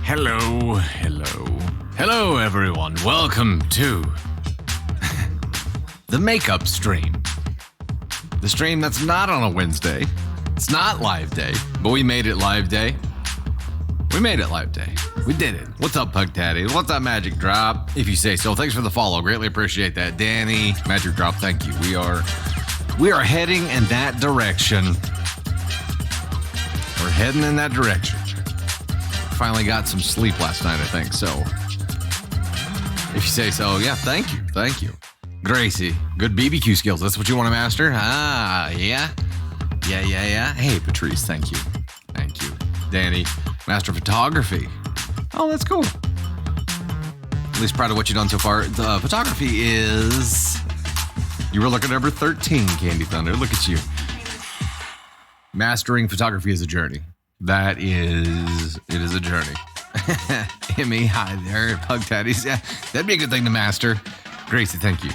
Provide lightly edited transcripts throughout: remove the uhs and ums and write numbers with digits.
Hello, everyone. Welcome to the makeup stream. The stream that's not on a Wednesday. It's not live day, but we made it live day. We did it. What's up, Pug Daddy? What's up, Magic Drop? If you say so. Thanks for the follow. Greatly appreciate that. Danny, Magic Drop, thank you. We are heading in that direction. We're heading in that direction. Finally got some sleep last night, I think. So, if you say so, yeah, thank you. Gracie, good BBQ skills. That's what you want to master? Yeah. Hey, Patrice, thank you. Danny, master photography. Oh, that's cool. At least proud of what you've done so far. The photography is... You were looking at number 13, Candy Thunder. Look at you. Mastering photography is a journey. It is a journey. Emmy, hi there. Pug Tatties. Yeah, that'd be a good thing to master. Gracie, thank you.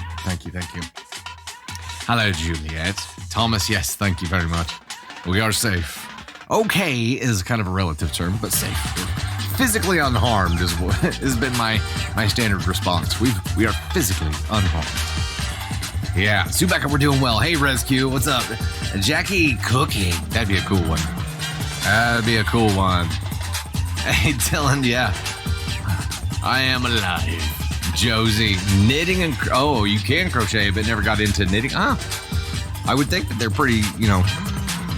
Hello, Juliet. Thomas, yes, thank you very much. We are safe. Okay is kind of a relative term, but safe. Physically unharmed is what has been my standard response. We are physically unharmed. Yeah, Sue Becker, we're doing well. Hey, Rescue, what's up? Jackie cooking. That'd be a cool one. Hey, Dylan, yeah. I am alive. Josie, knitting and... Oh, you can crochet, but never got into knitting. I would think that they're pretty,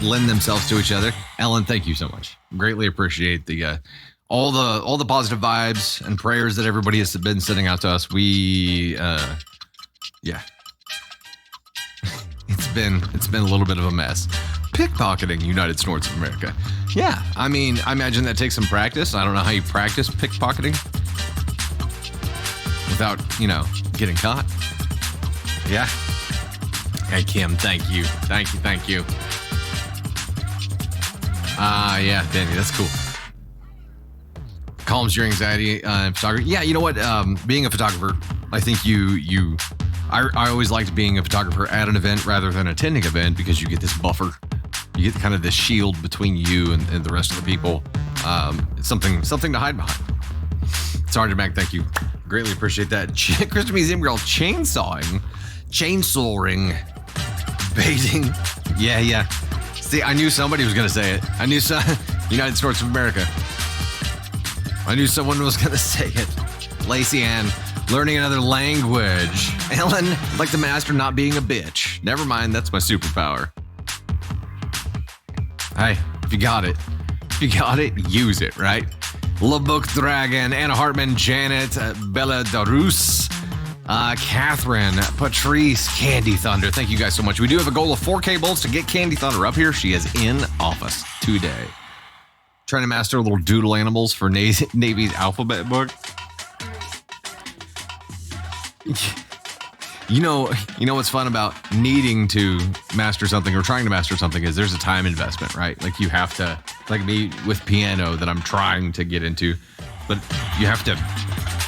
lend themselves to each other. Ellen, thank you so much. Greatly appreciate the all the positive vibes and prayers that everybody has been sending out to us. Yeah. It's been a little bit of a mess. Pickpocketing, United States of America. Yeah, I mean, I imagine that takes some practice. I don't know how you practice pickpocketing without, getting caught. Yeah. Hey, Kim, thank you. Yeah, Danny, that's cool. Calms your anxiety in photography. Yeah, you know what? Being a photographer, I think I always liked being a photographer at an event rather than attending an event because you get this buffer. You get kind of this shield between you and the rest of the people. It's something to hide behind. Sergeant Mac, thank you. Greatly appreciate that. Christian Museum Girl, chainsawing, baiting. Yeah. See, I knew somebody was going to say it. I knew United States of America. I knew someone was going to say it. Lacey Ann, learning another language. Ellen, like the master not being a bitch. Never mind, that's my superpower. Hey, if you got it, use it, right? LaBook Dragon, Anna Hartman, Janet, Bella Darus, Catherine, Patrice, Candy Thunder. Thank you guys so much. We do have a goal of 4K bolts to get Candy Thunder up here. She is in office today. Trying to master little doodle animals for Navy's alphabet book. You know what's fun about needing to master something or trying to master something is there's a time investment, right? Like you have to, like me with piano that I'm trying to get into, but you have to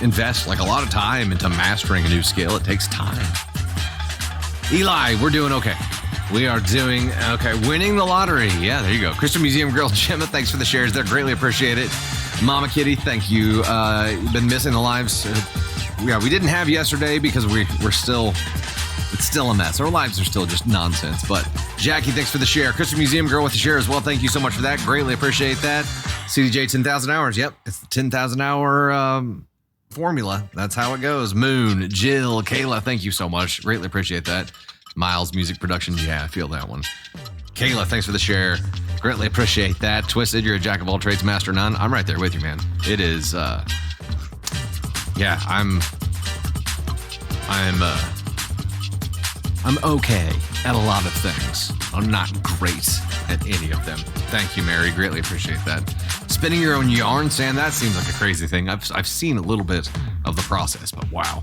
invest like a lot of time into mastering a new skill. It takes time. Eli, we're doing okay. We are doing okay. Winning the lottery. Yeah, there you go. Christian Museum Girl Gemma, thanks for the shares. They're greatly appreciate it. Mama Kitty, thank you. Been missing the lives. Yeah, we didn't have yesterday because it's still a mess. Our lives are still just nonsense. But Jackie, thanks for the share. Christian Museum Girl with the share as well. Thank you so much for that. Greatly appreciate that. CDJ 10,000 hours. Yep, it's the 10,000 hour formula. That's how it goes. Moon, Jill, Kayla, thank you so much. Greatly appreciate that. Miles Music Production. Yeah, I feel that one. Kayla, thanks for the share. Greatly appreciate that. Twisted, you're a jack of all trades, master none. I'm right there with you, man. It is, yeah, I'm okay at a lot of things. I'm not great at any of them. Thank you, Mary. Greatly appreciate that. Spinning your own yarn, Sam, that seems like a crazy thing. I've seen a little bit of the process, but wow.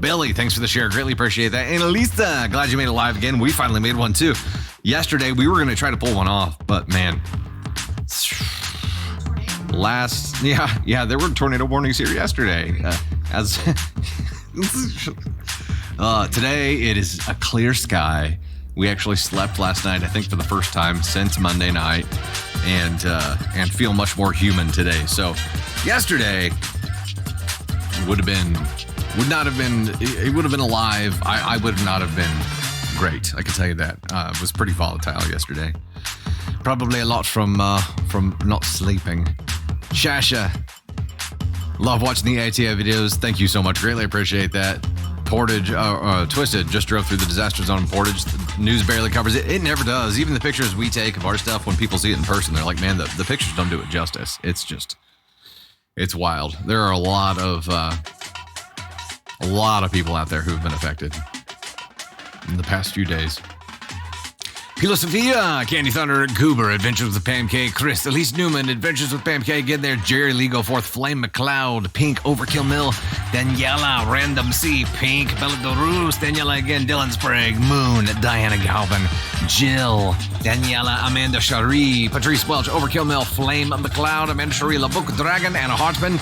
Billy, thanks for the share. Greatly appreciate that. And Elisa, glad you made it live again. We finally made one too. Yesterday, we were going to try to pull one off, but man. There were tornado warnings here yesterday. Today, it is a clear sky. We actually slept last night, I think for the first time since Monday night. and feel much more human today. So yesterday would not have been alive. I would not have been great. I can tell you that. It was pretty volatile yesterday. Probably a lot from not sleeping. Shasha, love watching the aita videos. Thank you so much. Greatly appreciate that. Portage, Twisted just drove through the disaster zone in Portage. The news barely covers it. It never does. Even the pictures we take of our stuff, when people see it in person, they're like, man, the pictures don't do it justice. It's wild. There are a lot of people out there who've been affected in the past few days. Pila Sophia, Candy Thunder, Goober, Adventures with Pam K, Chris, Elise Newman, Adventures with Pam K, get there, Jerry Lee, go forth, Flame McLeod, Pink, Overkill Mill, Daniela, Random C, Pink, Bella Dorus, Daniela again, Dylan Sprague, Moon, Diana Galvin, Jill, Daniela, Amanda Cherie, Patrice Welch, Overkill Mill, Flame McLeod, Amanda Cherie, La Book Dragon, Anna Hartman,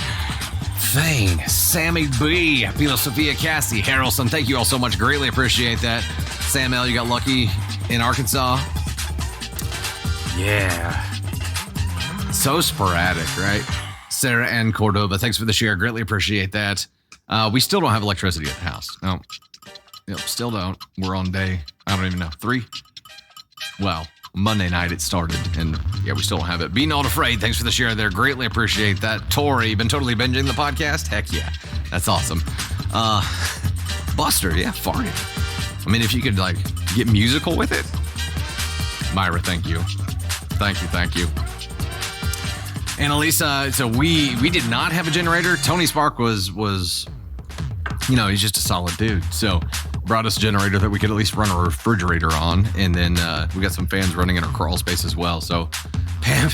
Fang, Sammy B, Pila Sophia, Cassie, Harrelson, thank you all so much, greatly appreciate that. Sam L, you got lucky in Arkansas. Yeah. So sporadic, right? Sarah Ann Cordova, thanks for the share. Greatly appreciate that. We still don't have electricity at the house. No. Yep, still don't. We're on day, I don't even know, 3? Well, Monday night it started, and yeah, we still don't have it. Be Not Afraid, thanks for the share there. Greatly appreciate that. Tori, been totally binging the podcast? Heck yeah. That's awesome. Buster, yeah, farting. I mean, if you could, like, get musical with it. Myra, thank you. Thank you. Annalisa, so we did not have a generator. Tony Spark was, you know, he's just a solid dude. So brought us a generator that we could at least run a refrigerator on. And then we got some fans running in our crawl space as well. So Pam,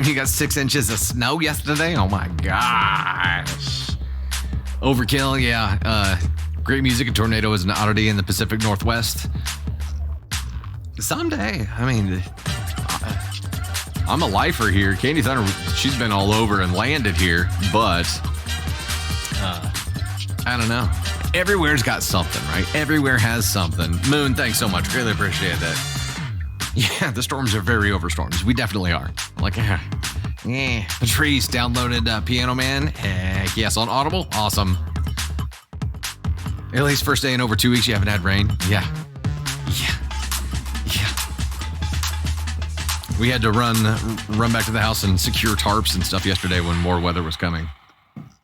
you got 6 inches of snow yesterday? Oh my gosh. Overkill, yeah. Great music. A tornado is an oddity in the Pacific Northwest. Someday, I mean, I'm a lifer here. Candy Thunder, she's been all over and landed here, but I don't know. Everywhere's got something, right? Everywhere has something. Moon, thanks so much. Really appreciate that. Yeah, the storms are very overstorms. We definitely are. Like, yeah. Patrice downloaded Piano Man. Heck yes, on Audible. Awesome. At least first day in over 2 weeks you haven't had rain. Yeah. We had to run back to the house and secure tarps and stuff yesterday when more weather was coming.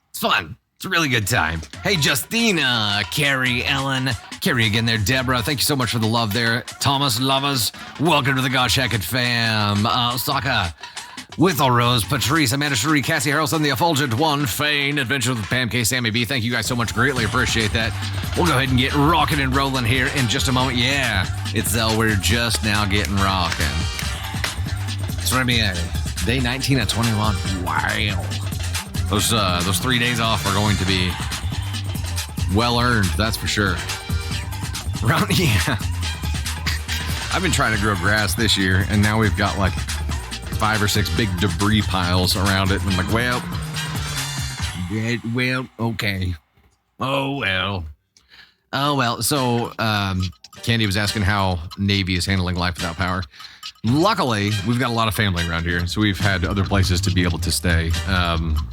It's fun. It's a really good time. Hey, Justina, Carrie, Ellen, Carrie again there, Deborah. Thank you so much for the love there. Thomas Lovers, welcome to the Gosh Hackett fam. Osaka, with all Rose, Patrice, Amanda Cherie, Cassie Harrelson, the Effulgent One, Fane, Adventures with Pam K, Sammy B. Thank you guys so much. Greatly appreciate that. We'll go ahead and get rocking and rolling here in just a moment. Yeah, it's we're just now getting rocking. It's going to be day 19 at 21. Wow. Those 3 days off are going to be well earned, that's for sure. Yeah. I've been trying to grow grass this year, and now we've got like 5 or 6 big debris piles around it. And I'm like, well, okay. Oh, well. So, Candy was asking how Navy is handling life without power. Luckily, we've got a lot of family around here, so we've had other places to be able to stay.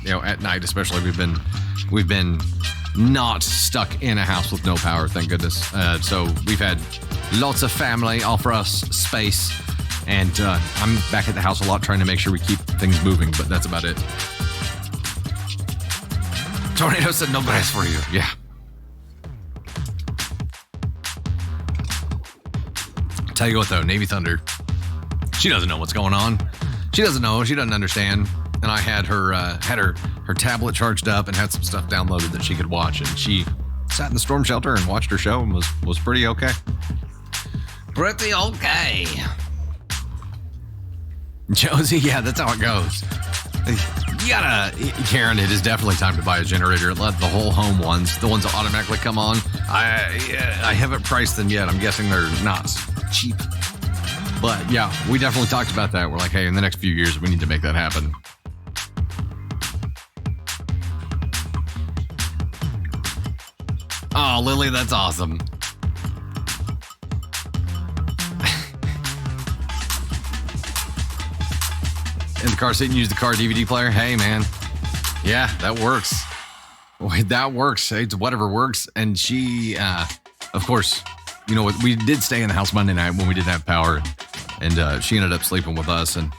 You know, at night especially, we've been not stuck in a house with no power, thank goodness. So we've had lots of family offer us space, and I'm back at the house a lot trying to make sure we keep things moving, but that's about it. Tornado said no grass for you. Yeah. Tell you what though, Navy Thunder, she doesn't know what's going on. She doesn't know. She doesn't understand. And I had her tablet charged up and had some stuff downloaded that she could watch. And she sat in the storm shelter and watched her show and was pretty okay. Pretty okay. Josie, yeah, that's how it goes. You gotta, Karen, it is definitely time to buy a generator. Let the whole home ones, the ones that automatically come on. I haven't priced them yet. I'm guessing they're not cheap. But yeah, we definitely talked about that. We're like, hey, in the next few years, we need to make that happen. Oh, Lily, that's awesome. in the car seat and use the car DVD player. Hey, man. Yeah, that works. That works. It's whatever works. And she, of course, you know what? We did stay in the house Monday night when we didn't have power. And she ended up sleeping with us. And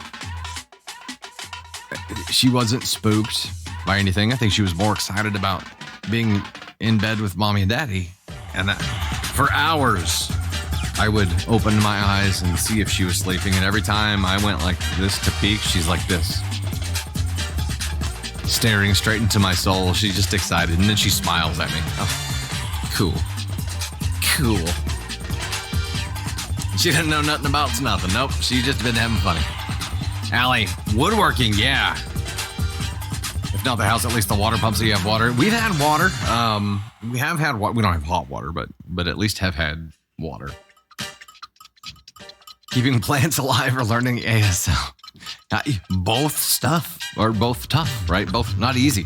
she wasn't spooked by anything. I think she was more excited about being in bed with mommy and daddy. And for hours, I would open my eyes and see if she was sleeping. And every time I went like this to peek, she's like this. Staring straight into my soul. She's just excited. And then she smiles at me. Oh, cool. Cool. She didn't know nothing about nothing. Nope. She just been having fun. Allie, woodworking, yeah. If not the house, at least the water pump so you have water. We've had water. We have had water. We don't have hot water, but at least have had water. Keeping plants alive or learning ASL. Both stuff or both tough, right? Both not easy.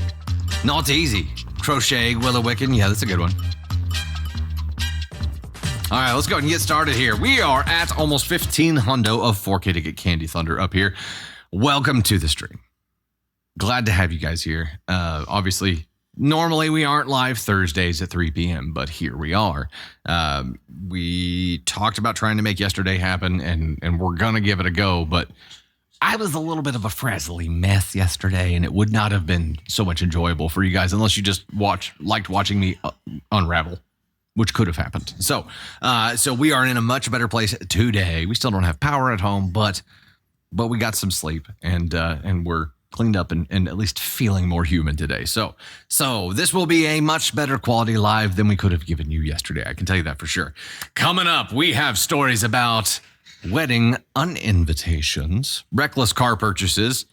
Not easy. Crochet, willow wicking. Yeah, that's a good one. All right, let's go ahead and get started here. We are at almost 15 hundo of 4K to get Candy Thunder up here. Welcome to the stream. Glad to have you guys here. Obviously, normally we aren't live Thursdays at 3 p.m., but here we are. We talked about trying to make yesterday happen, and we're going to give it a go, but I was a little bit of a frazzly mess yesterday, and it would not have been so much enjoyable for you guys unless you just liked watching me unravel, which could have happened. So we are in a much better place today. We still don't have power at home, but we got some sleep, and we're cleaned up and at least feeling more human today. So this will be a much better quality live than we could have given you yesterday. I can tell you that for sure. Coming up, we have stories about wedding uninvitations, reckless car purchases,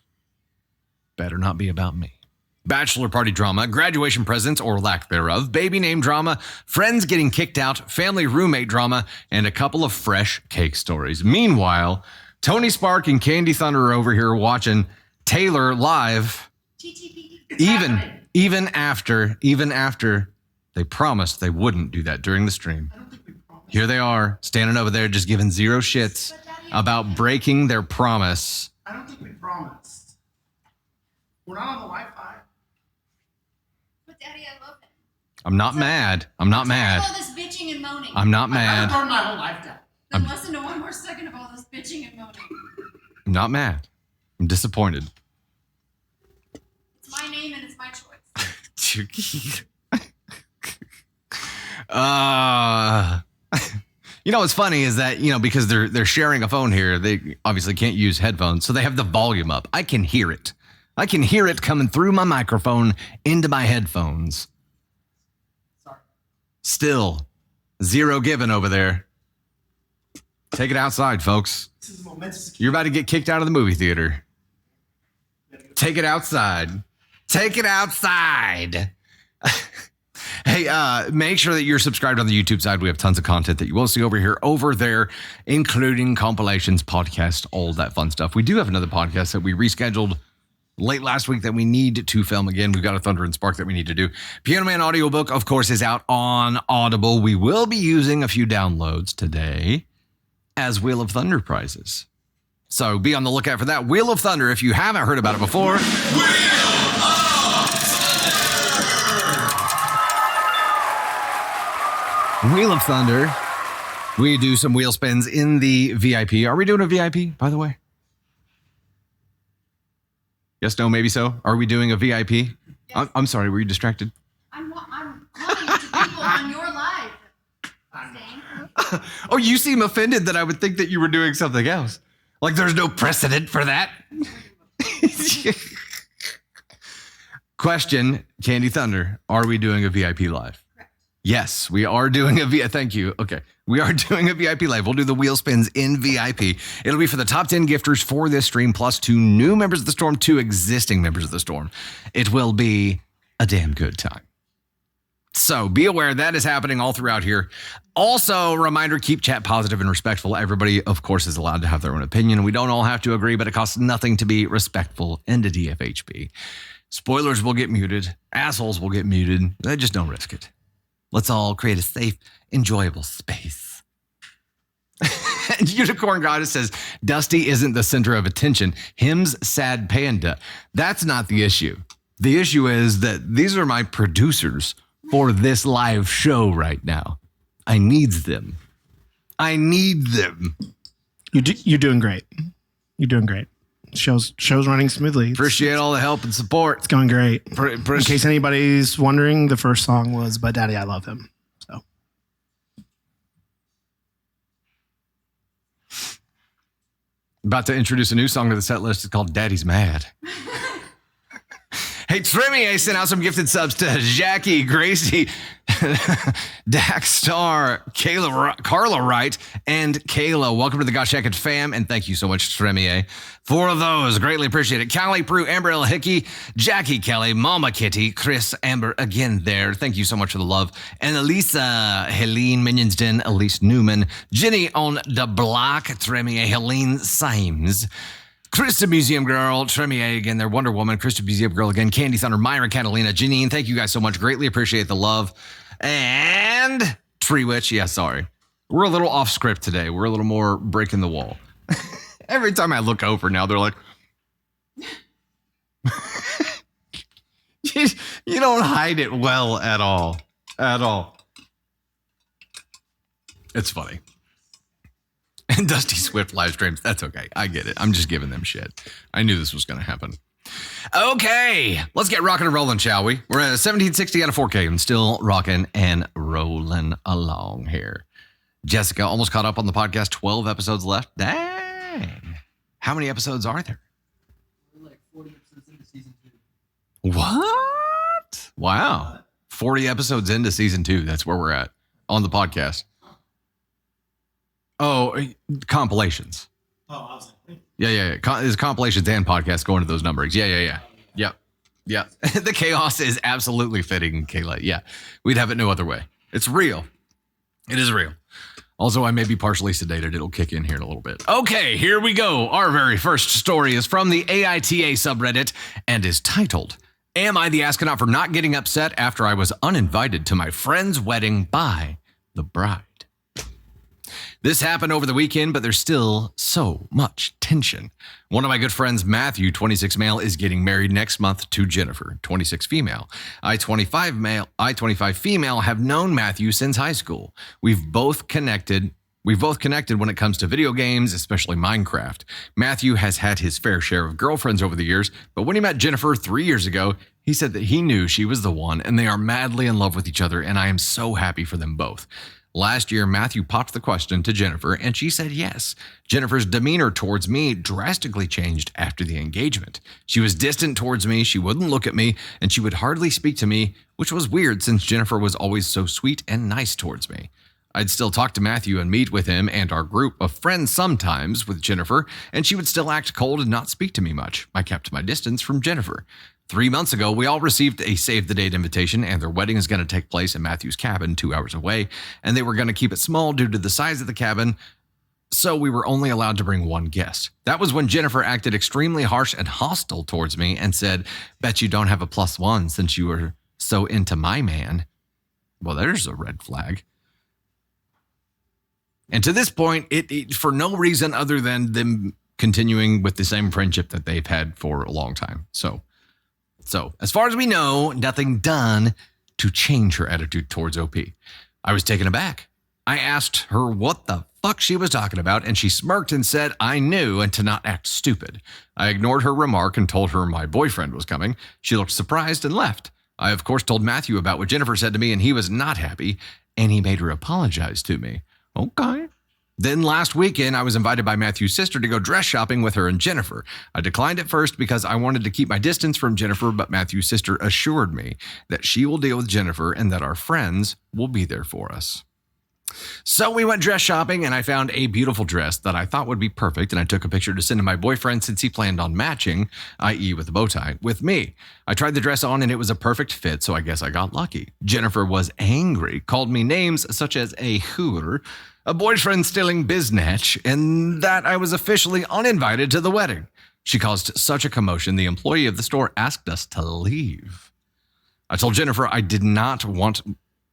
better not be about me, bachelor party drama, graduation presents or lack thereof, baby name drama, friends getting kicked out, family roommate drama, and a couple of fresh cake stories. Meanwhile, Tony Spark and Candy Thunder are over here watching Taylor live, even after they promised they wouldn't do that during the stream. Here they are, standing over there, just giving zero shits about breaking their promise. I don't think we promised. We're not on the Wi-Fi. But Daddy, I love him. I'm not mad. I'm not mad. All this bitching and moaning. I'm not mad. I've burned my whole life down. Then listen to one more second of all this bitching and moaning. I'm not mad. I'm disappointed. It's my name and it's my choice. You know what's funny is that, because they're sharing a phone here, they obviously can't use headphones, so they have the volume up. I can hear it. I can hear it coming through my microphone into my headphones. Sorry. Still, zero given over there. Take it outside, folks. This is momentous. You're about to get kicked out of the movie theater. Take it outside. Take it outside. Hey, make sure that you're subscribed on the YouTube side. We have tons of content that you will see over there, including compilations, podcasts, all that fun stuff. We do have another podcast that we rescheduled late last week that we need to film again. We've got a Thunder and Spark that we need to do. Piano Man audiobook, of course, is out on Audible. We will be using a few downloads today as Wheel of Thunder prizes. So be on the lookout for that. Wheel of Thunder, if you haven't heard about it before. Wheel of Thunder. We do some wheel spins in the VIP. Are we doing a VIP, by the way? Yes, no, maybe so. Are we doing a VIP? Yes. I'm sorry, were you distracted? I'm calling to people on your live. Stain. Oh, you seem offended that I would think that you were doing something else. Like there's no precedent for that. Question, Candy Thunder, are we doing a VIP live? Correct. Yes, we are doing a VIP. Thank you. Okay. We are doing a VIP live. We'll do the wheel spins in VIP. It'll be for the top 10 gifters for this stream, plus 2 new members of the Storm, 2 existing members of the Storm. It will be a damn good time. So be aware that is happening all throughout here. Also, reminder, keep chat positive and respectful. Everybody, of course, is allowed to have their own opinion. We don't all have to agree, but it costs nothing to be respectful in the DFHB. Spoilers will get muted. Assholes will get muted. Just don't risk it. Let's all create a safe, enjoyable space. Unicorn Goddess says, Dusty isn't the center of attention. Him's sad panda. That's not the issue. The issue is that these are my producers for this live show right now. I needs them. I need them. You're doing great. You're doing great. Show's running smoothly. Appreciate all the help and support. It's going great. In case anybody's wondering, the first song was "But Daddy, I Love Him." So, about to introduce a new song to the set list. It's called "Daddy's Mad." Hey, Tremier sent out some gifted subs to Jackie, Gracie, Dak Star, Carla Wright, and Kayla. Welcome to the Gosh Jacket fam, and thank you so much, Tremier, for those. Greatly appreciate it. Callie Prue, Amber L. Hickey, Jackie Kelly, Mama Kitty, Chris, Amber, again there. Thank you so much for the love. And Elisa, Helene Minionsden, Elise Newman, Jenny on the block, Tremier, Helene Symes, Krista Museum Girl, Tremier again there, Wonder Woman, Krista Museum Girl again, Candy Thunder, Myra Catalina, Janine, thank you guys so much. Greatly appreciate the love. And Tree Witch, yeah, sorry. We're a little off script today. We're a little more breaking the wall. Every time I look over now, they're like, you don't hide it well at all. At all. It's funny. And Dusty Swift live streams. That's okay. I get it. I'm just giving them shit. I knew this was going to happen. Okay. Let's get rocking and rolling, shall we? We're at 1760 out of 4K and still rocking and rolling along here. Jessica almost caught up on the podcast. 12 episodes left. Dang. How many episodes are there? We're like 40 episodes into season 2. What? Wow. 40 episodes into season 2. That's where we're at on the podcast. Oh, compilations. oh, I was like, Yeah. There's compilations and podcasts going to those numbers. Yeah. Yep. The chaos is absolutely fitting, Kayla. Yeah. We'd have it no other way. It's real. It is real. Also, I may be partially sedated. It'll kick in here in a little bit. Okay, here we go. Our very first story is from the AITA subreddit and is titled, Am I the Astronaut for Not Getting Upset After I Was Uninvited to My Friend's Wedding by the Bride? This happened over the weekend, but there's still so much tension. One of my good friends, Matthew, 26 male, is getting married next month to Jennifer, 26 female. I, 25 female, have known Matthew since high school. We've both connected when it comes to video games, especially Minecraft. Matthew has had his fair share of girlfriends over the years, but when he met Jennifer 3 years ago, he said that he knew she was the one, and they are madly in love with each other, and I am so happy for them both. Last year, Matthew popped the question to Jennifer, and she said yes. Jennifer's demeanor towards me drastically changed after the engagement. She was distant towards me, she wouldn't look at me, and she would hardly speak to me, which was weird since Jennifer was always so sweet and nice towards me. I'd still talk to Matthew and meet with him and our group of friends sometimes with Jennifer, and she would still act cold and not speak to me much. I kept my distance from Jennifer. 3 months ago, we all received a save-the-date invitation, and their wedding is going to take place in Matthew's cabin 2 hours away, and they were going to keep it small due to the size of the cabin, so we were only allowed to bring one guest. That was when Jennifer acted extremely harsh and hostile towards me and said, Bet you don't have a +1 since you were so into my man. Well, there's a red flag. And to this point, it for no reason other than them continuing with the same friendship that they've had for a long time. So as far as we know, nothing done to change her attitude towards OP. I was taken aback. I asked her what the fuck she was talking about, and she smirked and said I knew and to not act stupid. I ignored her remark and told her my boyfriend was coming. She looked surprised and left. I, of course, told Matthew about what Jennifer said to me, and he was not happy, and he made her apologize to me. Okay. Then last weekend, I was invited by Matthew's sister to go dress shopping with her and Jennifer. I declined at first because I wanted to keep my distance from Jennifer, but Matthew's sister assured me that she will deal with Jennifer and that our friends will be there for us. So we went dress shopping, and I found a beautiful dress that I thought would be perfect, and I took a picture to send to my boyfriend since he planned on matching, i.e. with a bow tie, with me. I tried the dress on, and it was a perfect fit, so I guess I got lucky. Jennifer was angry, called me names such as a hooer, a boyfriend-stealing biznatch, and that I was officially uninvited to the wedding. She caused such a commotion, the employee of the store asked us to leave. I told Jennifer I did not want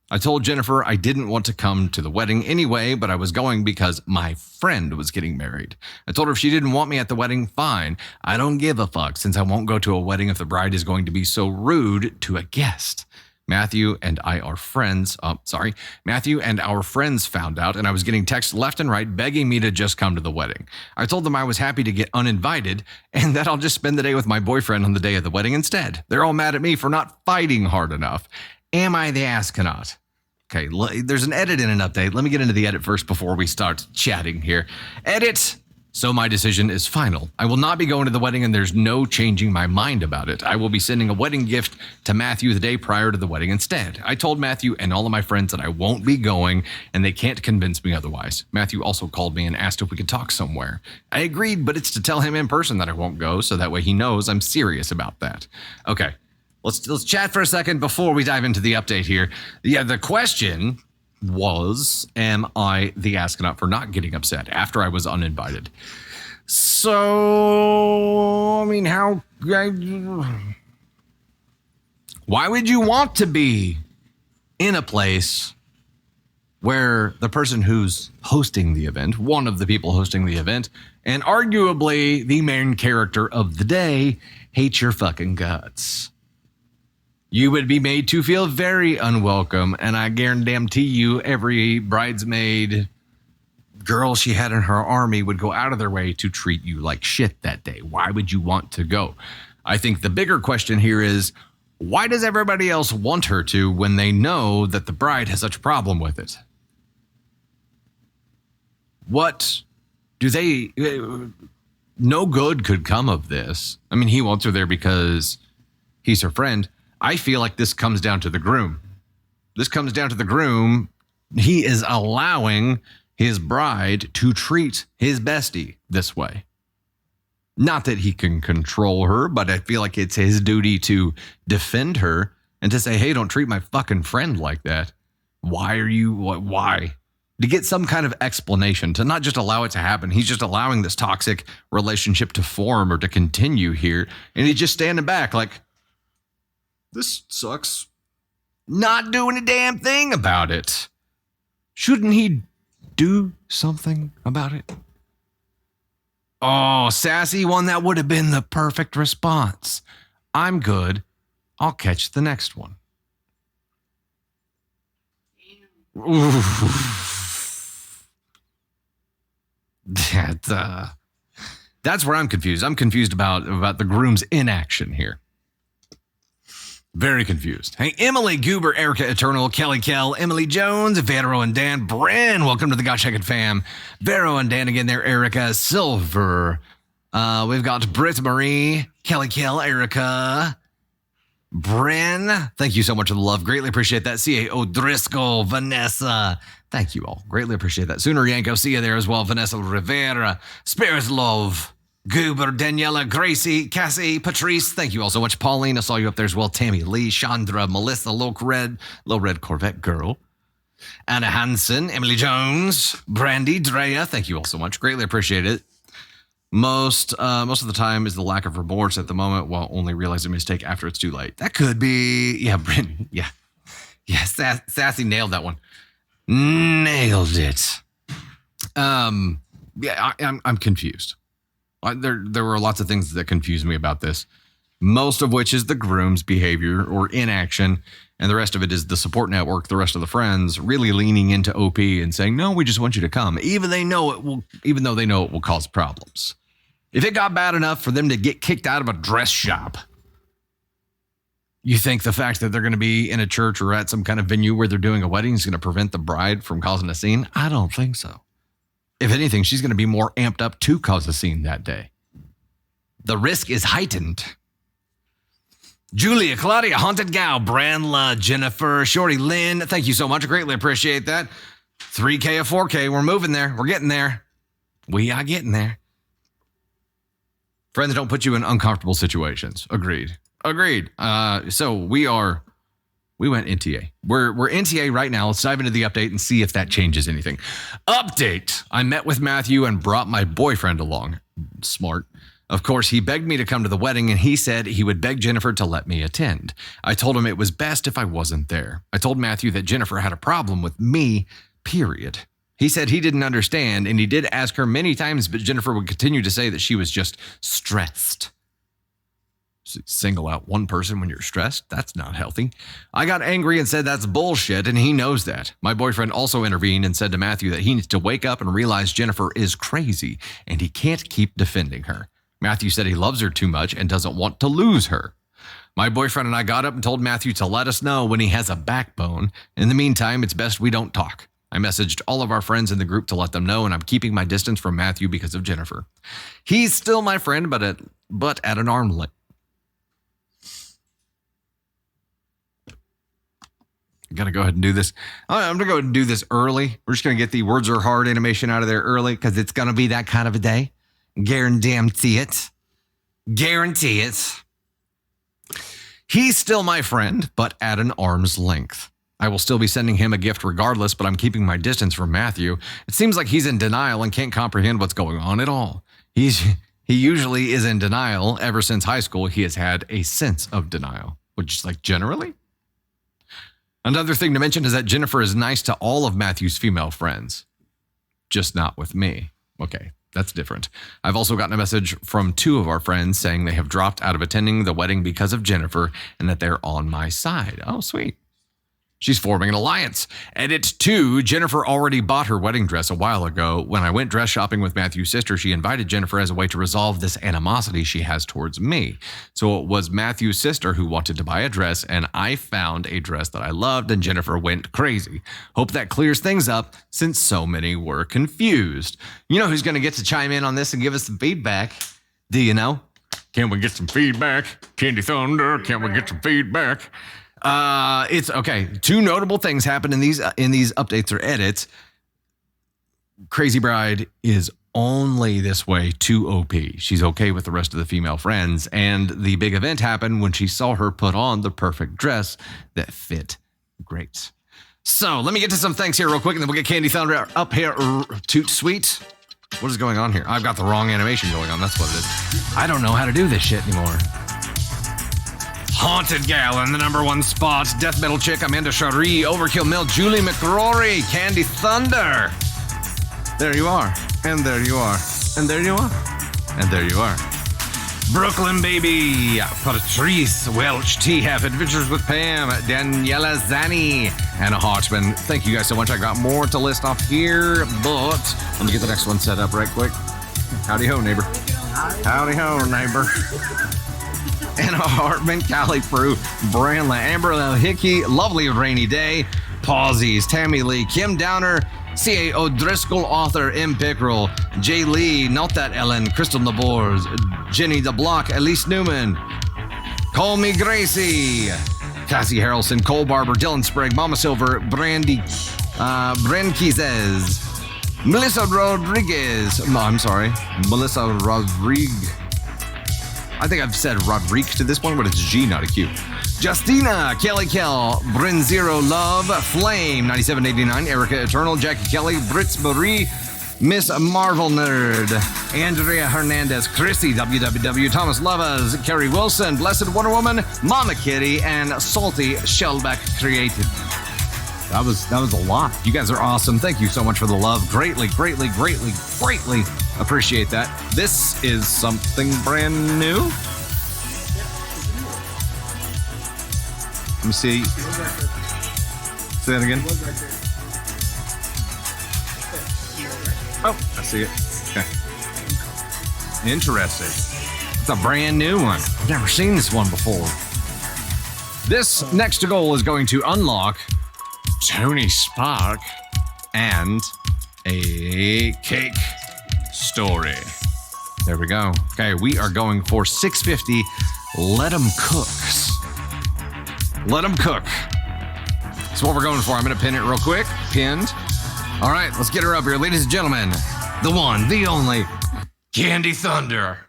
I told Jennifer I didn't want to come to the wedding anyway, but I was going because my friend was getting married. I told her if she didn't want me at the wedding, fine. I don't give a fuck since I won't go to a wedding if the bride is going to be so rude to a guest. Matthew and our friends found out, and I was getting texts left and right begging me to just come to the wedding. I told them I was happy to get uninvited and that I'll just spend the day with my boyfriend on the day of the wedding instead. They're all mad at me for not fighting hard enough. Am I the astronaut? Okay, there's an edit and an update. Let me get into the edit first before we start chatting here. Edit. So my decision is final. I will not be going to the wedding and there's no changing my mind about it. I will be sending a wedding gift to Matthew the day prior to the wedding instead. I told Matthew and all of my friends that I won't be going and they can't convince me otherwise. Matthew also called me and asked if we could talk somewhere. I agreed, but it's to tell him in person that I won't go so that way he knows I'm serious about that. Okay. Let's chat for a second before we dive into the update here. Yeah, the question was, am I the astronaut for not getting upset after I was uninvited? So, I mean, why would you want to be in a place where the person who's hosting the event, one of the people hosting the event, and arguably the main character of the day, hates your fucking guts? You would be made to feel very unwelcome, and I guarantee you every bridesmaid girl she had in her army would go out of their way to treat you like shit that day. Why would you want to go? I think the bigger question here is, why does everybody else want her to when they know that the bride has such a problem with it? What do they... No good could come of this. I mean, he wants her there because he's her friend. I feel like this comes down to the groom. He is allowing his bride to treat his bestie this way. Not that he can control her, but I feel like it's his duty to defend her and to say, hey, don't treat my fucking friend like that. Why? To get some kind of explanation, to not just allow it to happen. He's just allowing this toxic relationship to form or to continue here. And he's just standing back like, this sucks. Not doing a damn thing about it. Shouldn't he do something about it? Oh, sassy one, that would have been the perfect response. I'm good. I'll catch the next one. That's where I'm confused. I'm confused about the groom's inaction here. Very confused. Hey, Emily, Goober, Erica, Eternal, Kelly, Kell, Emily Jones, Vero and Dan, Bren, welcome to the God Check It fam. Vero and Dan again there, Erica, Silver. We've got Britt Marie, Kelly, Kell, Erica, Bren. Thank you so much for the love. Greatly appreciate that. C.A. O'Driscoll, Vanessa. Thank you all. Greatly appreciate that. Sooner Yanko, see you there as well. Vanessa Rivera, Spirit Love. Goober, Daniela, Gracie, Cassie, Patrice, thank you all so much. Pauline, I saw you up there as well. Tammy Lee, Chandra, Melissa, Low Red Corvette Girl, Anna Hansen, Emily Jones, Brandy, Drea, thank you all so much. Greatly appreciate it. Most of the time is the lack of remorse at the moment while only realizing a mistake after it's too late. That could be, yeah, Brandy, yeah. Sassy nailed that one. Nailed it. I'm confused. There were lots of things that confused me about this, most of which is the groom's behavior or inaction, and the rest of it is the support network, the rest of the friends really leaning into OP and saying, no, we just want you to come, even though they know it will cause problems. If it got bad enough for them to get kicked out of a dress shop, you think the fact that they're going to be in a church or at some kind of venue where they're doing a wedding is going to prevent the bride from causing a scene? I don't think so. If anything, she's going to be more amped up to cause a scene that day. The risk is heightened. Julia, Claudia, Haunted Gal, Branla, Jennifer, Shorty, Lynn, thank you so much. I greatly appreciate that. 3K of 4K. We're moving there. We're getting there. We are getting there. Friends don't put you in uncomfortable situations. Agreed. So we went NTA. We're NTA right now. Let's dive into the update and see if that changes anything. Update. I met with Matthew and brought my boyfriend along. Smart. Of course, he begged me to come to the wedding, and he said he would beg Jennifer to let me attend. I told him it was best if I wasn't there. I told Matthew that Jennifer had a problem with me, period. He said he didn't understand, and he did ask her many times, but Jennifer would continue to say that she was just stressed. Single out one person when you're stressed? That's not healthy. I got angry and said that's bullshit, and he knows that. My boyfriend also intervened and said to Matthew that he needs to wake up and realize Jennifer is crazy, and he can't keep defending her. Matthew said he loves her too much and doesn't want to lose her. My boyfriend and I got up and told Matthew to let us know when he has a backbone. In the meantime, it's best we don't talk. I messaged all of our friends in the group to let them know, and I'm keeping my distance from Matthew because of Jennifer. He's still my friend, but at an arm's length. I'm going to go ahead and do this. I'm going to go ahead and do this early. We're just going to get the words are hard animation out of there early because it's going to be that kind of a day. Guarantee it. Guarantee it. He's still my friend, but at an arm's length. I will still be sending him a gift regardless, but I'm keeping my distance from Matthew. It seems like he's in denial and can't comprehend what's going on at all. He usually is in denial. Ever since high school, he has had a sense of denial, which is like generally. Another thing to mention is that Jennifer is nice to all of Matthew's female friends, just not with me. Okay. That's different. I've also gotten a message from 2 of our friends saying they have dropped out of attending the wedding because of Jennifer and that they're on my side. Oh, sweet. She's forming an alliance. Edit 2, Jennifer already bought her wedding dress a while ago. When I went dress shopping with Matthew's sister, she invited Jennifer as a way to resolve this animosity she has towards me. So it was Matthew's sister who wanted to buy a dress, and I found a dress that I loved, and Jennifer went crazy. Hope that clears things up since so many were confused. You know who's going to get to chime in on this and give us some feedback? Do you know? Can we get some feedback? Candy Thunder, can we get some feedback? It's okay. 2 notable things happened in these updates or edits. Crazy Bride is only this way too OP. She's okay with the rest of the female friends, and the big event happened when she saw her put on the perfect dress that fit great. So let me get to some thanks here real quick, and then we'll get Candy Thunder up here. Toot sweet. What is going on here? I've got the wrong animation going on. That's what it is. I don't know how to do this shit anymore. Haunted Gal in the #1 spot. Death Metal Chick, Amanda Cherie, Overkill Mill, Julie McRory, Candy Thunder. There you are. And there you are. And there you are. And there you are. Brooklyn Baby, Patrice Welch, T-Half, Adventures with Pam, Daniela Zani, Anna Hartman. Thank you guys so much. I got more to list off here, but let me get the next one set up right quick. Howdy ho, neighbor. Howdy ho, neighbor. Anna Hartman, Callie Prue, Branla, Amber Hickey, Lovely Rainy Day, Pausies, Tammy Lee, Kim Downer, C.A. O'Driscoll, author, M. Pickrell, Jay Lee, Not That Ellen, Crystal Nabors, Jenny the Block, Elise Newman, Call Me Gracie, Cassie Harrelson, Cole Barber, Dylan Sprague, Mama Silver, Brandy, Bren Kizes, Melissa Rodriguez, Melissa Rodriguez. I think I've said Rodrigue to this point, but it's G, not a Q. Justina, Kelly Kell, Bryn Zero Love, Flame, 9789, Erica Eternal, Jackie Kelly, Brits Marie, Miss Marvel Nerd, Andrea Hernandez, Chrissy, WWW, Thomas Lovas, Carrie Wilson, Blessed Wonder Woman, Mama Kitty, and Salty Shellback Creative. That was a lot. You guys are awesome. Thank you so much for the love. Greatly appreciate that. This is something brand new. Let me see. Say that again. Oh, I see it. Okay. Interesting. It's a brand new one. I've never seen this one before. This next goal is going to unlock Tony Spark and a cake story. There we go. Okay, we are going for 650. Let 'em cooks. Let 'em cook. That's what we're going for. I'm going to pin it real quick. Pinned. All right, let's get her up here. Ladies and gentlemen, the one, the only, Candy Thunder.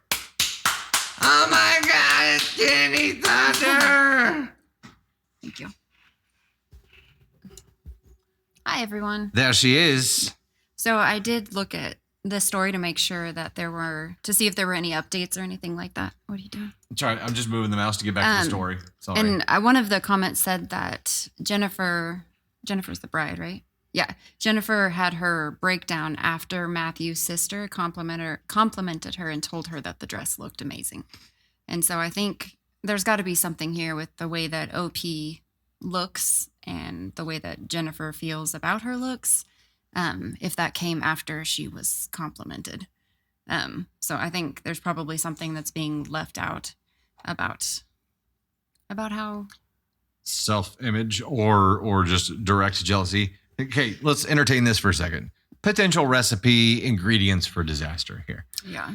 Oh my God, it's Candy Thunder. Thank you. Hi, everyone. There she is. So I did look at the story to make sure that to see if there were any updates or anything like that. What are you doing? Sorry, I'm just moving the mouse to get back to the story. Sorry. And one of the comments said that Jennifer's the bride, right? Yeah. Jennifer had her breakdown after Matthew's sister complimented her and told her that the dress looked amazing. And so I think there's got to be something here with the way that OP looks and the way that Jennifer feels about her looks, if that came after she was complimented. So I think there's probably something that's being left out about how self-image or just direct jealousy. Okay, let's entertain this for a second. Potential recipe ingredients for disaster here. Yeah,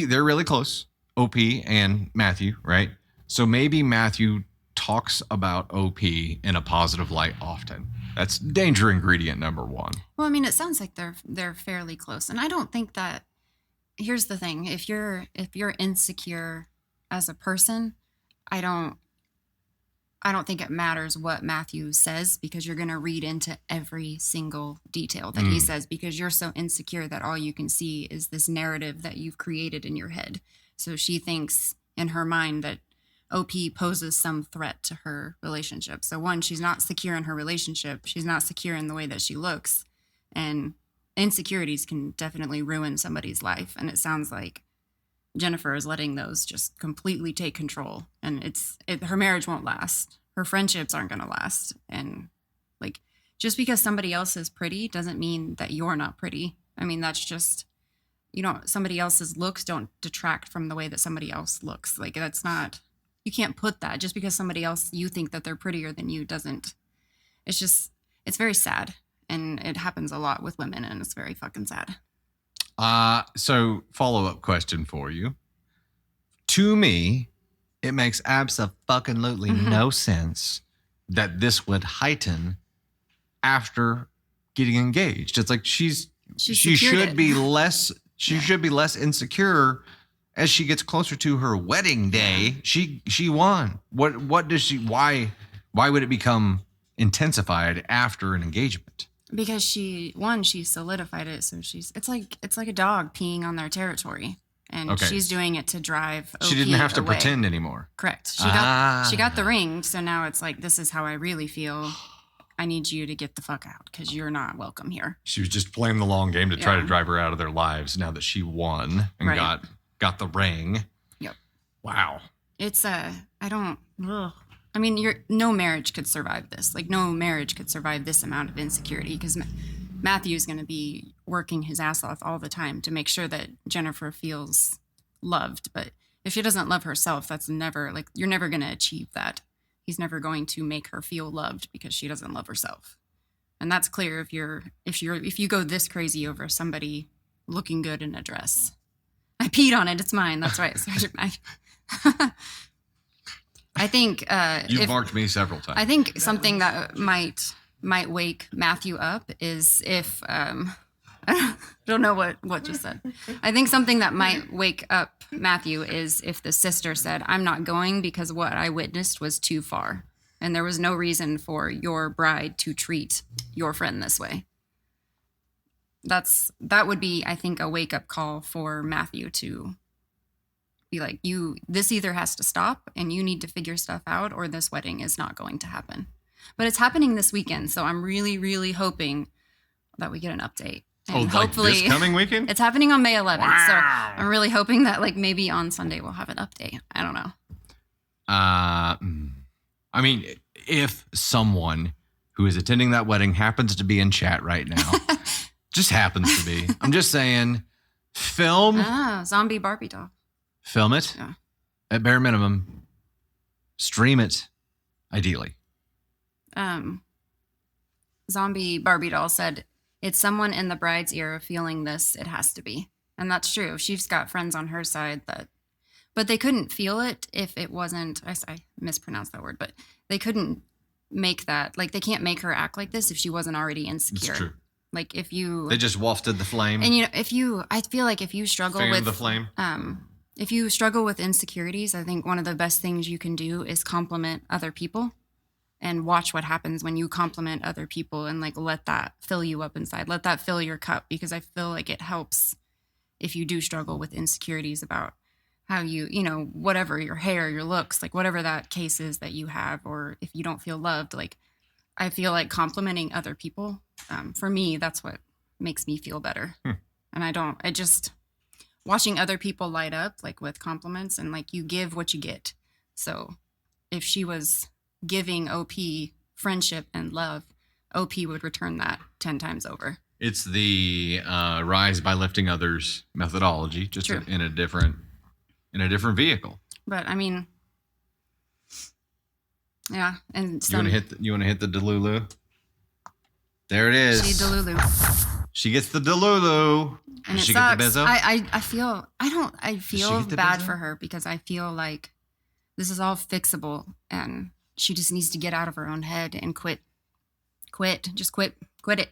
they're really close, OP and Matthew, right? So maybe Matthew talks about OP in a positive light often. That's danger ingredient number one. Well, I mean, it sounds like they're fairly close, and I don't think that. Here's the thing: if you're insecure as a person, I don't think it matters what Matthew says, because you're going to read into every single detail that he says, because you're so insecure that all you can see is this narrative that you've created in your head. So she thinks in her mind that OP poses some threat to her relationship. So one, she's not secure in her relationship. She's not secure in the way that she looks. And insecurities can definitely ruin somebody's life. And it sounds like Jennifer is letting those just completely take control, and her marriage won't last. Her friendships aren't going to last. And like, just because somebody else is pretty doesn't mean that you're not pretty. I mean, that's just, somebody else's looks don't detract from the way that somebody else looks. Like, that's not, you can't put that just because somebody else, you think that they're prettier than you, doesn't. It's very sad. And it happens a lot with women, and it's very fucking sad. So follow-up question for you. To me, it makes absolutely no sense that this would heighten after getting engaged. It's like she should be less insecure as she gets closer to her wedding day. She won. What does she why would it become intensified after an engagement? Because she solidified it. So it's like a dog peeing on their territory, and she's doing it to drive OP She didn't have to away. pretend anymore. Correct. She got the ring. So now it's like, this is how I really feel. I need you to get the fuck out, because you're not welcome here. She was just playing the long game to try to drive her out of their lives now that she won and got the ring. Yep. Wow. It's I mean, no marriage could survive this. Like, no marriage could survive this amount of insecurity, because Matthew's going to be working his ass off all the time to make sure that Jennifer feels loved. But if she doesn't love herself, that's never, like, you're never going to achieve that. He's never going to make her feel loved because she doesn't love herself. And that's clear if you go this crazy over somebody looking good in a dress. I peed on it. It's mine. That's right. I think you've marked me several times. I think something that might wake Matthew up is if I don't know what just said. I think something that might wake up Matthew is if the sister said, "I'm not going because what I witnessed was too far, and there was no reason for your bride to treat your friend this way." That would be, I think, a wake up call for Matthew to be like, this either has to stop and you need to figure stuff out, or this wedding is not going to happen. But it's happening this weekend, so I'm really, really hoping that we get an update. And hopefully, like this coming weekend? It's happening on May 11th. Wow. So I'm really hoping that, like, maybe on Sunday we'll have an update. I don't know. I mean, if someone who is attending that wedding happens to be in chat right now, just happens to be, I'm just saying, film zombie Barbie doll. Film it at bare minimum. Stream it, ideally. Zombie Barbie doll said, "It's someone in the bride's ear feeling this. It has to be." And that's true. She's got friends on her side but they couldn't feel it if it wasn't, I mispronounced that word, but they couldn't make that, like, they can't make her act like this if she wasn't already insecure. It's true. Like, they just wafted the flame. And I feel like if you struggle with the flame. If you struggle with insecurities, I think one of the best things you can do is compliment other people. and watch what happens when you compliment other people and like let that fill you up inside. Let that fill your cup, because I feel like it helps if you do struggle with insecurities about how you know, whatever, your hair, your looks, like whatever that case is that you have, or if you don't feel loved, like I feel like complimenting other people, for me, that's what makes me feel better. And I just watching other people light up like with compliments, and like you give what you get. So if she was giving OP friendship and love, OP would return that 10 times over. It's the rise by lifting others methodology, just True. in a different vehicle. But I mean, yeah, and You want to hit the Delulu? There it is. she Delulu, She gets the Delulu. and Does it she sucks. get the Bezzo? I feel get the bad Bezzo? for her, because I feel like this is all fixable, and she just needs to get out of her own head and quit it,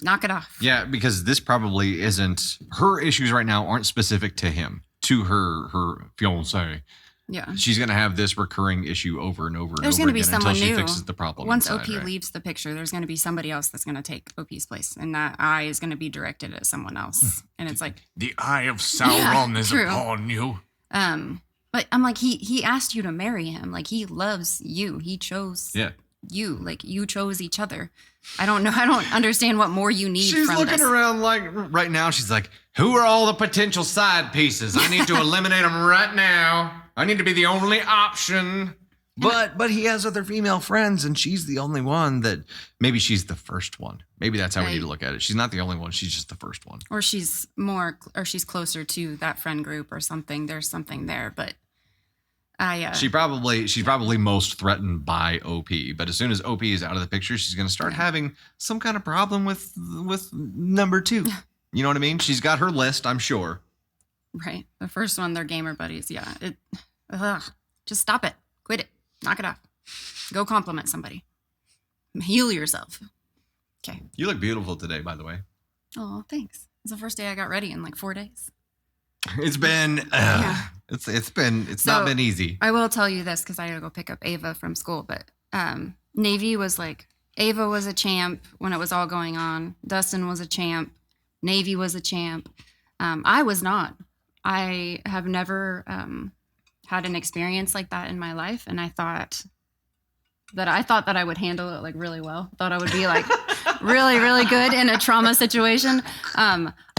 knock it off. Yeah, because this probably isn't her issues right now aren't specific to him, to her fiance. Yeah. She's gonna have this recurring issue over and over and There's over going to be again someone until she new. fixes the problem. Once inside, OP right? leaves the picture, there's going to be somebody else that's going to take OP's place, and that eye is going to be directed at someone else. And it's like, The eye of Sauron is true. upon you. but I'm like, he asked you to marry him. Like, he loves you. He chose Yeah. you. Like, you chose each other. I don't know. I don't understand what more you need She's from looking this. around like right now. She's like, who are all the potential side pieces? I need to eliminate them right now. I need to be the only option. But he has other female friends, and she's the only one that maybe she's the first one. Maybe that's how we need to look at it. She's not the only one. She's just the first one. Or she's closer to that friend group or something. There's something there, but she's probably most threatened by OP. But as soon as OP is out of the picture, she's going to start having some kind of problem with number 2. You know what I mean? She's got her list, I'm sure. right. The first one, they're gamer buddies. Yeah. Just stop it. Quit it. Knock it off. Go compliment somebody. Heal yourself. Okay. You look beautiful today, by the way. Oh, thanks. It's the first day I got ready in like 4 days. It's been it's So, not been easy. I will tell you this, because I gotta go pick up Ava from school, but Navy was like, Ava was a champ when it was all going on. Dustin was a champ. Navy was a champ. I was not. I have never had an experience like that in my life, and I thought that I would handle it like really well. Thought I would be like really, really good in a trauma situation.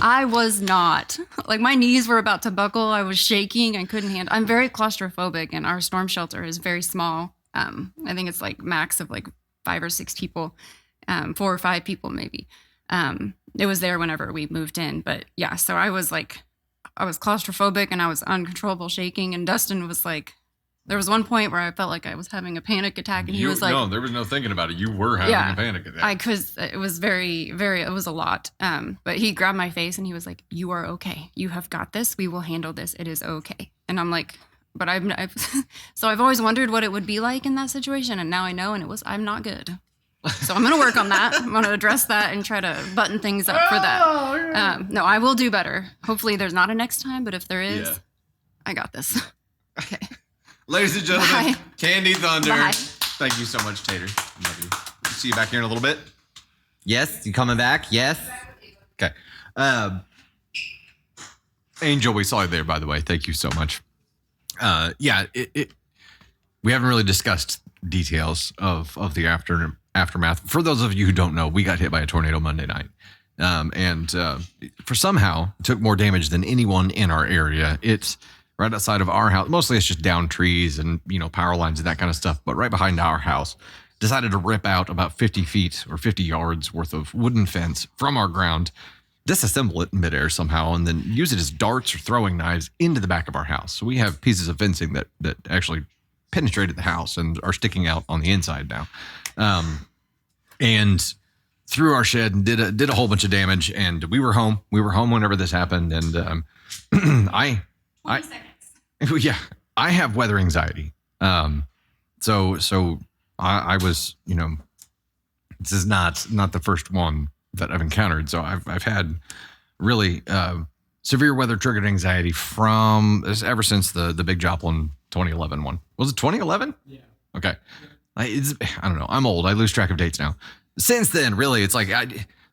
I was not. Like, my knees were about to buckle. I was shaking. I couldn't handle. I'm very claustrophobic, and our storm shelter is very small. I think it's like max of like 5 or 6 people, 4 or 5 people maybe. It was there whenever we moved in, but yeah. So I was claustrophobic, and I was uncontrollable shaking. And Dustin was like, there was one point where I felt like I was having a panic attack, and he was like, no, there was no thinking about it. You were having a panic attack. it was very, very, it was a lot. But he grabbed my face and he was like, "You are okay. You have got this. We will handle this. It is okay." And I'm like, but so I've always wondered what it would be like in that situation. And now I know, and I'm not good. So I'm going to work on that. I'm going to address that and try to button things up for that. No, I will do better. Hopefully there's not a next time, but if there is, I got this. Okay. Ladies and gentlemen, Bye. Candy Thunder. Bye. Thank you so much, Tater. Love you. See you back here in a little bit. Yes, you coming back? Yes. Okay. Angel, we saw you there, by the way. Thank you so much. We haven't really discussed details of the aftermath. For those of you who don't know, we got hit by a tornado Monday night. For somehow it took more damage than anyone in our area. It's right outside of our house. Mostly it's just down trees and, power lines and that kind of stuff. But right behind our house, decided to rip out about 50 feet or 50 yards worth of wooden fence from our ground, disassemble it in midair somehow, and then use it as darts or throwing knives into the back of our house. So we have pieces of fencing that actually penetrated the house and are sticking out on the inside now. And through our shed and did a whole bunch of damage. And we were home. We were home whenever this happened. And I have weather anxiety. So I was, this is not the first one that I've encountered. So I've had really severe weather triggered anxiety ever since the Big Joplin 2011 one. Was it 2011? Yeah. Okay. I don't know. I'm old. I lose track of dates now. Since then, really, it's like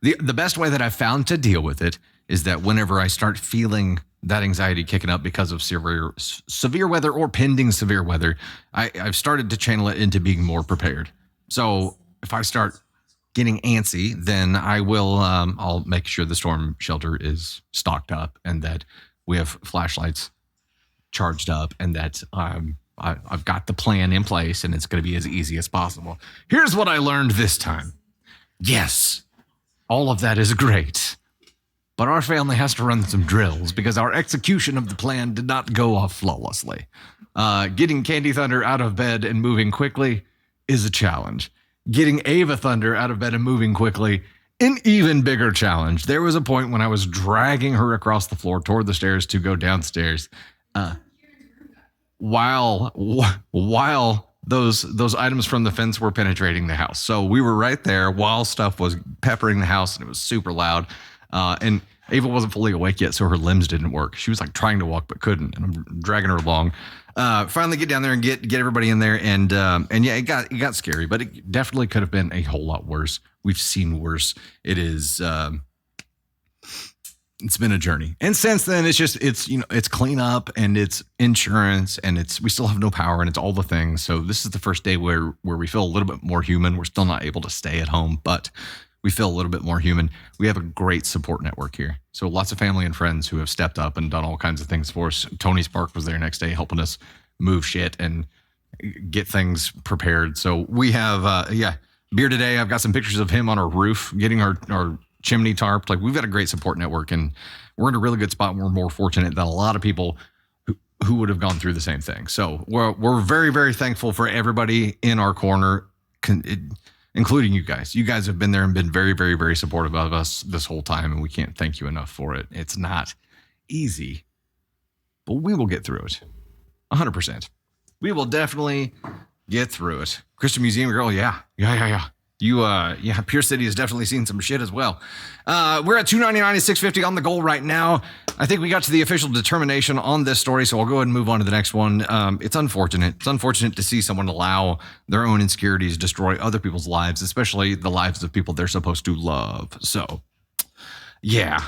the best way that I've found to deal with it is that whenever I start feeling that anxiety kicking up because of severe weather or pending severe weather, I've started to channel it into being more prepared. So if I start getting antsy, then I will. I'll make sure the storm shelter is stocked up and that we have flashlights charged up and that I've got the plan in place and it's going to be as easy as possible. Here's what I learned this time. Yes, all of that is great, but our family has to run some drills because our execution of the plan did not go off flawlessly. Getting Candy Thunder out of bed and moving quickly is a challenge. Getting Ava Thunder out of bed and moving quickly, an even bigger challenge. There was a point when I was dragging her across the floor toward the stairs to go downstairs. While those items from the fence were penetrating the house. So we were right there while stuff was peppering the house and it was super loud. And Ava wasn't fully awake yet, so her limbs didn't work. She was like trying to walk but couldn't, and I'm dragging her along. Finally get down there and get everybody in there, and yeah, it got scary, but it definitely could have been a whole lot worse. We've seen worse. It's been a journey. And since then, it's cleanup and it's insurance and we still have no power and it's all the things. So this is the first day where we feel a little bit more human. We're still not able to stay at home, but we feel a little bit more human. We have a great support network here. So lots of family and friends who have stepped up and done all kinds of things for us. Tony Spark was there next day helping us move shit and get things prepared. So we have, beer today. I've got some pictures of him on our roof, getting our chimney tarped. Like, we've got a great support network and we're in a really good spot. And we're more fortunate than a lot of people who would have gone through the same thing. So we're very, very thankful for everybody in our corner, including you guys. You guys have been there and been very, very, very supportive of us this whole time. And we can't thank you enough for it. It's not easy, but we will get through it 100%. We will definitely get through it. Christian Museum girl. Yeah. Pierce City has definitely seen some shit as well. We're at 299 and 650 on the goal right now. I think we got to the official determination on this story, so I'll go ahead and move on to the next one. It's unfortunate. It's unfortunate to see someone allow their own insecurities destroy other people's lives, especially the lives of people they're supposed to love. So, yeah.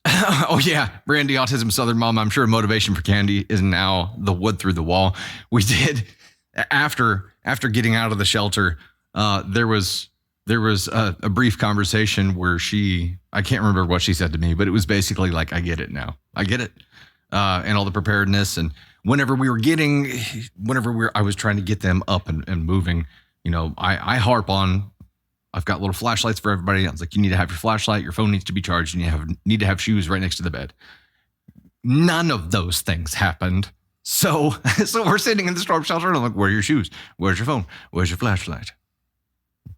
Oh yeah, Brandy, Autism Southern Mom. I'm sure motivation for Candy is now the wood through the wall. We did after getting out of the shelter. There was a brief conversation where I can't remember what she said to me, but it was basically like, I get it now. I get it. And all the preparedness. And I was trying to get them up and moving, I harp on, I've got little flashlights for everybody. I was like, you need to have your flashlight. Your phone needs to be charged. And you need to have shoes right next to the bed. None of those things happened. So we're sitting in the storm shelter and I'm like, where are your shoes? Where's your phone? Where's your flashlight?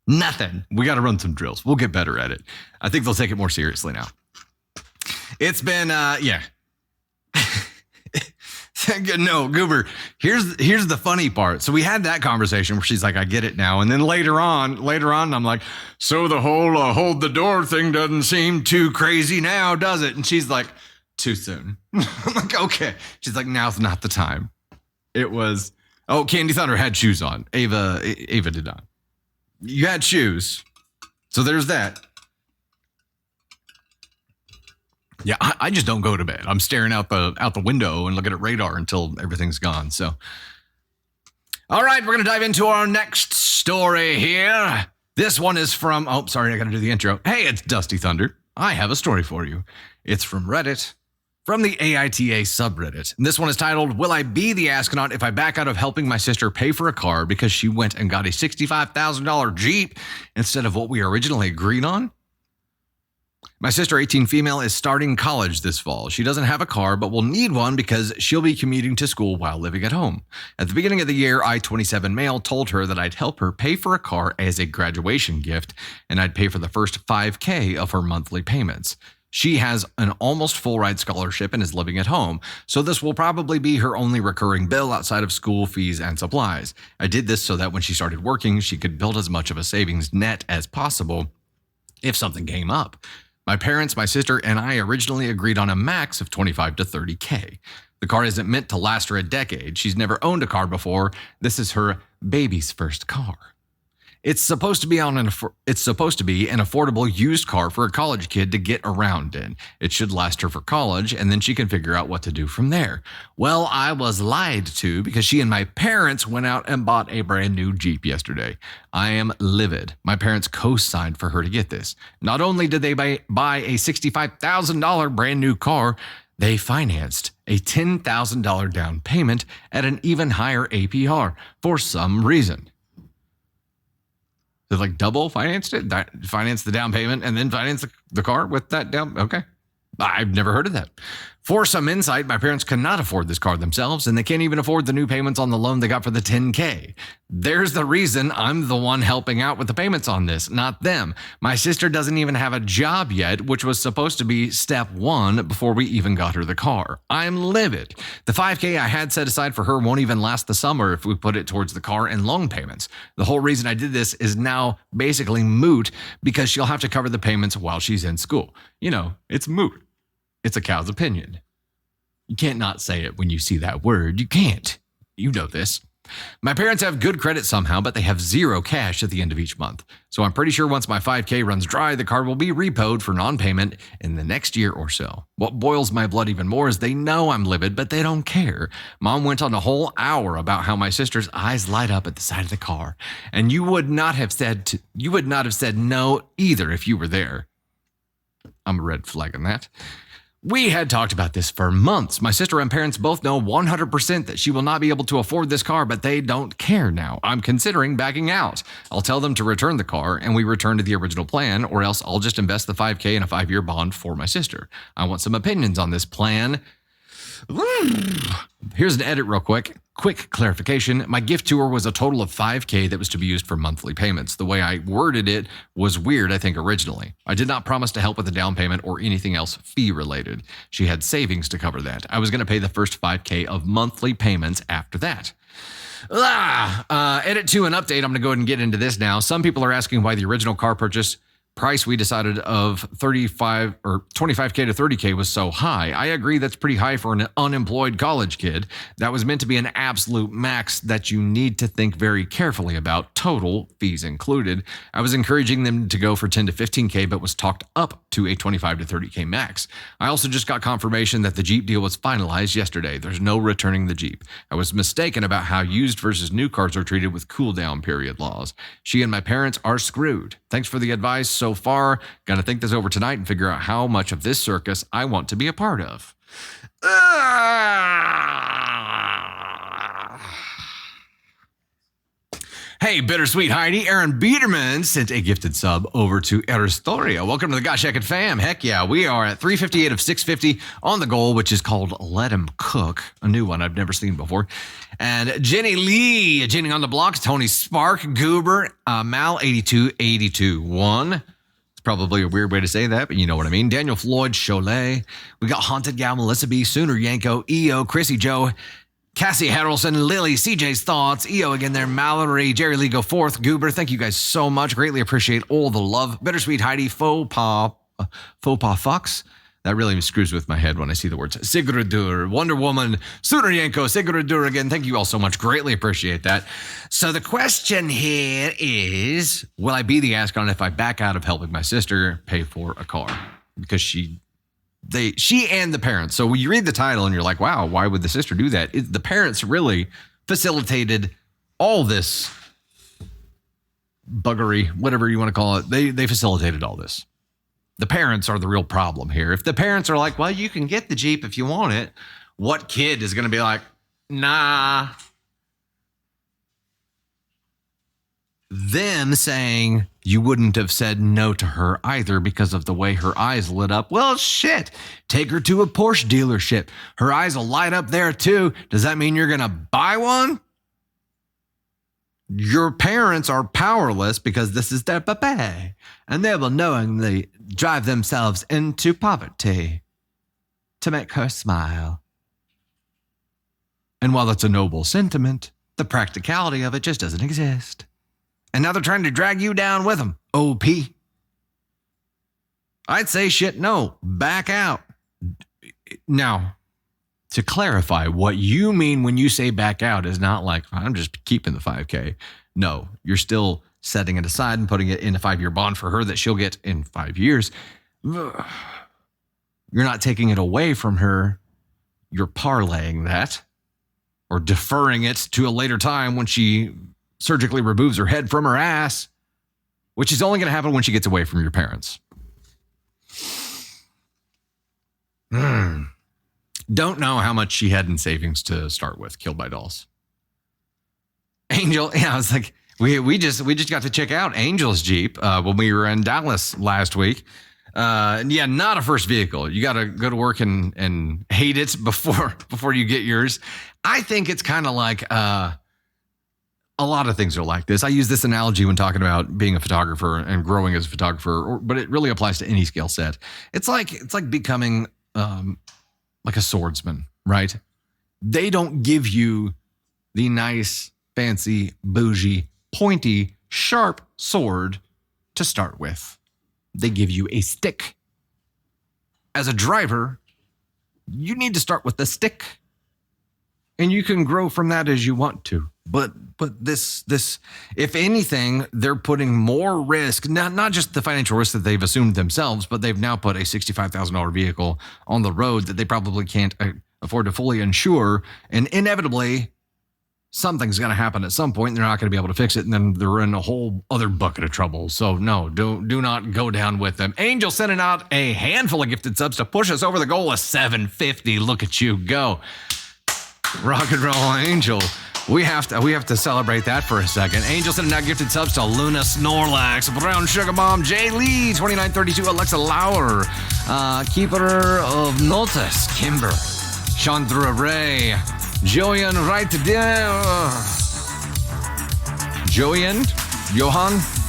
Nothing. We got to run some drills. We'll get better at it. I think they'll take it more seriously now. It's been, yeah. No, Goober, here's the funny part. So we had that conversation where she's like, I get it now. And then later on, I'm like, so the whole hold the door thing doesn't seem too crazy now, does it? And she's like, too soon. I'm like, okay. She's like, now's not the time. It was, Candy Thunder had shoes on. Ava did not. You had shoes. So there's that. Yeah, I just don't go to bed. I'm staring out the window and looking at radar until everything's gone. So, all right, we're going to dive into our next story here. This one is from, I got to do the intro. Hey, it's Dusty Thunder. I have a story for you. It's from Reddit, from the AITA subreddit. And this one is titled, Will I Be the Astronaut If I Back Out of Helping My Sister Pay for a Car Because She Went and Got a $65,000 Jeep instead of what we originally agreed on? My sister, 18 female, is starting college this fall. She doesn't have a car, but will need one because she'll be commuting to school while living at home. At the beginning of the year, I, 27 male, told her that I'd help her pay for a car as a graduation gift, and I'd pay for the first $5,000 of her monthly payments. She has an almost full ride scholarship and is living at home, so this will probably be her only recurring bill outside of school fees and supplies. I did this so that when she started working, she could build as much of a savings net as possible if something came up. My parents, my sister, and I originally agreed on a max of 25 to 30K. The car isn't meant to last her a decade. She's never owned a car before. This is her baby's first car. It's supposed to be an affordable used car for a college kid to get around in. It should last her for college, and then she can figure out what to do from there. Well, I was lied to because she and my parents went out and bought a brand new Jeep yesterday. I am livid. My parents co-signed for her to get this. Not only did they buy a $65,000 brand new car, they financed a $10,000 down payment at an even higher APR for some reason. They like double financed it, financed the down payment and then financed the car with that down. Okay. I've never heard of that. For some insight, my parents cannot afford this car themselves, and they can't even afford the new payments on the loan they got for the $10K. There's the reason I'm the one helping out with the payments on this, not them. My sister doesn't even have a job yet, which was supposed to be step one before we even got her the car. I'm livid. The $5K I had set aside for her won't even last the summer if we put it towards the car and loan payments. The whole reason I did this is now basically moot because she'll have to cover the payments while she's in school. You know, it's moot. It's a cow's opinion. You can't not say it when you see that word. You can't. You know this. My parents have good credit somehow, but they have zero cash at the end of each month. So I'm pretty sure once my $5K runs dry, the car will be repoed for non-payment in the next year or so. What boils my blood even more is they know I'm livid, but they don't care. Mom went on a whole hour about how my sister's eyes light up at the side of the car. And you would not have said no either if you were there. I'm a red flag on that. We had talked about this for months. My sister and parents both know 100% that she will not be able to afford this car, but they don't care now. I'm considering backing out. I'll tell them to return the car, and we return to the original plan, or else I'll just invest the $5K in a 5-year bond for my sister. I want some opinions on this plan. Here's an edit real quick. Quick clarification. My gift tour was a total of $5K that was to be used for monthly payments. The way I worded it was weird, I think, originally. I did not promise to help with the down payment or anything else fee related. She had savings to cover that. I was going to pay the first $5K of monthly payments after that. Edit 2 and update. I'm going to go ahead and get into this now. Some people are asking why the original car purchase price we decided of 35 or 25K to 30K was so high. I agree that's pretty high for an unemployed college kid. That was meant to be an absolute max that you need to think very carefully about, total fees included. I was encouraging them to go for 10 to 15K, but was talked up to a 25 to 30K max. I also just got confirmation that the Jeep deal was finalized yesterday. There's no returning the Jeep. I was mistaken about how used versus new cars are treated with cool down period laws. She and my parents are screwed. Thanks for the advice so far. Gonna think this over tonight and figure out how much of this circus I want to be a part of. Hey, Bittersweet Heidi, Aaron Biederman sent a gifted sub over to Aristoria. Welcome to the Gosh Heck It fam. Heck yeah, we are at 358 of 650 on the goal, which is called Let Him Cook, a new one I've never seen before. And Jenny Lee, Jenny on the blocks, Tony Spark, Goober, Mal 8282-1. It's probably a weird way to say that, but you know what I mean. Daniel Floyd, Cholet. We got Haunted Gal, Melissa B, Sooner Yanko, EO, Chrissy Joe, Cassie Harrelson, Lily, CJ's Thoughts, EO again there, Mallory, Jerry Lee go forth, Goober. Thank you guys so much. Greatly appreciate all the love. Bittersweet Heidi, Faux Pas Fox. That really screws with my head when I see the words. Sigurdur, Wonder Woman, Sooner Yanko, Sigurdur again. Thank you all so much. Greatly appreciate that. So the question here is, will I be the Ascon if I back out of helping my sister pay for a car? Because she and the parents. So when you read the title and you're like, wow, why would the sister do that? The parents really facilitated all this buggery, whatever you want to call it. They facilitated all this. The parents are the real problem here. If the parents are like, well, you can get the Jeep if you want it, what kid is going to be like, nah? Them saying you wouldn't have said no to her either because of the way her eyes lit up. Well, shit. Take her to a Porsche dealership. Her eyes will light up there too. Does that mean you're going to buy one? Your parents are powerless because this is their baby, and they will knowingly drive themselves into poverty to make her smile. And while it's a noble sentiment, the practicality of it just doesn't exist. And now they're trying to drag you down with them. OP. I'd say shit, no, back out. Now, to clarify, what you mean when you say back out is not like, I'm just keeping the 5K. No, you're still setting it aside and putting it in a 5-year bond for her that she'll get in 5 years. You're not taking it away from her. You're parlaying that or deferring it to a later time when she surgically removes her head from her ass, which is only going to happen when she gets away from your parents. Don't know how much she had in savings to start with. Killed by dolls. Angel, yeah, I was like, we just got to check out Angel's Jeep when we were in Dallas last week. Yeah, not a first vehicle. You got to go to work and hate it before you get yours. I think it's kind of like a lot of things are like this. I use this analogy when talking about being a photographer and growing as a photographer, but it really applies to any skill set. It's like becoming like a swordsman, right? They don't give you the nice, fancy, bougie, pointy, sharp sword to start with. They give you a stick. As a driver, you need to start with the stick. And you can grow from that as you want to. But this, if anything, they're putting more risk, not just the financial risk that they've assumed themselves, but they've now put a $65,000 vehicle on the road that they probably can't afford to fully insure. And inevitably, something's going to happen at some point. And they're not going to be able to fix it. And then they're in a whole other bucket of trouble. So no, do not go down with them. Angel sending out a handful of gifted subs to push us over the goal of 750. Look at you go. Rock and roll, Angel. We have to celebrate that for a second. Angel sending out gifted subs to Luna Snorlax, Brown Sugar Bomb, Jay Lee, 2932, Alexa Lauer, Keeper of Notice, Kimber, Chandra Ray, Johan right there. Johan?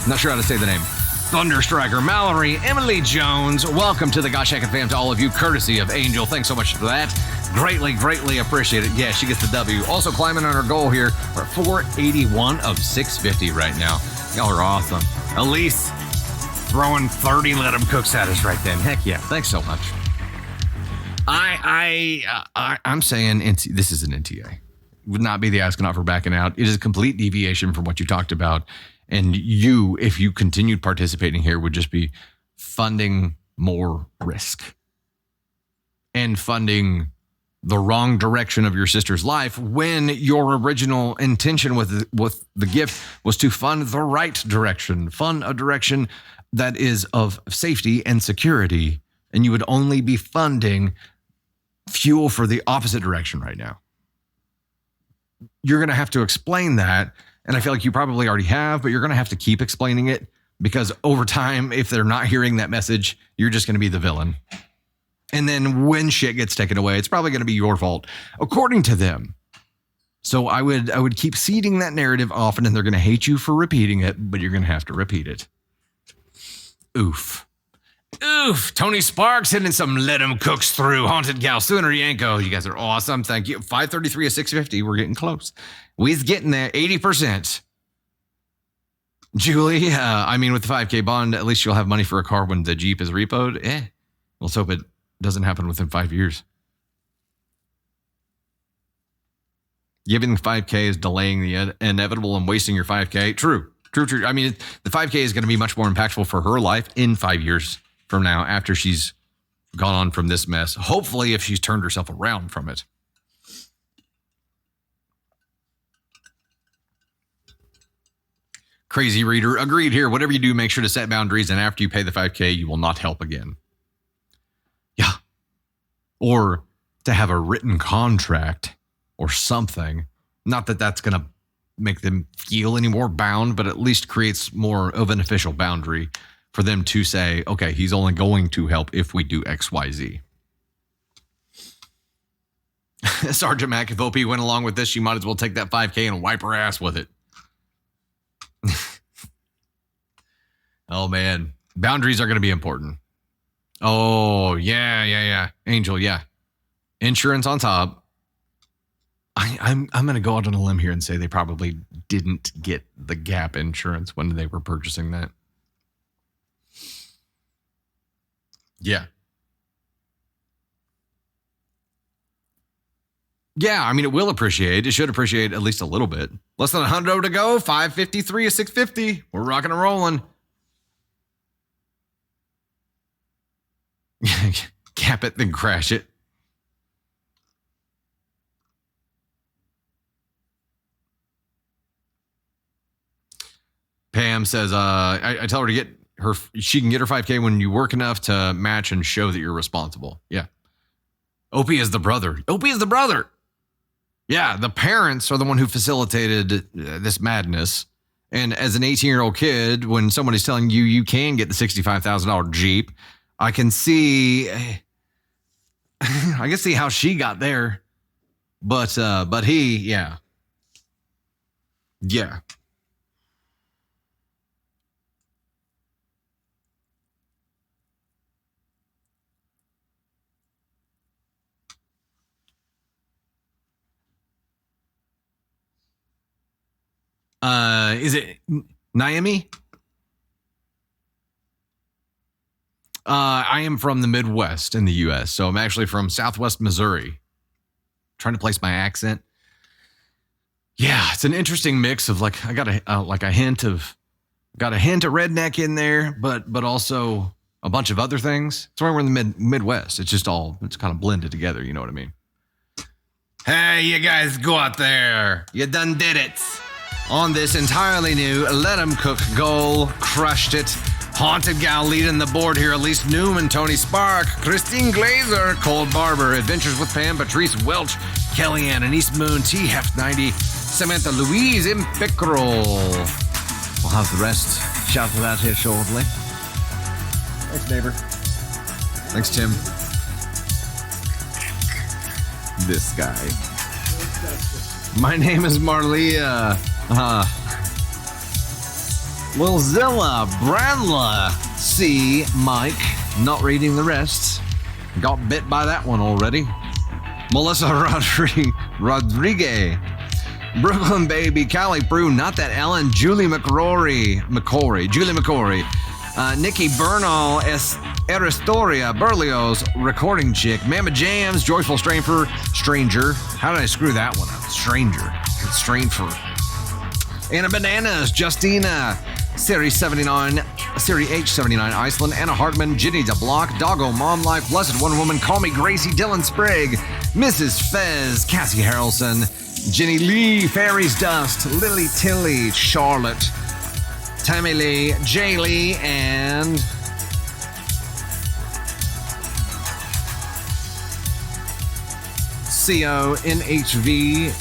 Not sure how to say the name. Thunderstriker, Mallory, Emily Jones. Welcome to the Gosh Heck fam, to all of you, courtesy of Angel. Thanks so much for that. Greatly appreciate it. Yeah, she gets the W. Also climbing on her goal here. We're at 481 of 650 right now. Y'all are awesome. Elise throwing 30 let 'em cooks at us right then. Heck yeah. Thanks so much. I'm saying this is an NTA. Would not be the asking for backing out. It is a complete deviation from what you talked about. And you, if you continued participating here, would just be funding more risk and funding the wrong direction of your sister's life when your original intention with the gift was to fund the right direction, fund a direction that is of safety and security. And you would only be funding fuel for the opposite direction right now. You're going to have to explain that. And I feel like you probably already have, but you're going to have to keep explaining it, because over time, if they're not hearing that message, you're just going to be the villain. And then when shit gets taken away, it's probably going to be your fault, according to them. So I would keep seeding that narrative often, and they're going to hate you for repeating it, but you're going to have to repeat it. Oof. Tony Sparks hitting some let 'em cooks through. Haunted Gal, Sooner Yanko. You guys are awesome. Thank you. 533 of 650. We're getting close. We's getting there. 80%. Julie, with the 5K bond, at least you'll have money for a car when the Jeep is repoed. Let's hope it doesn't happen within 5 years. Giving 5K is delaying the inevitable and wasting your 5K. True. I mean, the 5K is going to be much more impactful for her life in 5 years from now, after she's gone on from this mess. Hopefully, if she's turned herself around from it. Crazy Reader, agreed here. Whatever you do, make sure to set boundaries, and after you pay the 5K, you will not help again. Yeah. Or to have a written contract or something. Not that that's going to make them feel any more bound, but at least creates more of an official boundary for them to say, okay, he's only going to help if we do X, Y, Z. Sergeant Mac, if OP went along with this, she might as well take that 5K and wipe her ass with it. Oh, man. Boundaries are going to be important. Oh, yeah. Angel, yeah. Insurance on top. I'm going to go out on a limb here and say they probably didn't get the gap insurance when they were purchasing that. Yeah. Yeah, I mean, it will appreciate. It should appreciate at least a little bit. Less than 100 to go. 553 is 650. We're rocking and rolling. Cap it, then crash it. Pam says, I tell her to get her, she can get her 5K when you work enough to match and show that you're responsible. Yeah. Opie is the brother. Opie is the brother. Yeah, the parents are the one who facilitated this madness. And as an 18-year-old kid, when somebody's telling you you can get the $65,000 Jeep, I can see how she got there. But he, yeah. Yeah. Is it Naomi? I am from the Midwest in the U.S., so I'm actually from Southwest Missouri. Trying to place my accent. Yeah, it's an interesting mix of like I got a hint of redneck in there, but also a bunch of other things. It's why we're in the Midwest. It's kind of blended together. You know what I mean? Hey, you guys, go out there! You done did it. On this entirely new Let 'Em Cook goal, crushed it. Haunted Gal leading the board here. Elise Newman, Tony Spark, Christine Glazer, Cole Barber, Adventures with Pam, Patrice Welch, Kellyanne, Anise Moon, T. Heft 90, Samantha Louise, Impickrel. We'll have the rest shouted out here shortly. Thanks, neighbor. Thanks, Tim. This guy. My name is Marlia. Lil Zilla, Brandla, C, Mike, not reading the rest. Got bit by that one already. Melissa Rodriguez, Brooklyn Baby, Callie Brew, not that Ellen, Julie McCrory, Julie McCory, Nikki Bernal, Aristoria, Berlioz, Recording Chick, Mama Jams, Joyful Stranger. How did I screw that one up? Stranger. It's Stranger. Anna Bananas, Justina, Siri 79, Siri H79, Iceland, Anna Hartman, Ginny DeBlock, Doggo Mom Life, Blessed One Woman, Call Me Gracie, Dylan Sprague, Mrs. Fez, Cassie Harrelson, Jenny Lee, Fairies Dust, Lily Tilly, Charlotte, Tammy Lee, Jay Lee, and CONHVNAZ,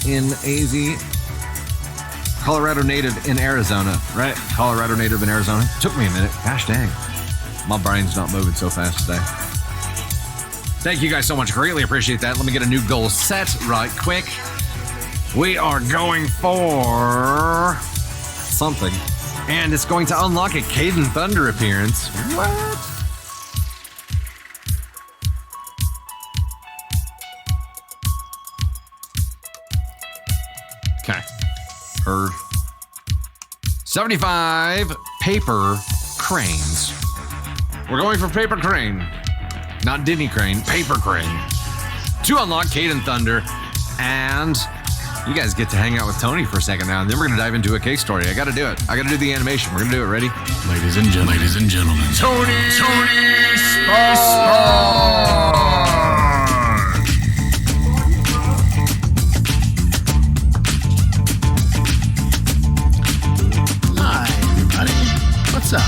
Colorado native in Arizona, right? Colorado native in Arizona. Took me a minute. Gosh dang. My brain's not moving so fast today. Thank you guys so much. Greatly appreciate that. Let me get a new goal set right quick. We are going for something. And it's going to unlock a Caden Thunder appearance. What? Okay. Heard. 75 paper cranes. We're going for paper crane. Not Denny Crane, paper crane. To unlock Caden Thunder. And you guys get to hang out with Tony for a second now. And then we're going to dive into a case story. I got to do it. I got to do the animation. We're going to do it. Ready? Ladies and gentlemen. Tony Spark. What's up?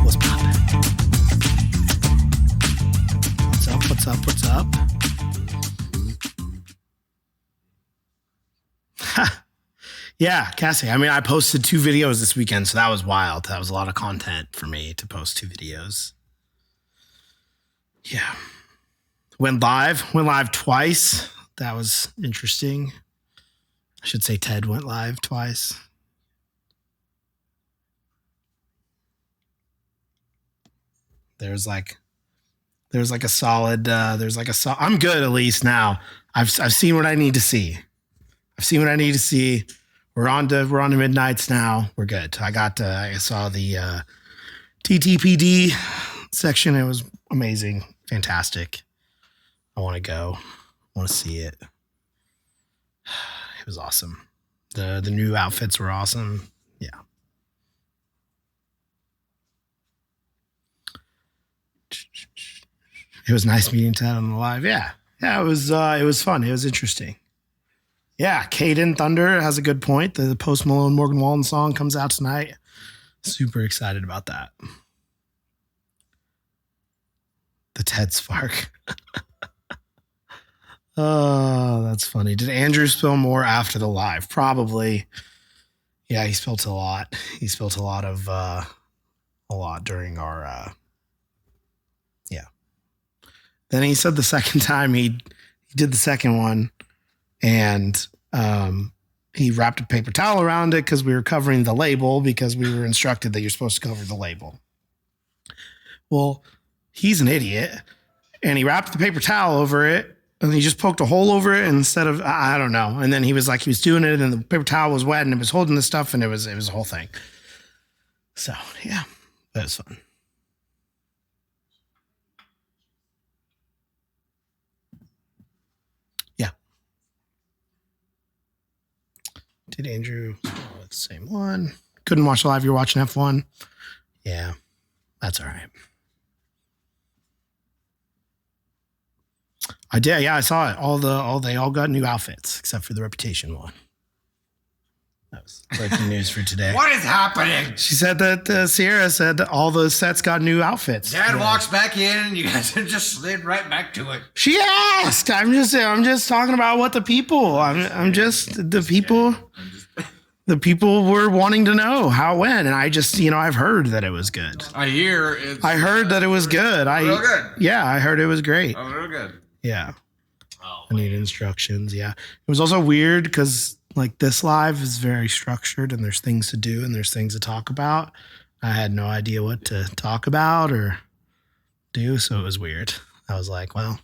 What's poppin'? What's up? Yeah, Cassie. I mean, I posted 2 videos this weekend, so that was wild. That was a lot of content for me to post 2 videos. Yeah. Went live twice. That was interesting. I should say Ted went live twice. There's like a solid, I'm good at least now. I've seen what I need to see. We're on to Midnights now. We're good. I saw the TTPD section. It was amazing, fantastic. I want to go. I want to see it. It was awesome. The new outfits were awesome. Yeah. It was nice meeting Ted on the live. Yeah. It was fun. It was interesting. Yeah, Caden Thunder has a good point. The Post Malone Morgan Wallen song comes out tonight. Super excited about that. The Ted Spark. Oh, that's funny. Did Andrew spill more after the live? Probably. Yeah, he spilled a lot. He spilled a lot during our yeah. Then he said the second time he did the second one, and he wrapped a paper towel around it because we were covering the label, because we were instructed that you're supposed to cover the label. Well, he's an idiot, and he wrapped the paper towel over it, and he just poked a hole over it instead of, I don't know. And then he was doing it, and the paper towel was wet, and it was holding the stuff, and it was a whole thing. So yeah, that was fun. Yeah. Did Andrew? Oh, it's the same one. Couldn't watch live. You're watching F1. Yeah, that's all right. I did. Yeah, I saw it. They all got new outfits except for the Reputation one. That was breaking news for today. What is happening? She said that Sierra said that all the sets got new outfits. Dad walks back in, and you guys have just slid right back to it. She asked. I'm just talking about what the people. The people were wanting to know how it went, and I just, I've heard that it was good. I heard that it was good. Real good. Yeah, I heard it was great. Oh, real good. Yeah. I need instructions. Yeah. It was also weird because this live is very structured, and there's things to do and there's things to talk about. I had no idea what to talk about or do. So it was weird. I was like, well,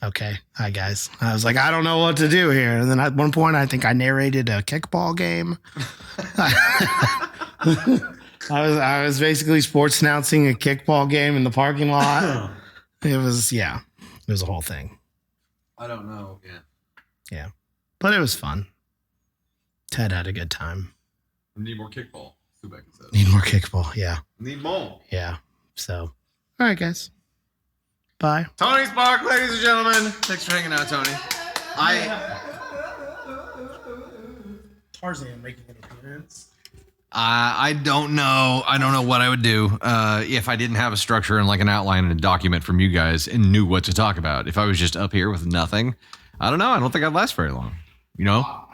okay. Hi guys. I was like, I don't know what to do here. And then at one point, I think I narrated a kickball game. I was basically sports announcing a kickball game in the parking lot. It was a whole thing. I don't know. Yeah. Yeah. But it was fun. Ted had a good time. Need more kickball. Subek said. Need more kickball. Yeah. Need more. Yeah. So, all right, guys. Bye. Tony Spark, ladies and gentlemen. Thanks for hanging out, Tony. Tarzan making an appearance. I don't know. I don't know what I would do if I didn't have a structure and an outline and a document from you guys and knew what to talk about. If I was just up here with nothing, I don't know. I don't think I'd last very long. I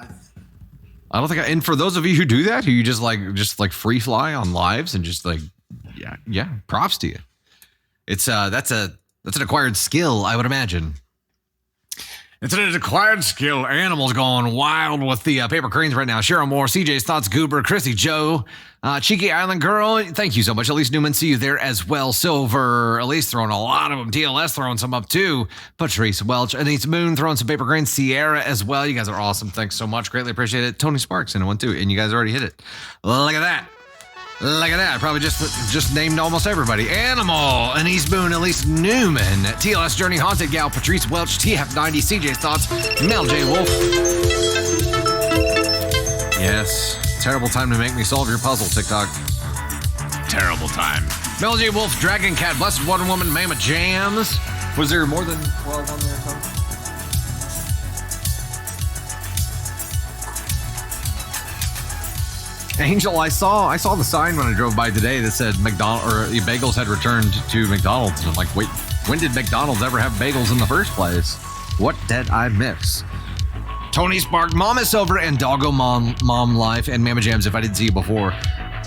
don't think. And for those of you who do that, who you just free fly on lives and just yeah, props to you. It's that's an acquired skill, I would imagine. It's an acquired skill. Animals going wild with the paper cranes right now. Cheryl Moore, CJ's Thoughts Goober, Chrissy Joe, Cheeky Island Girl. Thank you so much. Elise Newman, see you there as well. Silver, Elise throwing a lot of them. TLS throwing some up too. Patrice Welch, Anise Moon throwing some paper cranes. Sierra as well. You guys are awesome. Thanks so much. Greatly appreciate it. Tony Sparks in one too. And you guys already hit it. Look at that. Look at that. I probably just named almost everybody. Animal, Anise Boone, Elise Newman, TLS Journey, Haunted Gal, Patrice Welch, TF90, CJ's Thoughts, Mel J. Wolf. Yes. Terrible time to make me solve your puzzle, TikTok. Terrible time. Mel J. Wolf, Dragon Cat, Blessed Wonder Woman, Mama Jams. Was there more than 12 on there, Tom? Angel, I saw the sign when I drove by today that said bagels had returned to McDonald's. And I'm like, wait, when did McDonald's ever have bagels in the first place? What did I miss? Tony Spark, Mama Silver, and Doggo Mom Life, and Mama Jams, if I didn't see you before,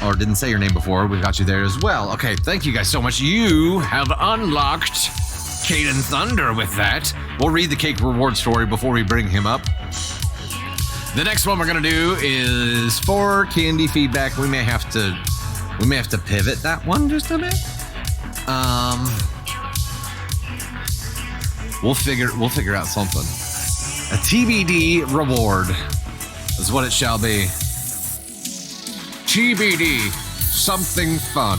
or didn't say your name before, we got you there as well. Okay, thank you guys so much. You have unlocked Caden Thunder with that. We'll read the cake reward story before we bring him up. The next one we're gonna do is for candy feedback. We may have to pivot that one just a bit. We'll figure out something. A TBD reward is what it shall be. TBD, something fun.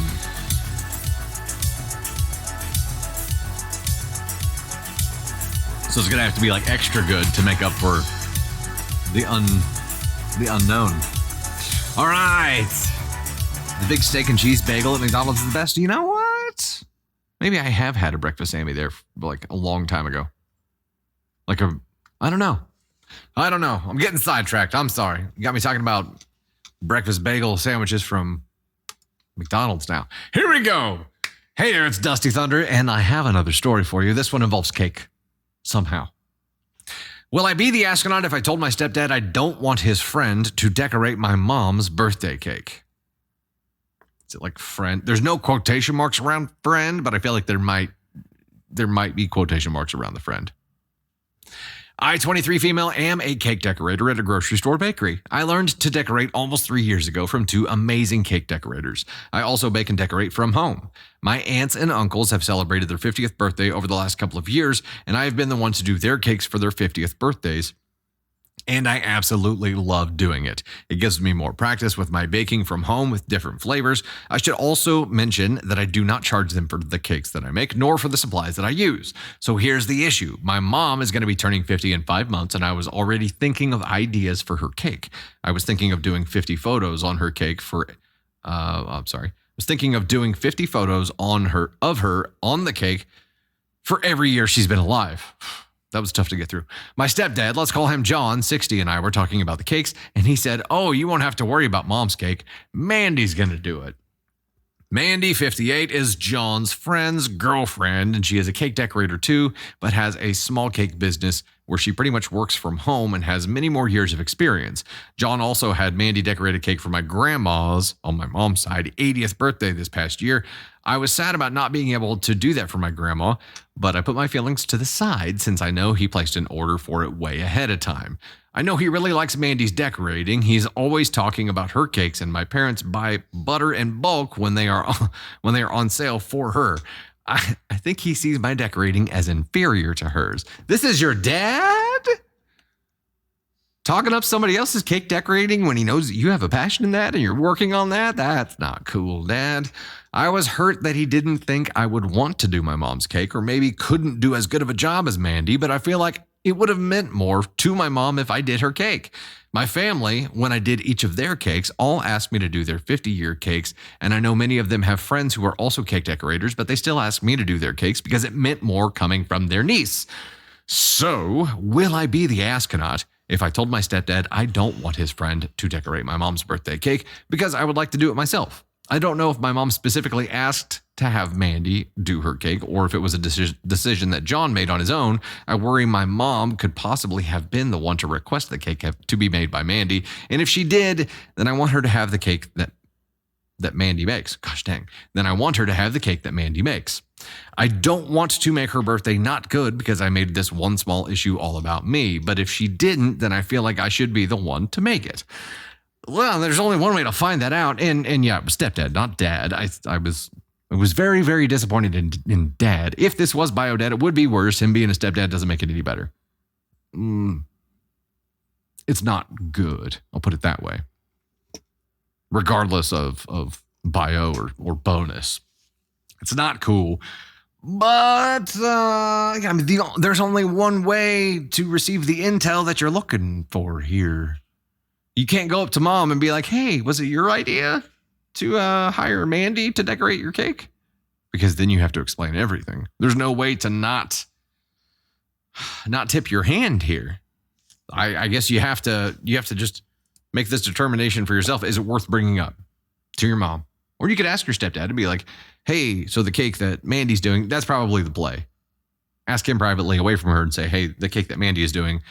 So it's gonna have to be like extra good to make up for the unknown. All right. The big steak and cheese bagel at McDonald's is the best. You know what? Maybe I have had a breakfast Sammy there like a long time ago. I don't know. I'm getting sidetracked. I'm sorry. You got me talking about breakfast bagel sandwiches from McDonald's now. Here we go. Hey there, it's Dusty Thunder, and I have another story for you. This one involves cake. Somehow. Will I be the astronaut if I told my stepdad I don't want his friend to decorate my mom's birthday cake? Is it like friend? There's no quotation marks around friend, but I feel like there might be quotation marks around the friend. I, 23 female, am a cake decorator at a grocery store bakery. I learned to decorate almost 3 years ago from 2 amazing cake decorators. I also bake and decorate from home. My aunts and uncles have celebrated their 50th birthday over the last couple of years, and I have been the one to do their cakes for their 50th birthdays. And I absolutely love doing it. It gives me more practice with my baking from home with different flavors. I should also mention that I do not charge them for the cakes that I make, nor for the supplies that I use. So here's the issue. My mom is going to be turning 50 in 5 months, and I was already thinking of ideas for her cake. I was thinking of doing 50 photos on her cake I was thinking of doing 50 photos of her on the cake for every year she's been alive. That was tough to get through. My stepdad, let's call him John, 60, and I were talking about the cakes, and he said, "Oh, you won't have to worry about mom's cake. Mandy's going to do it." Mandy, 58, is John's friend's girlfriend, and she is a cake decorator too, but has a small cake business where she pretty much works from home and has many more years of experience. John also had Mandy decorate a cake for my grandma's, on my mom's side, 80th birthday this past year. I was sad about not being able to do that for my grandma, but I put my feelings to the side since I know he placed an order for it way ahead of time. I know he really likes Mandy's decorating. He's always talking about her cakes, and my parents buy butter in bulk when they are on sale for her. I think he sees my decorating as inferior to hers. This is your dad? Talking up somebody else's cake decorating when he knows that you have a passion in that and you're working on that? That's not cool, Dad. I was hurt that he didn't think I would want to do my mom's cake or maybe couldn't do as good of a job as Mandy, but I feel like it would have meant more to my mom if I did her cake. My family, when I did each of their cakes, all asked me to do their 50-year cakes, and I know many of them have friends who are also cake decorators, but they still ask me to do their cakes because it meant more coming from their niece. So, will I be the astronaut if I told my stepdad I don't want his friend to decorate my mom's birthday cake because I would like to do it myself? I don't know if my mom specifically asked to have Mandy do her cake or if it was a decision that John made on his own. I worry my mom could possibly have been the one to request the cake to be made by Mandy. And if she did, then I want her to have the cake that Mandy makes. Gosh dang. Then I want her to have the cake that Mandy makes. I don't want to make her birthday not good because I made this one small issue all about me. But if she didn't, then I feel like I should be the one to make it. Well, there's only one way to find that out. And yeah, stepdad, not dad. I was very, very disappointed in dad. If this was bio dad, it would be worse. Him being a stepdad doesn't make it any better. It's not good. I'll put it that way. Regardless of bio or bonus. It's not cool. But there's only one way to receive the intel that you're looking for here. You can't go up to mom and be like, "Hey, was it your idea to hire Mandy to decorate your cake?" Because then you have to explain everything. There's no way to not tip your hand here. I guess you have to just make this determination for yourself. Is it worth bringing up to your mom? Or you could ask your stepdad and be like, "Hey, so the cake that Mandy's doing, that's probably the play." Ask him privately away from her and say, "Hey, the cake that Mandy is doing,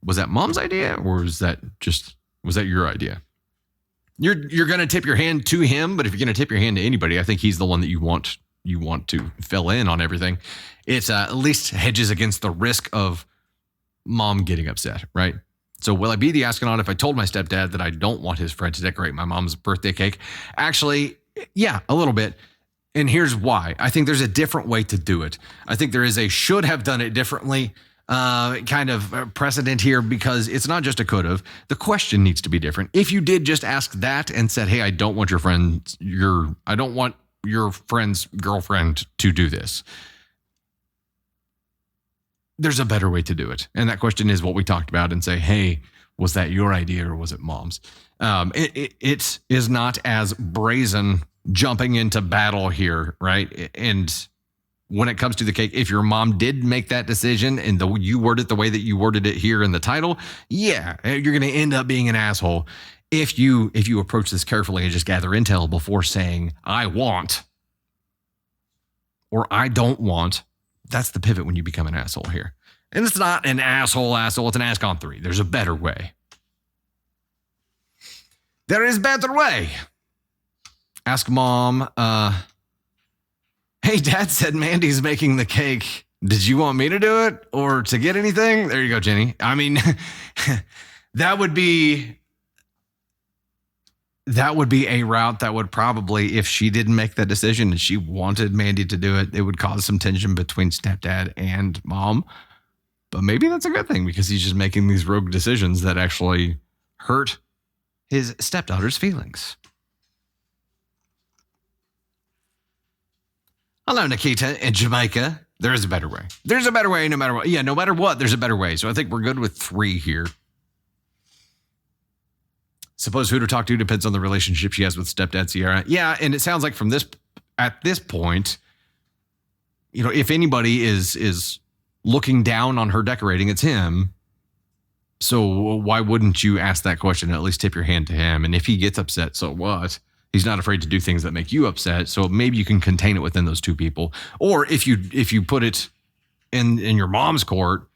was that mom's idea or was that your idea?" You're going to tip your hand to him, but if you're going to tip your hand to anybody, I think he's the one that you want to fill in on everything. It at least hedges against the risk of mom getting upset, right? So will I be the astronaut if I told my stepdad that I don't want his friend to decorate my mom's birthday cake? Actually, yeah, a little bit. And here's why. I think there's a different way to do it. I think there is a should have done it differently kind of precedent here because it's not just a could have. The question needs to be different. If you did just ask that and said, "Hey, I don't want your friend's girlfriend to do this," there's a better way to do it. And that question is what we talked about and say, hey, was that your idea or was it mom's? It is not as brazen jumping into battle here, right? And when it comes to the cake, if your mom did make that decision and you word it the way that you worded it here in the title, yeah, you're going to end up being an asshole. If you approach this carefully and just gather intel before saying, I want or I don't want, that's the pivot when you become an asshole here. And it's not an asshole, it's an ask on 3. There's a better way. There is a better way. Ask mom, hey, dad said Mandy's making the cake. Did you want me to do it or to get anything? There you go, Jenny. I mean, that would be a route that would probably, if she didn't make that decision and she wanted Mandy to do it, it would cause some tension between stepdad and mom. But maybe that's a good thing because he's just making these rogue decisions that actually hurt his stepdaughter's feelings. Hello, Nikita in Jamaica. There is a better way. There's a better way no matter what. Yeah, no matter what, there's a better way. So I think we're good with 3 here. Suppose who to talk to depends on the relationship she has with stepdad Sierra. Yeah, and it sounds like at this point, if anybody is looking down on her decorating, it's him. So why wouldn't you ask that question and at least tip your hand to him? And if he gets upset, so what? He's not afraid to do things that make you upset. So maybe you can contain it within those 2 people. Or if you put it in your mom's court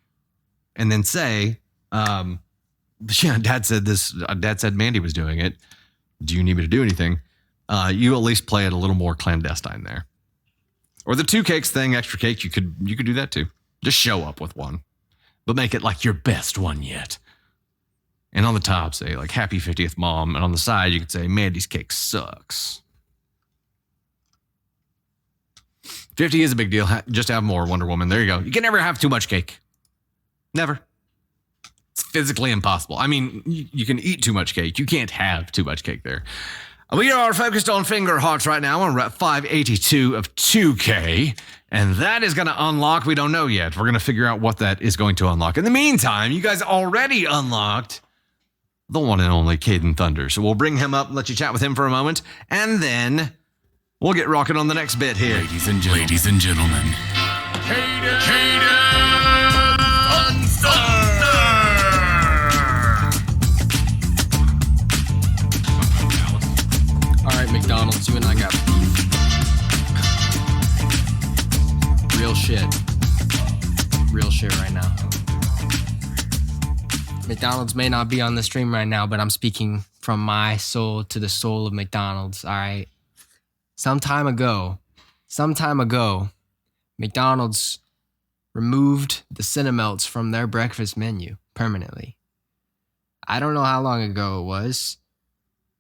and then say, yeah, dad said Mandy was doing it. Do you need me to do anything? You at least play it a little more clandestine there. Or the 2 cakes thing, extra cake, you could do that too. Just show up with one, but make it like your best one yet. And on the top, say like happy 50th mom. And on the side, you could say Mandy's cake sucks. 50 is a big deal. Just have more, Wonder Woman. There you go. You can never have too much cake. Never. It's physically impossible. I mean, you can eat too much cake. You can't have too much cake there. We are focused on finger hearts right now. We're at 582 of 2K. And that is going to unlock. We don't know yet. We're going to figure out what that is going to unlock. In the meantime, you guys already unlocked the one and only Caden Thunder. So we'll bring him up and let you chat with him for a moment. And then we'll get rocking on the next bit here. Ladies and gentlemen. Caden Thunder! All right, McDonald's, you and I got beef. Real shit. Real shit right now. McDonald's may not be on the stream right now, but I'm speaking from my soul to the soul of McDonald's, all right? Some time ago, McDonald's removed the Cinemelts from their breakfast menu permanently. I don't know how long ago it was.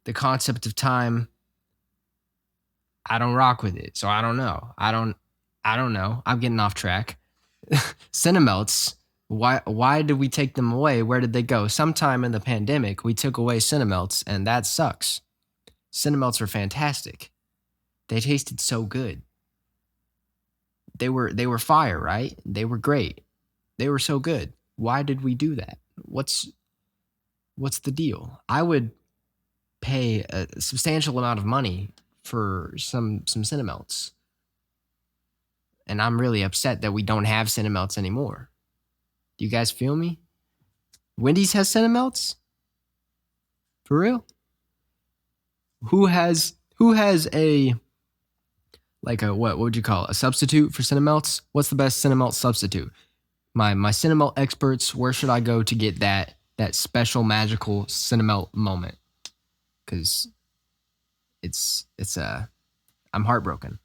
The concept of time, I don't rock with it, so I don't know. I don't know. I'm getting off track. Cinemelts, why did we take them away? Where did they go? Sometime in the pandemic, we took away Cinemelts, and that sucks. Cinemelts were fantastic. They tasted so good. They were fire, right? They were great. They were so good. Why did we do that? What's the deal? I would pay a substantial amount of money for some Cinemelts. And I'm really upset that we don't have Cinemelts anymore. Do you guys feel me? Wendy's has Cinemelts? For real? Who has a what would you call it? A substitute for Cinemelts? What's the best Cinemelt substitute? My Cinemelt experts, where should I go to get that special magical Cinemelt moment? Cuz I'm heartbroken.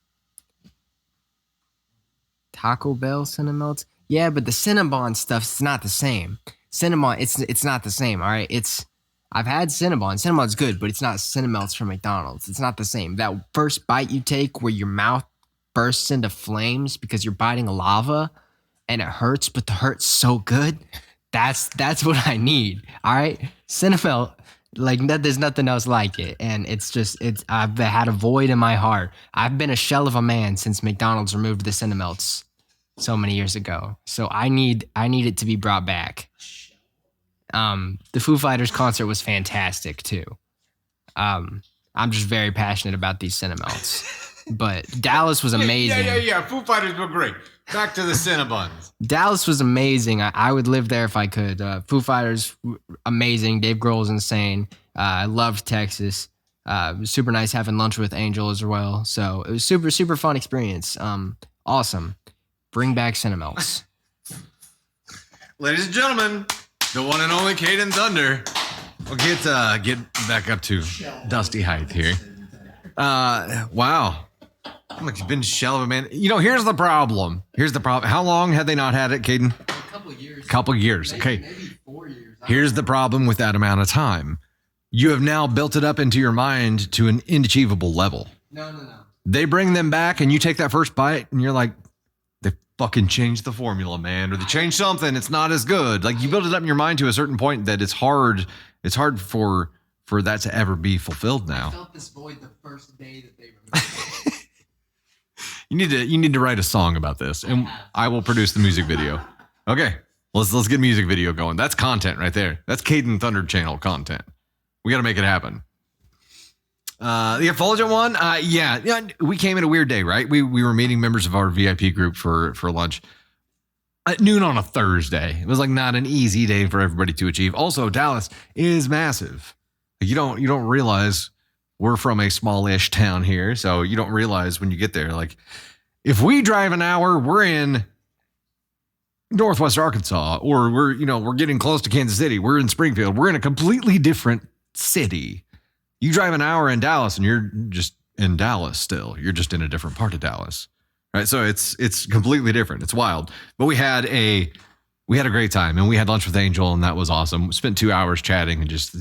Taco Bell Cinemelts? Yeah, but the Cinnabon stuff's not the same. Cinnabon, it's not the same, all right? I've had Cinnabon. Cinnabon's good, but it's not Cinemelts from McDonald's. It's not the same. That first bite you take where your mouth bursts into flames because you're biting lava and it hurts, but the hurt's so good. That's what I need, all right? Cinemelt, there's nothing else like it. And I've had a void in my heart. I've been a shell of a man since McDonald's removed the Cinemelts. so many years ago. So I need it to be brought back. The Foo Fighters concert was fantastic too. I'm just very passionate about these Cinemelts. But Dallas was amazing. Yeah. Foo Fighters were great. Back to the Cinnabons. Dallas was amazing. I would live there if I could. Foo Fighters, amazing. Dave Grohl's insane. I loved Texas. It was super nice having lunch with Angel as well. So it was super, super fun experience. Awesome. Bring back Cinemelts. Ladies and gentlemen, the one and only Caden Thunder. We'll get back up to Dusty height here. Wow. I'm like, you've been a shell of a man. You know, here's the problem. How long had they not had it, Caden? A couple years. Couple years. Okay. Maybe 4 years. Here's the problem with that amount of time. You have now built it up into your mind to an inachievable level. No. They bring them back and you take that first bite and you're like, they fucking changed the formula, man. Or they changed something. It's not as good. Like you build it up in your mind to a certain point that it's hard for that to ever be fulfilled now. I felt this void the first day that they removed it. You need to write a song about this, and I will produce the music video. Okay, let's get music video going. That's content right there. That's Caden Thunder channel content. We got to make it happen. The Effulgent one, yeah, we came in a weird day, right? We were meeting members of our VIP group for lunch at noon on a Thursday. It was like not an easy day for everybody to achieve. Also, Dallas is massive. You don't realize. We're from a smallish town here, so you don't realize when you get there. Like, if we drive an hour, we're in Northwest Arkansas, or we're getting close to Kansas City. We're in Springfield. We're in a completely different city. You drive an hour in Dallas, and you're just in Dallas still. You're just in a different part of Dallas, right? So it's completely different. It's wild. But we had a great time, and we had lunch with Angel, and that was awesome. We spent 2 hours chatting and just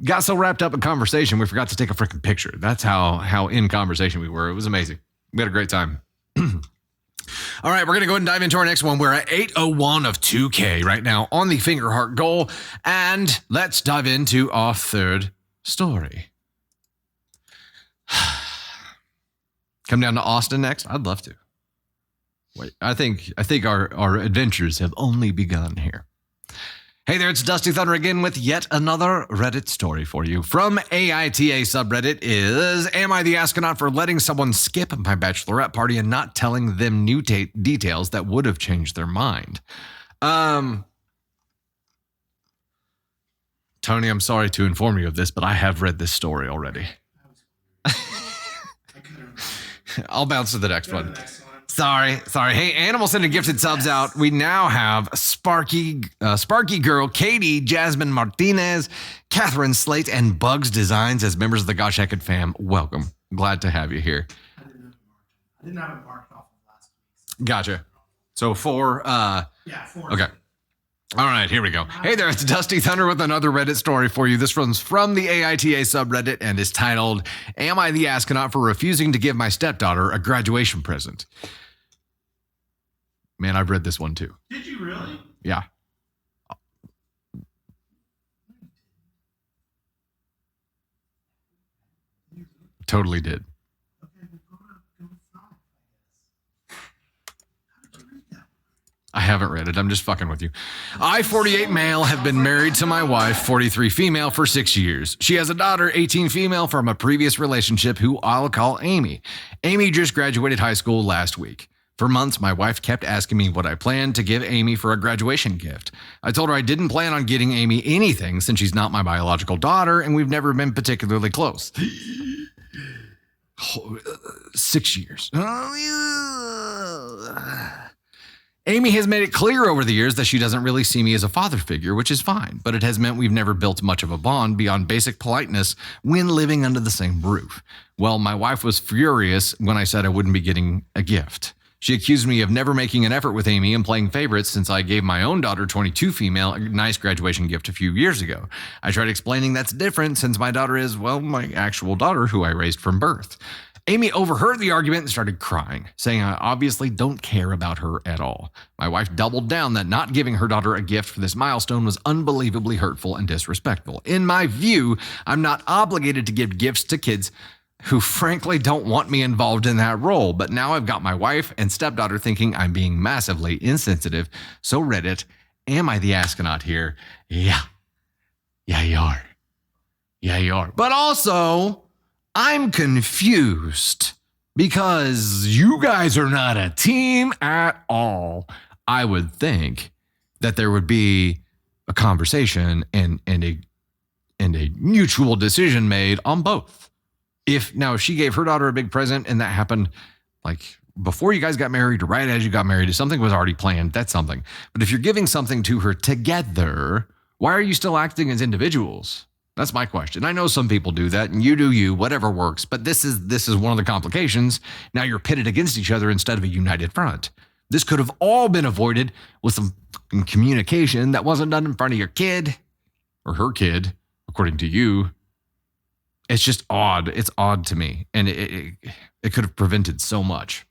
got so wrapped up in conversation, we forgot to take a freaking picture. That's how in conversation we were. It was amazing. We had a great time. All right, we're going to go ahead and dive into our next one. We're at 8:01 of 2K right now on the Fingerheart goal. And let's dive into our third story. Come down to Austin next? I'd love to. Wait, I think our adventures have only begun here. Hey there, it's Dusty Thunder again with yet another Reddit story for you. From AITA subreddit is, am I the astronaut for letting someone skip my bachelorette party and not telling them new details that would have changed their mind? Tony, I'm sorry to inform you of this, but I have read this story already. I'll bounce to the next one. Sorry. Hey, Animal sending gifted subs out. We now have Sparky Girl, Katie, Jasmine Martinez, Catherine Slate, and Bugs Designs as members of the Gosh Heckett fam. Welcome. Glad to have you here. I didn't have it marked off of last week's. Gotcha. So 4. 4. Okay. All right, here we go. Hey there, it's Dusty Thunder with another Reddit story for you. This one's from the AITA subreddit and is titled, Am I the Astronaut for Refusing to Give My Stepdaughter a Graduation Present? Man, I've read this one too. Did you really? Yeah. Totally did. I haven't read it. I'm just fucking with you. I, 48 male, have been married to my wife, 43 female, for 6 years. She has a daughter, 18 female, from a previous relationship who I'll call Amy. Amy just graduated high school last week. For months, my wife kept asking me what I planned to give Amy for a graduation gift. I told her I didn't plan on getting Amy anything since she's not my biological daughter and we've never been particularly close. 6 years. Amy has made it clear over the years that she doesn't really see me as a father figure, which is fine, but it has meant we've never built much of a bond beyond basic politeness when living under the same roof. Well, my wife was furious when I said I wouldn't be getting a gift. She accused me of never making an effort with Amy and playing favorites since I gave my own daughter, 22 female, a nice graduation gift a few years ago. I tried explaining that's different since my daughter is, well, my actual daughter who I raised from birth. Amy overheard the argument and started crying, saying I obviously don't care about her at all. My wife doubled down that not giving her daughter a gift for this milestone was unbelievably hurtful and disrespectful. In my view, I'm not obligated to give gifts to kids who frankly don't want me involved in that role. But now I've got my wife and stepdaughter thinking I'm being massively insensitive. So Reddit, am I the astronaut here? Yeah. Yeah, you are. Yeah, you are. But also, I'm confused because you guys are not a team at all. I would think that there would be a conversation and a mutual decision made on both. If she gave her daughter a big present and that happened like before you guys got married or right as you got married, if something was already planned, that's something. But if you're giving something to her together, why are you still acting as individuals? That's my question. I know some people do that, and you do you, whatever works. But this is one of the complications. Now you're pitted against each other instead of a united front. This could have all been avoided with some communication that wasn't done in front of your kid or her kid, according to you. It's just odd. It's odd to me, and it could have prevented so much.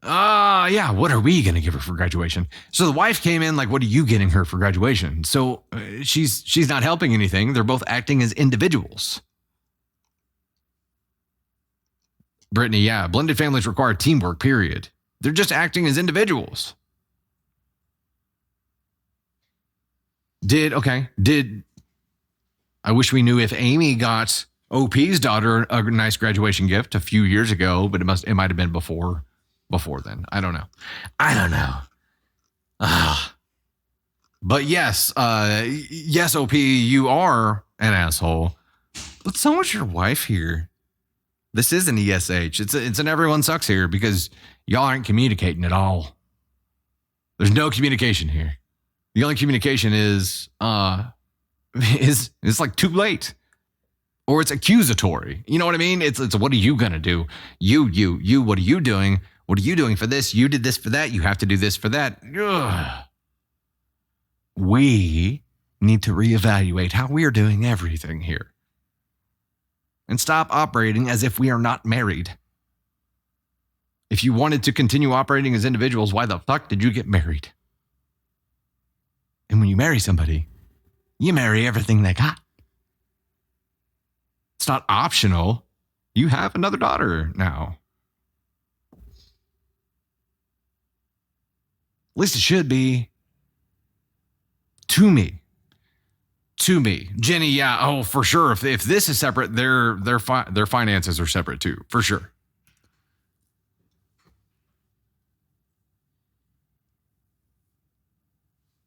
Yeah, what are we going to give her for graduation? So the wife came in like, what are you getting her for graduation? So she's not helping anything. They're both acting as individuals. Brittany, yeah, blended families require teamwork, period. They're just acting as individuals. I wish we knew if Amy got OP's daughter a nice graduation gift a few years ago, but it might have been before then. I don't know. But yes, OP, you are an asshole. But so is your wife here. This is an ESH. It's an everyone sucks here because y'all aren't communicating at all. There's no communication here. The only communication is like too late. Or it's accusatory. You know what I mean? It's what are you gonna do? You, what are you doing? What are you doing for this? You did this for that. You have to do this for that. Ugh. We need to reevaluate how we are doing everything here. And stop operating as if we are not married. If you wanted to continue operating as individuals, why the fuck did you get married? And when you marry somebody, you marry everything they got. It's not optional. You have another daughter now. At least it should be. To me. Jenny, yeah, oh, for sure. If this is separate, their finances are separate too, for sure.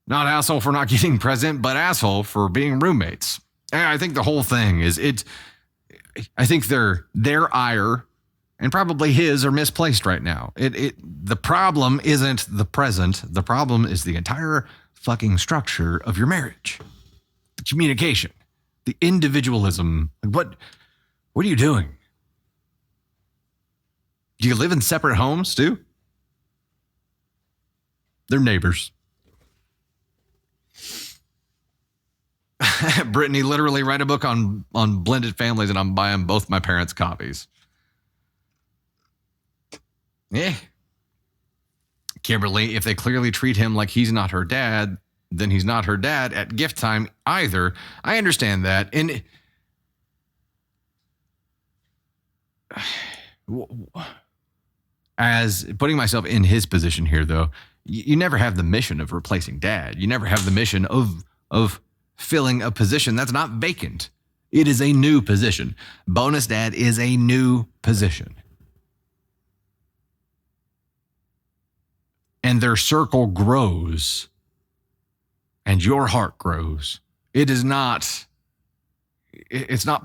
Not asshole for not getting present, but asshole for being roommates. And I think the whole thing is I think their ire and probably his are misplaced right now. The problem isn't the present. The problem is the entire fucking structure of your marriage. The communication, the individualism. What are you doing? Do you live in separate homes too? They're neighbors. Brittany, literally write a book on blended families and I'm buying both my parents' copies. Yeah. Kimberly, if they clearly treat him like he's not her dad, then he's not her dad at gift time either. I understand that. And as putting myself in his position here, though, you never have the mission of replacing dad. You never have the mission of filling a position that's not vacant. It is a new position. Bonus dad is a new position. And their circle grows and your heart grows. It's not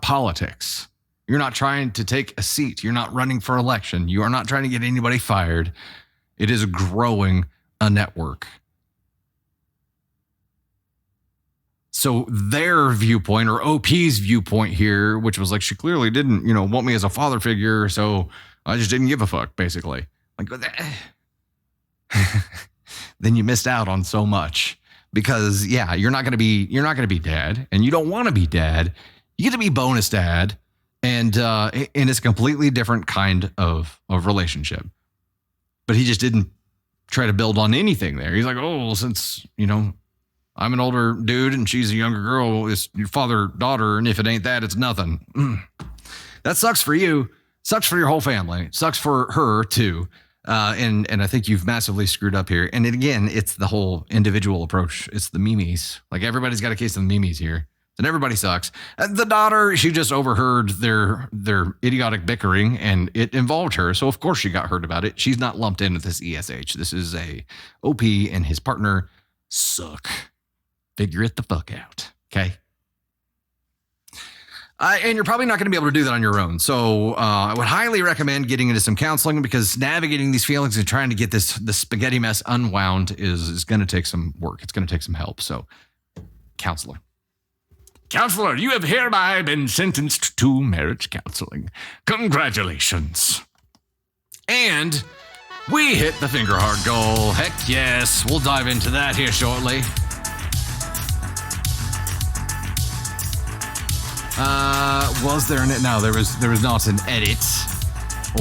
politics. You're not trying to take a seat. You're not running for election. You are not trying to get anybody fired. It is growing a network. So their viewpoint or OP's viewpoint here, which was like, she clearly didn't, want me as a father figure. So I just didn't give a fuck, basically. Like, then you missed out on so much because you're not going to be dad and you don't want to be dad. You get to be bonus dad. And it's a completely different kind of relationship. But he just didn't try to build on anything there. He's like, oh, since, I'm an older dude and she's a younger girl, it's your father-daughter, and if it ain't that, it's nothing. that sucks for you. Sucks for your whole family. Sucks for her too. And I think you've massively screwed up here. And again, it's the whole individual approach. It's the memes. Like everybody's got a case of the memes here. And everybody sucks. The daughter, she just overheard their idiotic bickering and it involved her. So of course she got hurt about it. She's not lumped in with this ESH. This is a OP and his partner suck. Figure it the fuck out. Okay. And you're probably not going to be able to do that on your own. So I would highly recommend getting into some counseling because navigating these feelings and trying to get this spaghetti mess unwound is going to take some work. It's going to take some help. So counselor. Counselor, you have hereby been sentenced to marriage counseling. Congratulations. And we hit the finger heart goal. Heck yes. We'll dive into that here shortly. Was there no, there was not an edit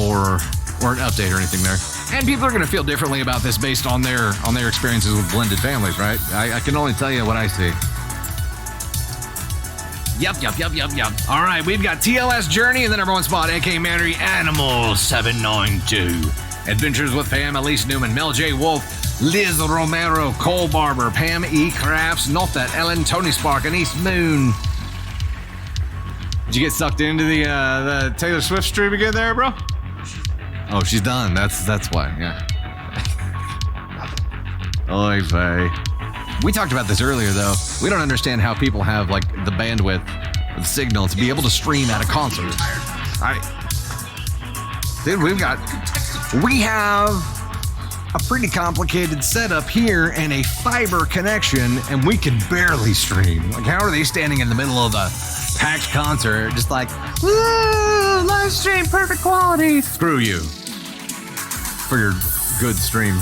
or an update or anything there. And people are going to feel differently about this based on their experiences with blended families, right? I can only tell you what I see. Yup. All right, we've got TLS Journey and then everyone's spot, AK Mannery, Animal 792. Adventures with Pam, Elise Newman, Mel J. Wolf, Liz Romero, Cole Barber, Pam E. Crafts, Not That Ellen, Tony Spark, and East Moon. Did you get sucked into the Taylor Swift stream again there, bro? Oh, she's done. That's why, yeah. Oy vey. We talked about this earlier, though. We don't understand how people have, like, the bandwidth of signal to be able to stream at a concert. Dude, we have a pretty complicated setup here and a fiber connection, and we can barely stream. Like, how are they standing in the middle of a packed concert, just like, woo, live stream, perfect quality? Screw you for your good stream.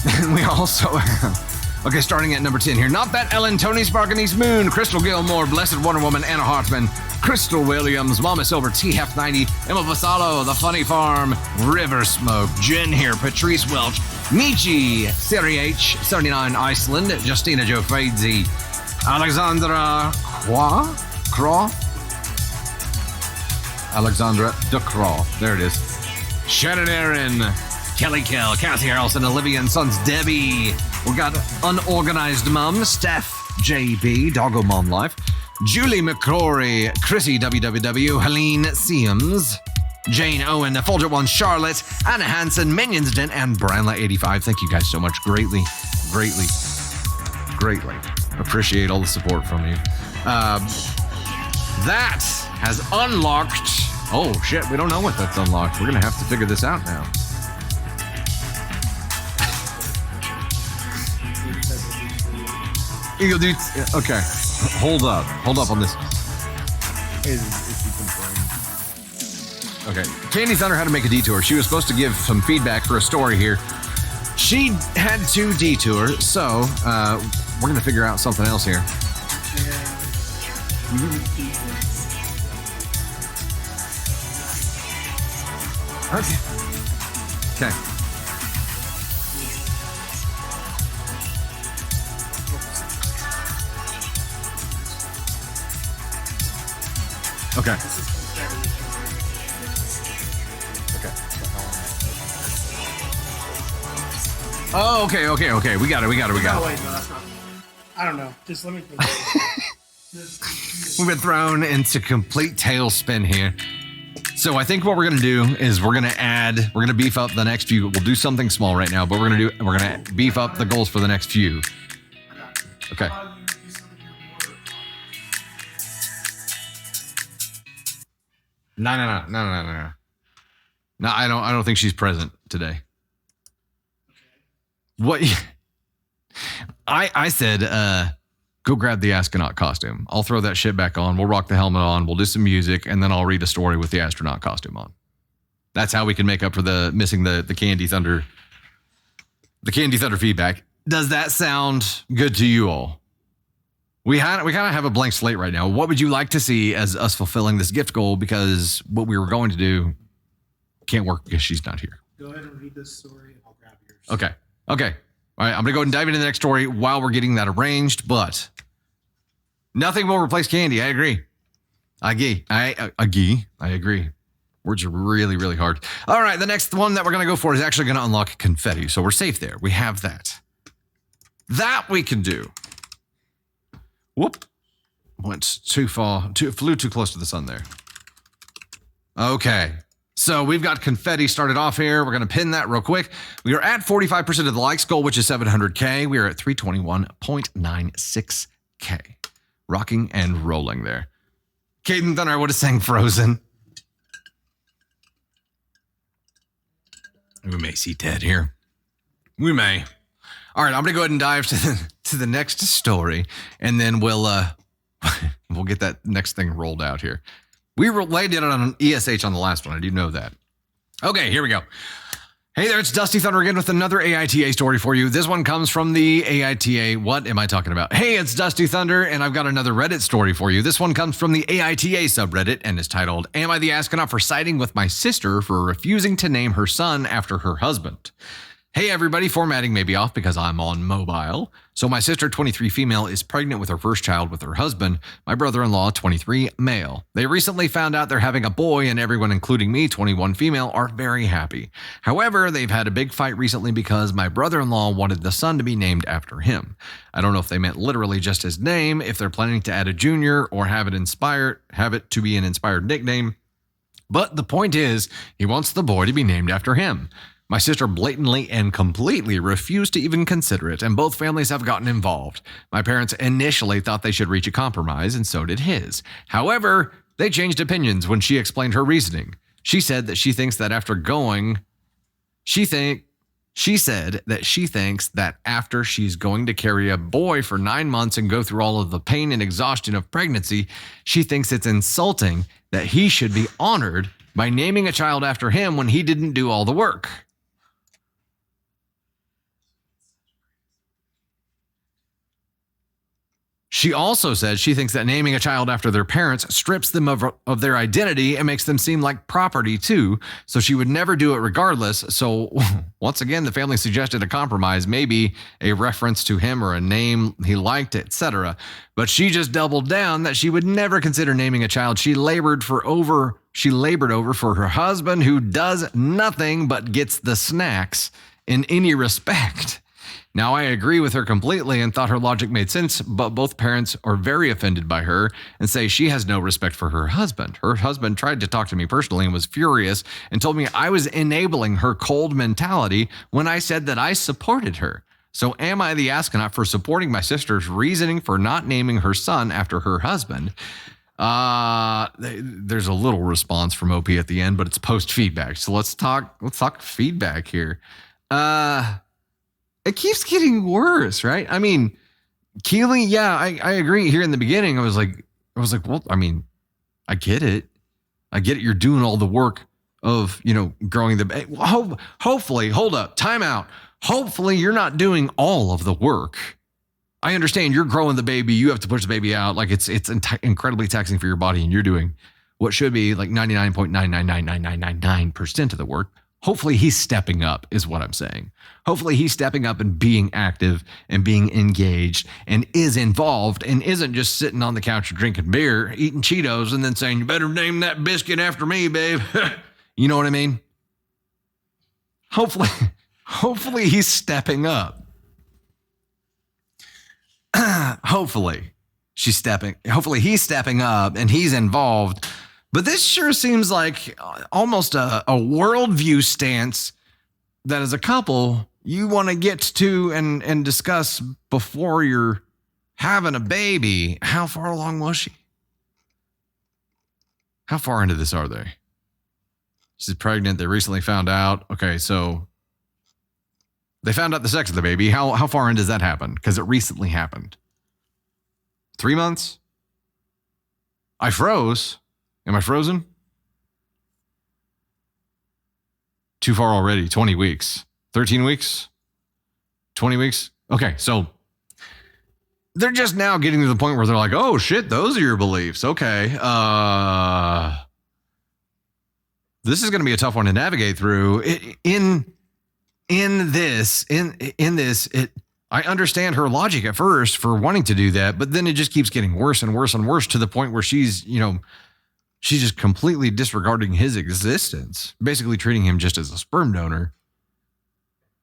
And we also have, okay, starting at number 10 here. Not That Ellen, Tony Spark and East Moon, Crystal Gilmore, Blessed Wonder Woman, Anna Hartman, Crystal Williams, Mama Silver, TF90, Emma Vassallo, The Funny Farm, River Smoke, Jen here, Patrice Welch, Michi, Siri H, 79 Iceland, Justina Joe Fadesy, Alexandra Craw? Alexandra DeCraw. There it is. Shannon Aaron, Kelly Kell, Kathy Harrelson, Olivia and Sons, Debbie. We got Unorganized Mom, Steph JB, Doggo Mom Life, Julie McCrory, Chrissy WWW, Helene Seams, Jane Owen, Fulgent One, Charlotte, Anna Hansen, Minions Den, and Branla85. Thank you guys so much. Greatly appreciate all the support from you. That has unlocked. Oh shit, we don't know what that's unlocked. We're gonna have to figure this out now. Eagle dude, okay. Hold up on this. Okay, Candy Thunder had to make a detour. She was supposed to give some feedback for a story here. She had to detour, so we're gonna figure out something else here. Okay. Okay. Oh, okay. We got it. No, wait, no, that's not. I don't know. Just let me think. We've been thrown into complete tailspin here. So I think what we're gonna do is we're gonna beef up the next few. We'll do something small right now, but we're gonna beef up the goals for the next few. Okay. No. No, I don't think she's present today. What? I said, go grab the astronaut costume. I'll throw that shit back on. We'll rock the helmet on. We'll do some music, and then I'll read a story with the astronaut costume on. That's how we can make up for the missing the Candy Thunder feedback. Does that sound good to you all? We kind of have a blank slate right now. What would you like to see as us fulfilling this gift goal? Because what we were going to do can't work because she's not here. Go ahead and read this story, and I'll grab yours. Okay. All right, I'm going to go ahead and dive into the next story while we're getting that arranged, but nothing will replace Candy. I agree. I agree. Words are really, really hard. All right, the next one that we're going to go for is actually going to unlock confetti. So we're safe there. We have that. That we can do. Whoop. Went too far. Flew too close to the sun there. Okay. So we've got confetti started off here. We're going to pin that real quick. We are at 45% of the likes goal, which is 700K. We are at 321.96K. Rocking and rolling there. Caden Thunder would have sang Frozen. We may see Ted here. We may. All right, I'm going to go ahead and dive to the next story, and then we'll get that next thing rolled out here. We laid it on ESH on the last one. I do know that. Okay, here we go. Hey there, it's Dusty Thunder again with another AITA story for you. This one comes from the AITA. What am I talking about? Hey, it's Dusty Thunder, and I've got another Reddit story for you. This one comes from the AITA subreddit and is titled, Am I the Astronaut for Siding with My Sister for Refusing to Name Her Son After Her Husband? Hey everybody, formatting may be off because I'm on mobile. So my sister, 23 female, is pregnant with her first child with her husband, my brother-in-law, 23 male. They recently found out they're having a boy and everyone, including me, 21 female, are very happy. However, they've had a big fight recently because my brother-in-law wanted the son to be named after him. I don't know if they meant literally just his name, if they're planning to add a junior or have it to be an inspired nickname. But the point is, he wants the boy to be named after him. My sister blatantly and completely refused to even consider it, and both families have gotten involved. My parents initially thought they should reach a compromise, and so did his. However, they changed opinions when she explained her reasoning. She said that she thinks that after after she's going to carry a boy for 9 months and go through all of the pain and exhaustion of pregnancy, she thinks it's insulting that he should be honored by naming a child after him when he didn't do all the work. She also said she thinks that naming a child after their parents strips them of their identity and makes them seem like property too, so she would never do it regardless. So once again, the family suggested a compromise, maybe a reference to him or a name he liked, etc. But she just doubled down that she would never consider naming a child she labored over for her husband, who does nothing but gets the snacks in any respect. Now, I agree with her completely and thought her logic made sense, but both parents are very offended by her and say she has no respect for her husband. Her husband tried to talk to me personally and was furious and told me I was enabling her cold mentality when I said that I supported her. So am I the astronaut for supporting my sister's reasoning for not naming her son after her husband? There's a little response from OP at the end, but it's post feedback. So let's talk feedback here. It keeps getting worse, right? I mean, Keely, yeah, I agree. Here in the beginning, I was like, well, I mean, I get it. You're doing all the work of, growing the baby. Hopefully, hold up, time out. Hopefully you're not doing all of the work. I understand you're growing the baby. You have to push the baby out. Like it's incredibly taxing for your body, and you're doing what should be like 99.9999999% of the work. Hopefully he's stepping up is what I'm saying. Hopefully he's stepping up and being active and being engaged and is involved and isn't just sitting on the couch drinking beer, eating Cheetos, and then saying, you better name that biscuit after me, babe. You know what I mean? Hopefully he's stepping up. Hopefully he's stepping up and he's involved. But this sure seems like almost a worldview stance that as a couple, you want to get to and discuss before you're having a baby. How far along was she? How far into this are they? She's pregnant. They recently found out. Okay, so they found out the sex of the baby. How far in does that happen? Because it recently happened. 3 months? I froze. Am I frozen? Too far already. 20 weeks. 13 weeks? 20 weeks? Okay, so they're just now getting to the point where they're like, oh shit, those are your beliefs. Okay. This is going to be a tough one to navigate through. In this, I understand her logic at first for wanting to do that, but then it just keeps getting worse and worse and worse to the point where she's, She's just completely disregarding his existence, basically treating him just as a sperm donor.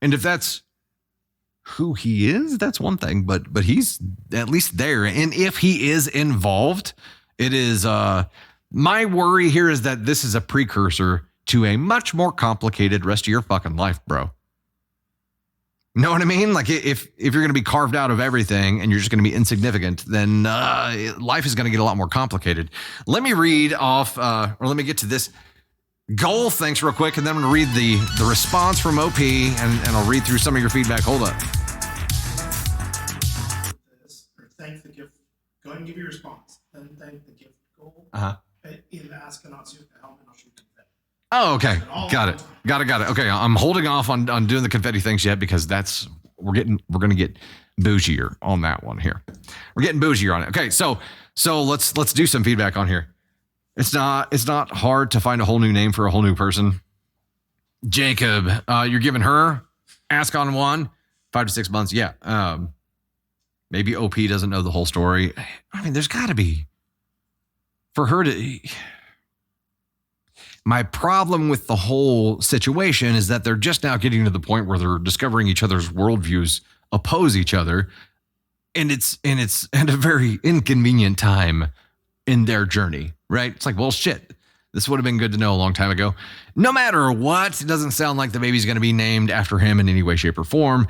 And if that's who he is, that's one thing, but he's at least there. And if he is involved, it is my worry here is that this is a precursor to a much more complicated rest of your fucking life, bro. Know what I mean? Like if you're going to be carved out of everything and you're just going to be insignificant, then life is going to get a lot more complicated. Let me read off, or let me get to this goal thanks real quick, and then I'm going to read the response from OP, and I'll read through some of your feedback. Hold up. Or thank the gift. Go ahead and give your response. Then thank the gift goal. In ask cannot suit the helmet. I'll shoot confetti. Oh, okay. Got it. Okay, I'm holding off on doing the confetti things yet because we're going to get bougier on that one here. We're getting bougier on it. Okay, so let's do some feedback on here. It's not hard to find a whole new name for a whole new person. Jacob, you're giving her ask on 1, 5 to 6 months. Yeah. Maybe OP doesn't know the whole story. I mean, there's got to be for her to. My problem with the whole situation is that they're just now getting to the point where they're discovering each other's worldviews oppose each other. And it's at a very inconvenient time in their journey, right? It's like, well, shit, this would have been good to know a long time ago. No matter what, it doesn't sound like the baby's going to be named after him in any way, shape, or form.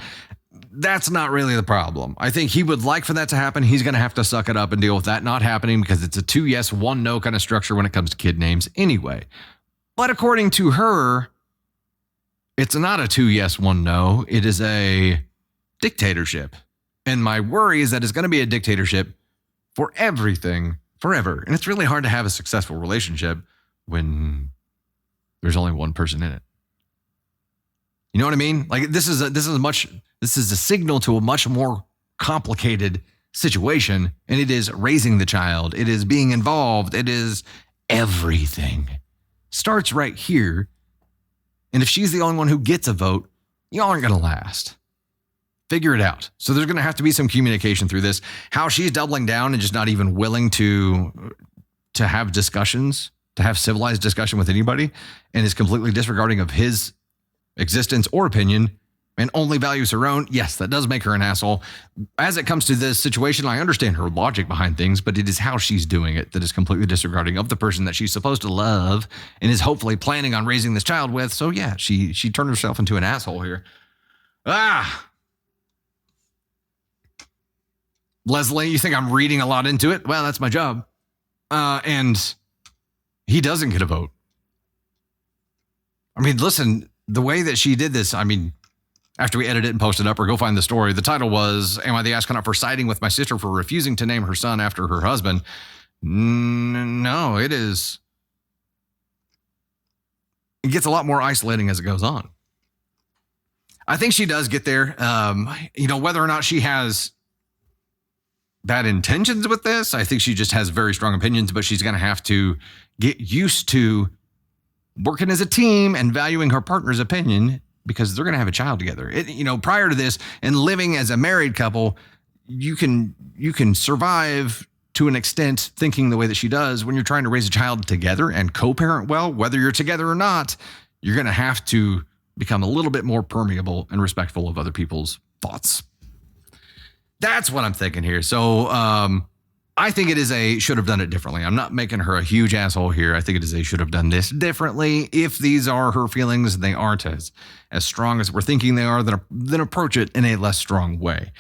That's not really the problem. I think he would like for that to happen. He's going to have to suck it up and deal with that not happening because it's a 2 yes, 1 no kind of structure when it comes to kid names anyway. But according to her, it's not a 2 yes, 1 no. It is a dictatorship. And my worry is that it's going to be a dictatorship for everything forever. And it's really hard to have a successful relationship when there's only one person in it. You know what I mean? Like this is a signal to a much more complicated situation. And it is raising the child. It is being involved. It is everything. Starts right here. And if she's the only one who gets a vote, y'all aren't going to last. Figure it out. So there's going to have to be some communication through this. How she's doubling down and just not even willing to have discussions, to have civilized discussion with anybody, and is completely disregarding of his existence or opinion and only values her own. Yes, that does make her an asshole. As it comes to this situation, I understand her logic behind things, but it is how she's doing it that is completely disregarding of the person that she's supposed to love and is hopefully planning on raising this child with. So yeah, she turned herself into an asshole here. Leslie, you think I'm reading a lot into it? Well, that's my job. And he doesn't get a vote. I mean, listen, the way that she did this, I mean, after we edit it and post it up or go find the story, the title was, Am I the Astronaut for siding with my sister for refusing to name her son after her husband? No, it is. It gets a lot more isolating as it goes on. I think she does get there. Whether or not she has bad intentions with this, I think she just has very strong opinions, but she's going to have to get used to working as a team and valuing her partner's opinion because they're going to have a child together. Prior to this and living as a married couple, you can survive to an extent thinking the way that she does. When you're trying to raise a child together and co-parent well, whether you're together or not, you're going to have to become a little bit more permeable and respectful of other people's thoughts. That's what I'm thinking here. So I think it is a should have done it differently. I'm not making her a huge asshole here. I think it is a should have done this differently. If these are her feelings, they aren't as strong as we're thinking they are, then approach it in a less strong way.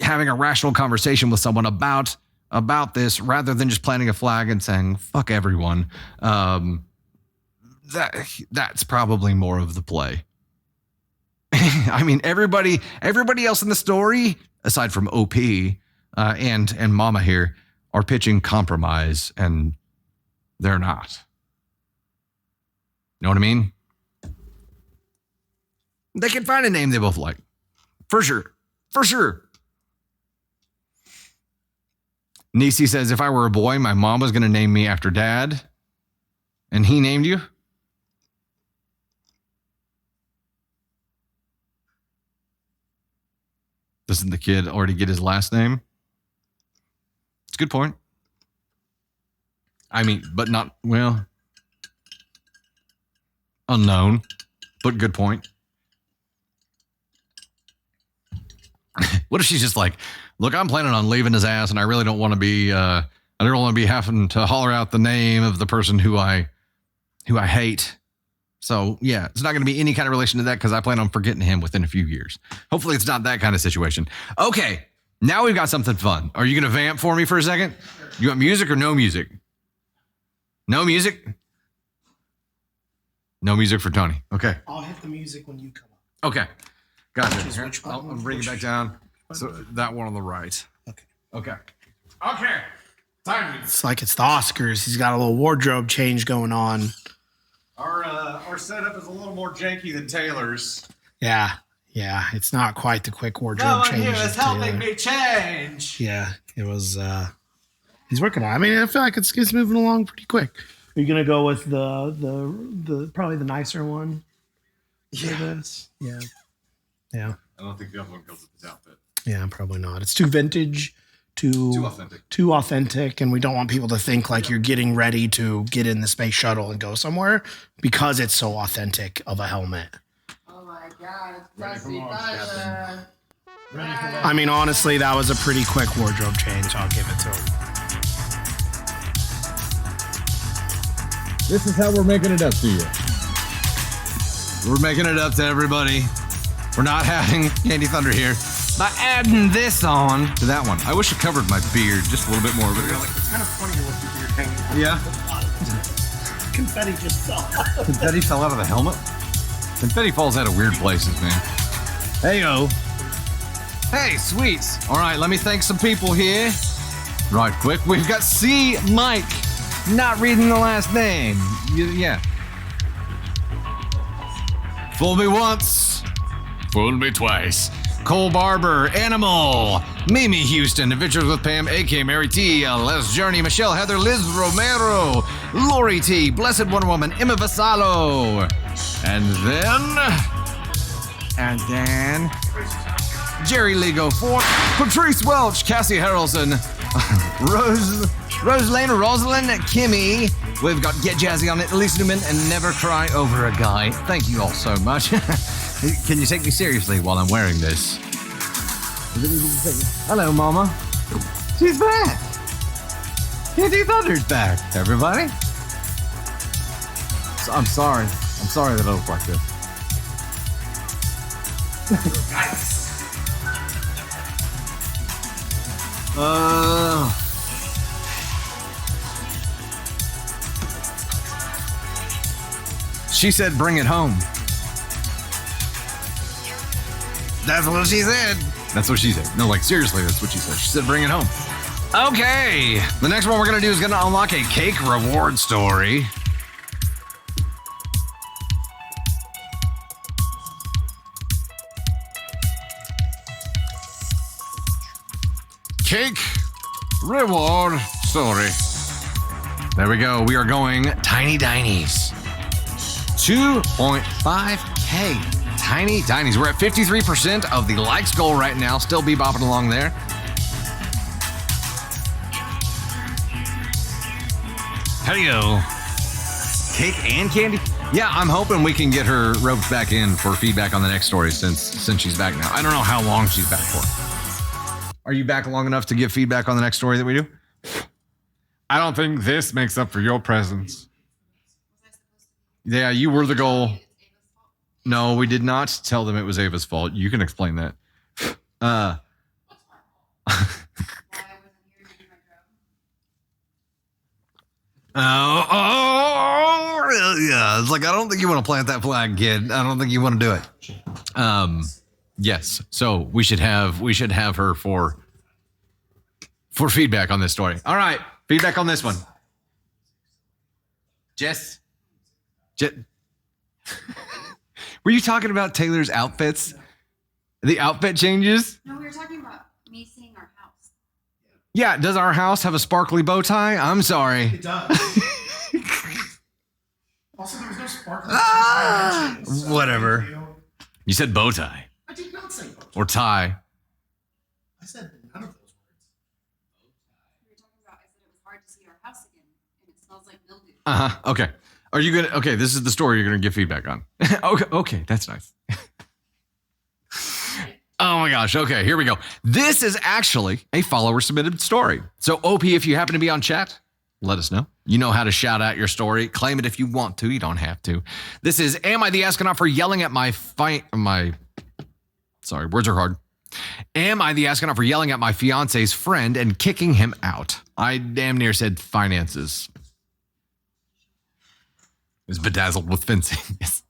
Having a rational conversation with someone about this rather than just planting a flag and saying, fuck everyone. That's probably more of the play. I mean, everybody else in the story, aside from OP and Mama here, are pitching compromise, and they're not. You know what I mean? They can find a name they both like. For sure. For sure. Nisi says, if I were a boy, my mom was going to name me after dad, and he named you? Doesn't the kid already get his last name? It's a good point. I mean, but not, well, unknown, but good point. What if she's just like, look, I'm planning on leaving his ass and I really don't want to be, I don't want to be having to holler out the name of the person who I hate. So yeah, it's not going to be any kind of relation to that because I plan on forgetting him within a few years. Hopefully it's not that kind of situation. Okay, now we've got something fun. Are you going to vamp for me for a second? You want music or no music? No music? No music for Tony. Okay. I'll hit the music when you come up. Okay. Gotcha. Which is which one? I'll bring it back down. So that one on the right. Okay. Okay. Okay. Time. It's like it's the Oscars. He's got a little wardrobe change going on. Our setup is a little more janky than Taylor's. Yeah. It's not quite the quick wardrobe change. Is helping me change. Yeah, it was. He's working on it. I mean, I feel like it's moving along pretty quick. Are you gonna go with the probably the nicer one? For this? Yeah. I don't think the other one goes with this outfit. Yeah, probably not. It's too vintage, too authentic, and we don't want people to think like you're getting ready to get in the space shuttle and go somewhere because it's so authentic of a helmet. Oh my God, it's Dusty Tyler. I mean, honestly, that was a pretty quick wardrobe change. I'll give it to him. This is how we're making it up to you. We're making it up to everybody. We're not having Candy Thunder here by adding this on to that one. I wish I covered my beard just a little bit more, but It's kind of funny to look at your hanging. yeah. Confetti just fell out. Confetti fell out of the helmet. Confetti falls out of weird places, man. Hey-o. Hey, sweets. All right, let me thank some people here. Right quick. We've got C. Mike. Not reading the last name. Yeah. Fool me once. Fool me twice. Cole Barber, Animal, Mimi Houston, Adventures with Pam, A.K. Mary T, Les Journey, Michelle Heather, Liz Romero, Lori T, Blessed Wonder Woman, Emma Vassallo, and then, Jerry Ligo, Patrice Welch, Cassie Harrelson, Rosalind, Kimmy. We've got Get Jazzy on it, Elise Newman, and Never Cry Over a Guy. Thank you all so much. Can you take me seriously while I'm wearing this? Hello, Mama. She's back. Candy Thunder's back, everybody. So I'm sorry. I'm sorry that I look like this. She said, bring it home. That's what she said. That's what she said. No, like, seriously, that's what she said. She said, bring it home. Okay. The next one we're going to do is going to unlock a cake reward story. Cake reward story. There we go. We are going Tiny Dinies. 2.5K. Tiny Dinies. We're at 53% of the likes goal right now. Still be bopping along there. Hello. Cake and candy? Yeah, I'm hoping we can get her roped back in for feedback on the next story since she's back now. I don't know how long she's back for. Are you back long enough to give feedback on the next story that we do? I don't think this makes up for your presence. Yeah, you were the goal. No, we did not tell them it was Ava's fault. You can explain that. Yeah. It's like, I don't think you want to plant that flag, kid. I don't think you want to do it. Yes. So we should have her for feedback on this story. All right. Feedback on this one. Jess. Were you talking about Taylor's outfits? The outfit changes? No, we were talking about me seeing our house. Yeah, does our house have a sparkly bow tie? I'm sorry. It does. Also, there was no sparkling. Whatever. You said bow tie. I did not say bow tie. Or tie. I said none of those words. We were talking about, I said it was hard to see our house again, and it's Okay. Are you gonna? Okay, this is the story you're gonna give feedback on. Okay, that's nice. Oh my gosh. Okay, here we go. This is actually a follower submitted story. So OP, if you happen to be on chat, let us know. You know how to shout out your story. Claim it if you want to. You don't have to. This is, am I the astronaut for yelling at sorry, words are hard. Am I the astronaut for yelling at my fiance's friend and kicking him out? I damn near said finances. Is bedazzled with fencing. Yes.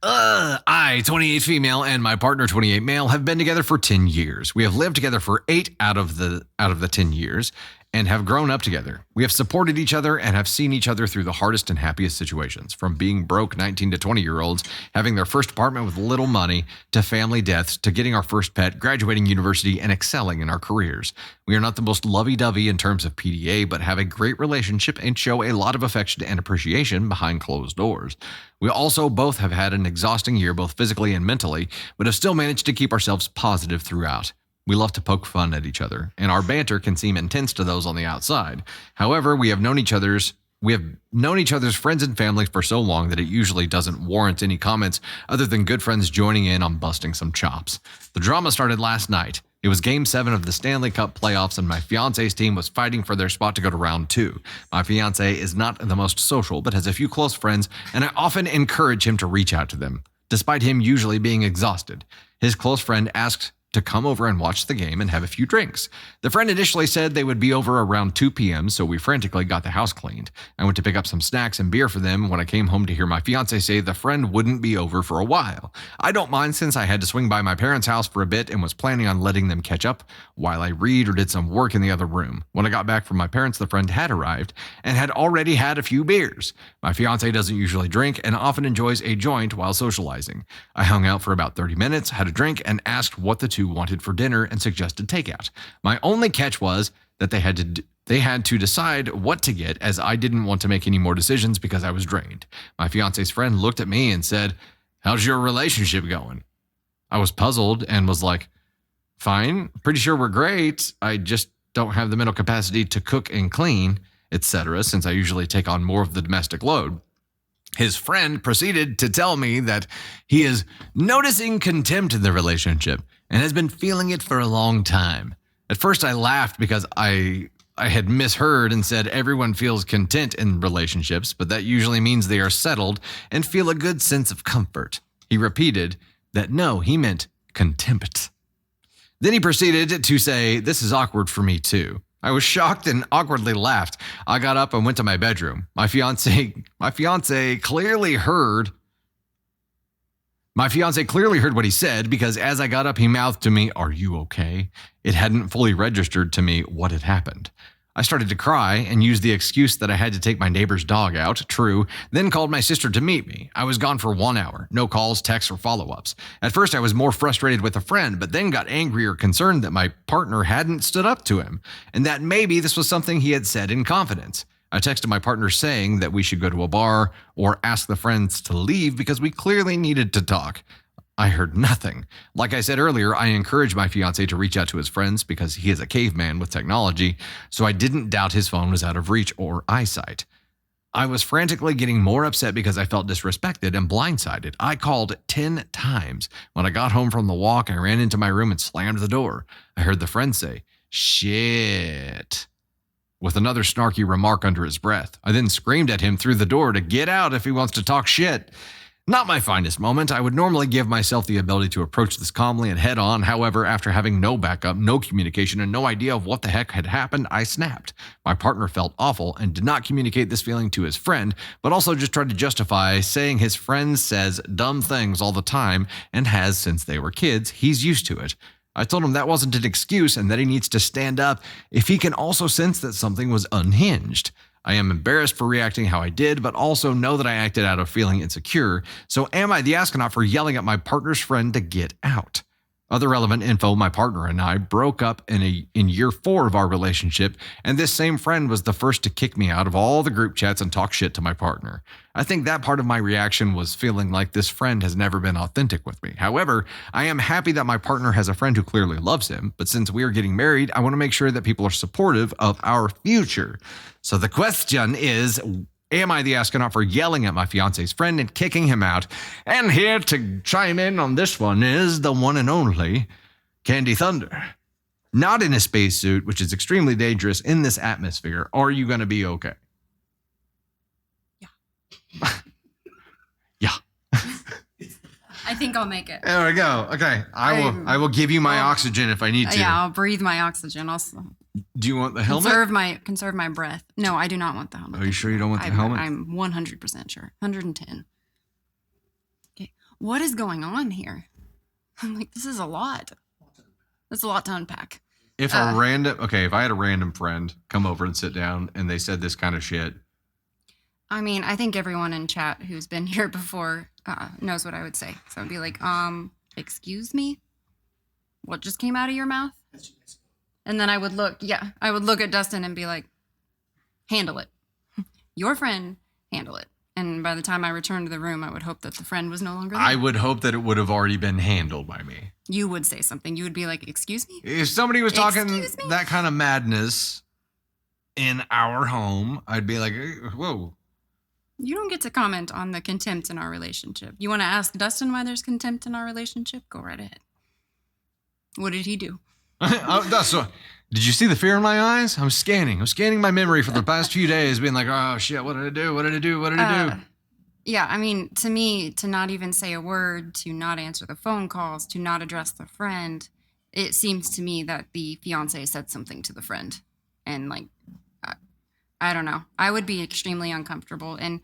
I, 28 female, and my partner, 28 male, have been together for 10 years. We have lived together for 8 out of the 10 years and have grown up together. We have supported each other and have seen each other through the hardest and happiest situations, from being broke 19 to 20-year-olds, having their first apartment with little money, to family deaths, to getting our first pet, graduating university, and excelling in our careers. We are not the most lovey-dovey in terms of PDA, but have a great relationship and show a lot of affection and appreciation behind closed doors. We also both have had an exhausting year, both physically and mentally, but have still managed to keep ourselves positive throughout. We love to poke fun at each other, and our banter can seem intense to those on the outside. However, we have known each other's friends and family for so long that it usually doesn't warrant any comments other than good friends joining in on busting some chops. The drama started last night. It was Game 7 of the Stanley Cup playoffs, and my fiance's team was fighting for their spot to go to round 2. My fiance is not the most social, but has a few close friends, and I often encourage him to reach out to them, despite him usually being exhausted. His close friend asked to come over and watch the game and have a few drinks. The friend initially said they would be over around 2 p.m., so we frantically got the house cleaned. I went to pick up some snacks and beer for them when I came home to hear my fiance say the friend wouldn't be over for a while. I don't mind since I had to swing by my parents' house for a bit and was planning on letting them catch up while I read or did some work in the other room. When I got back from my parents, the friend had arrived and had already had a few beers. My fiance doesn't usually drink and often enjoys a joint while socializing. I hung out for about 30 minutes, had a drink, and asked what the two wanted for dinner and suggested takeout. My only catch was that they had to decide what to get, as I didn't want to make any more decisions because I was drained. My fiance's friend looked at me and said, "How's your relationship going?" I was puzzled and was like, "Fine, pretty sure we're great. I just don't have the mental capacity to cook and clean, etc., since I usually take on more of the domestic load." His friend proceeded to tell me that he is noticing contempt in the relationship and has been feeling it for a long time. At first I laughed because I had misheard and said everyone feels content in relationships, but that usually means they are settled and feel a good sense of comfort. He repeated that no, he meant contempt. Then he proceeded to say, "This is awkward for me too." I was shocked and awkwardly laughed. I got up and went to my bedroom. My fiance clearly heard what he said, because as I got up, he mouthed to me, "Are you okay?" It hadn't fully registered to me what had happened. I started to cry and used the excuse that I had to take my neighbor's dog out, true, then called my sister to meet me. I was gone for 1 hour, no calls, texts, or follow-ups. At first I was more frustrated with a friend, but then got angry or concerned that my partner hadn't stood up to him, and that maybe this was something he had said in confidence. I texted my partner saying that we should go to a bar or ask the friends to leave because we clearly needed to talk. I heard nothing. Like I said earlier, I encouraged my fiance to reach out to his friends because he is a caveman with technology, so I didn't doubt his phone was out of reach or eyesight. I was frantically getting more upset because I felt disrespected and blindsided. I called 10 times. When I got home from the walk, I ran into my room and slammed the door. I heard the friend say, "Shit," with another snarky remark under his breath. I then screamed at him through the door to get out if he wants to talk shit. Not my finest moment. I would normally give myself the ability to approach this calmly and head on. However, after having no backup, no communication, and no idea of what the heck had happened, I snapped. My partner felt awful and did not communicate this feeling to his friend, but also just tried to justify, saying his friend says dumb things all the time and has since they were kids. He's used to it. I told him that wasn't an excuse and that he needs to stand up if he can also sense that something was unhinged. I am embarrassed for reacting how I did, but also know that I acted out of feeling insecure. So am I the astronaut for yelling at my partner's friend to get out? Other relevant info, my partner and I broke up in year 4 of our relationship, and this same friend was the first to kick me out of all the group chats and talk shit to my partner. I think that part of my reaction was feeling like this friend has never been authentic with me. However, I am happy that my partner has a friend who clearly loves him, but since we are getting married, I want to make sure that people are supportive of our future. So the question is, am I the astronaut for yelling at my fiance's friend and kicking him out? And here to chime in on this one is the one and only Candy Thunder. Not in a spacesuit, which is extremely dangerous in this atmosphere. Are you going to be okay? Yeah. Yeah. I think I'll make it. There we go. Okay. I will give you my oxygen if I need to. Yeah, I'll breathe my oxygen. Do you want the helmet? Conserve my breath. No, I do not want the helmet. Are you sure you don't want the helmet? I'm 100% sure. 110. Okay. What is going on here? I'm like, this is a lot. That's a lot to unpack. If I had a random friend come over and sit down and they said this kind of shit. I mean, I think everyone in chat who's been here before knows what I would say. So I'd be like, excuse me? What just came out of your mouth? And then I would look at Dustin and be like, handle it. Your friend, handle it. And by the time I returned to the room, I would hope that the friend was no longer there. I would hope that it would have already been handled by me. You would say something. You would be like, excuse me? If somebody was talking that kind of madness in our home, I'd be like, whoa. You don't get to comment on the contempt in our relationship. You want to ask Dustin why there's contempt in our relationship? Go right ahead. What did he do? Did you see the fear in my eyes? I'm scanning my memory for the past few days, being like, oh shit, what did I do? What did I do? What did I do? Yeah, I mean, to me, to not even say a word, to not answer the phone calls, to not address the friend, it seems to me that the fiance said something to the friend. And like, I don't know. I would be extremely uncomfortable. And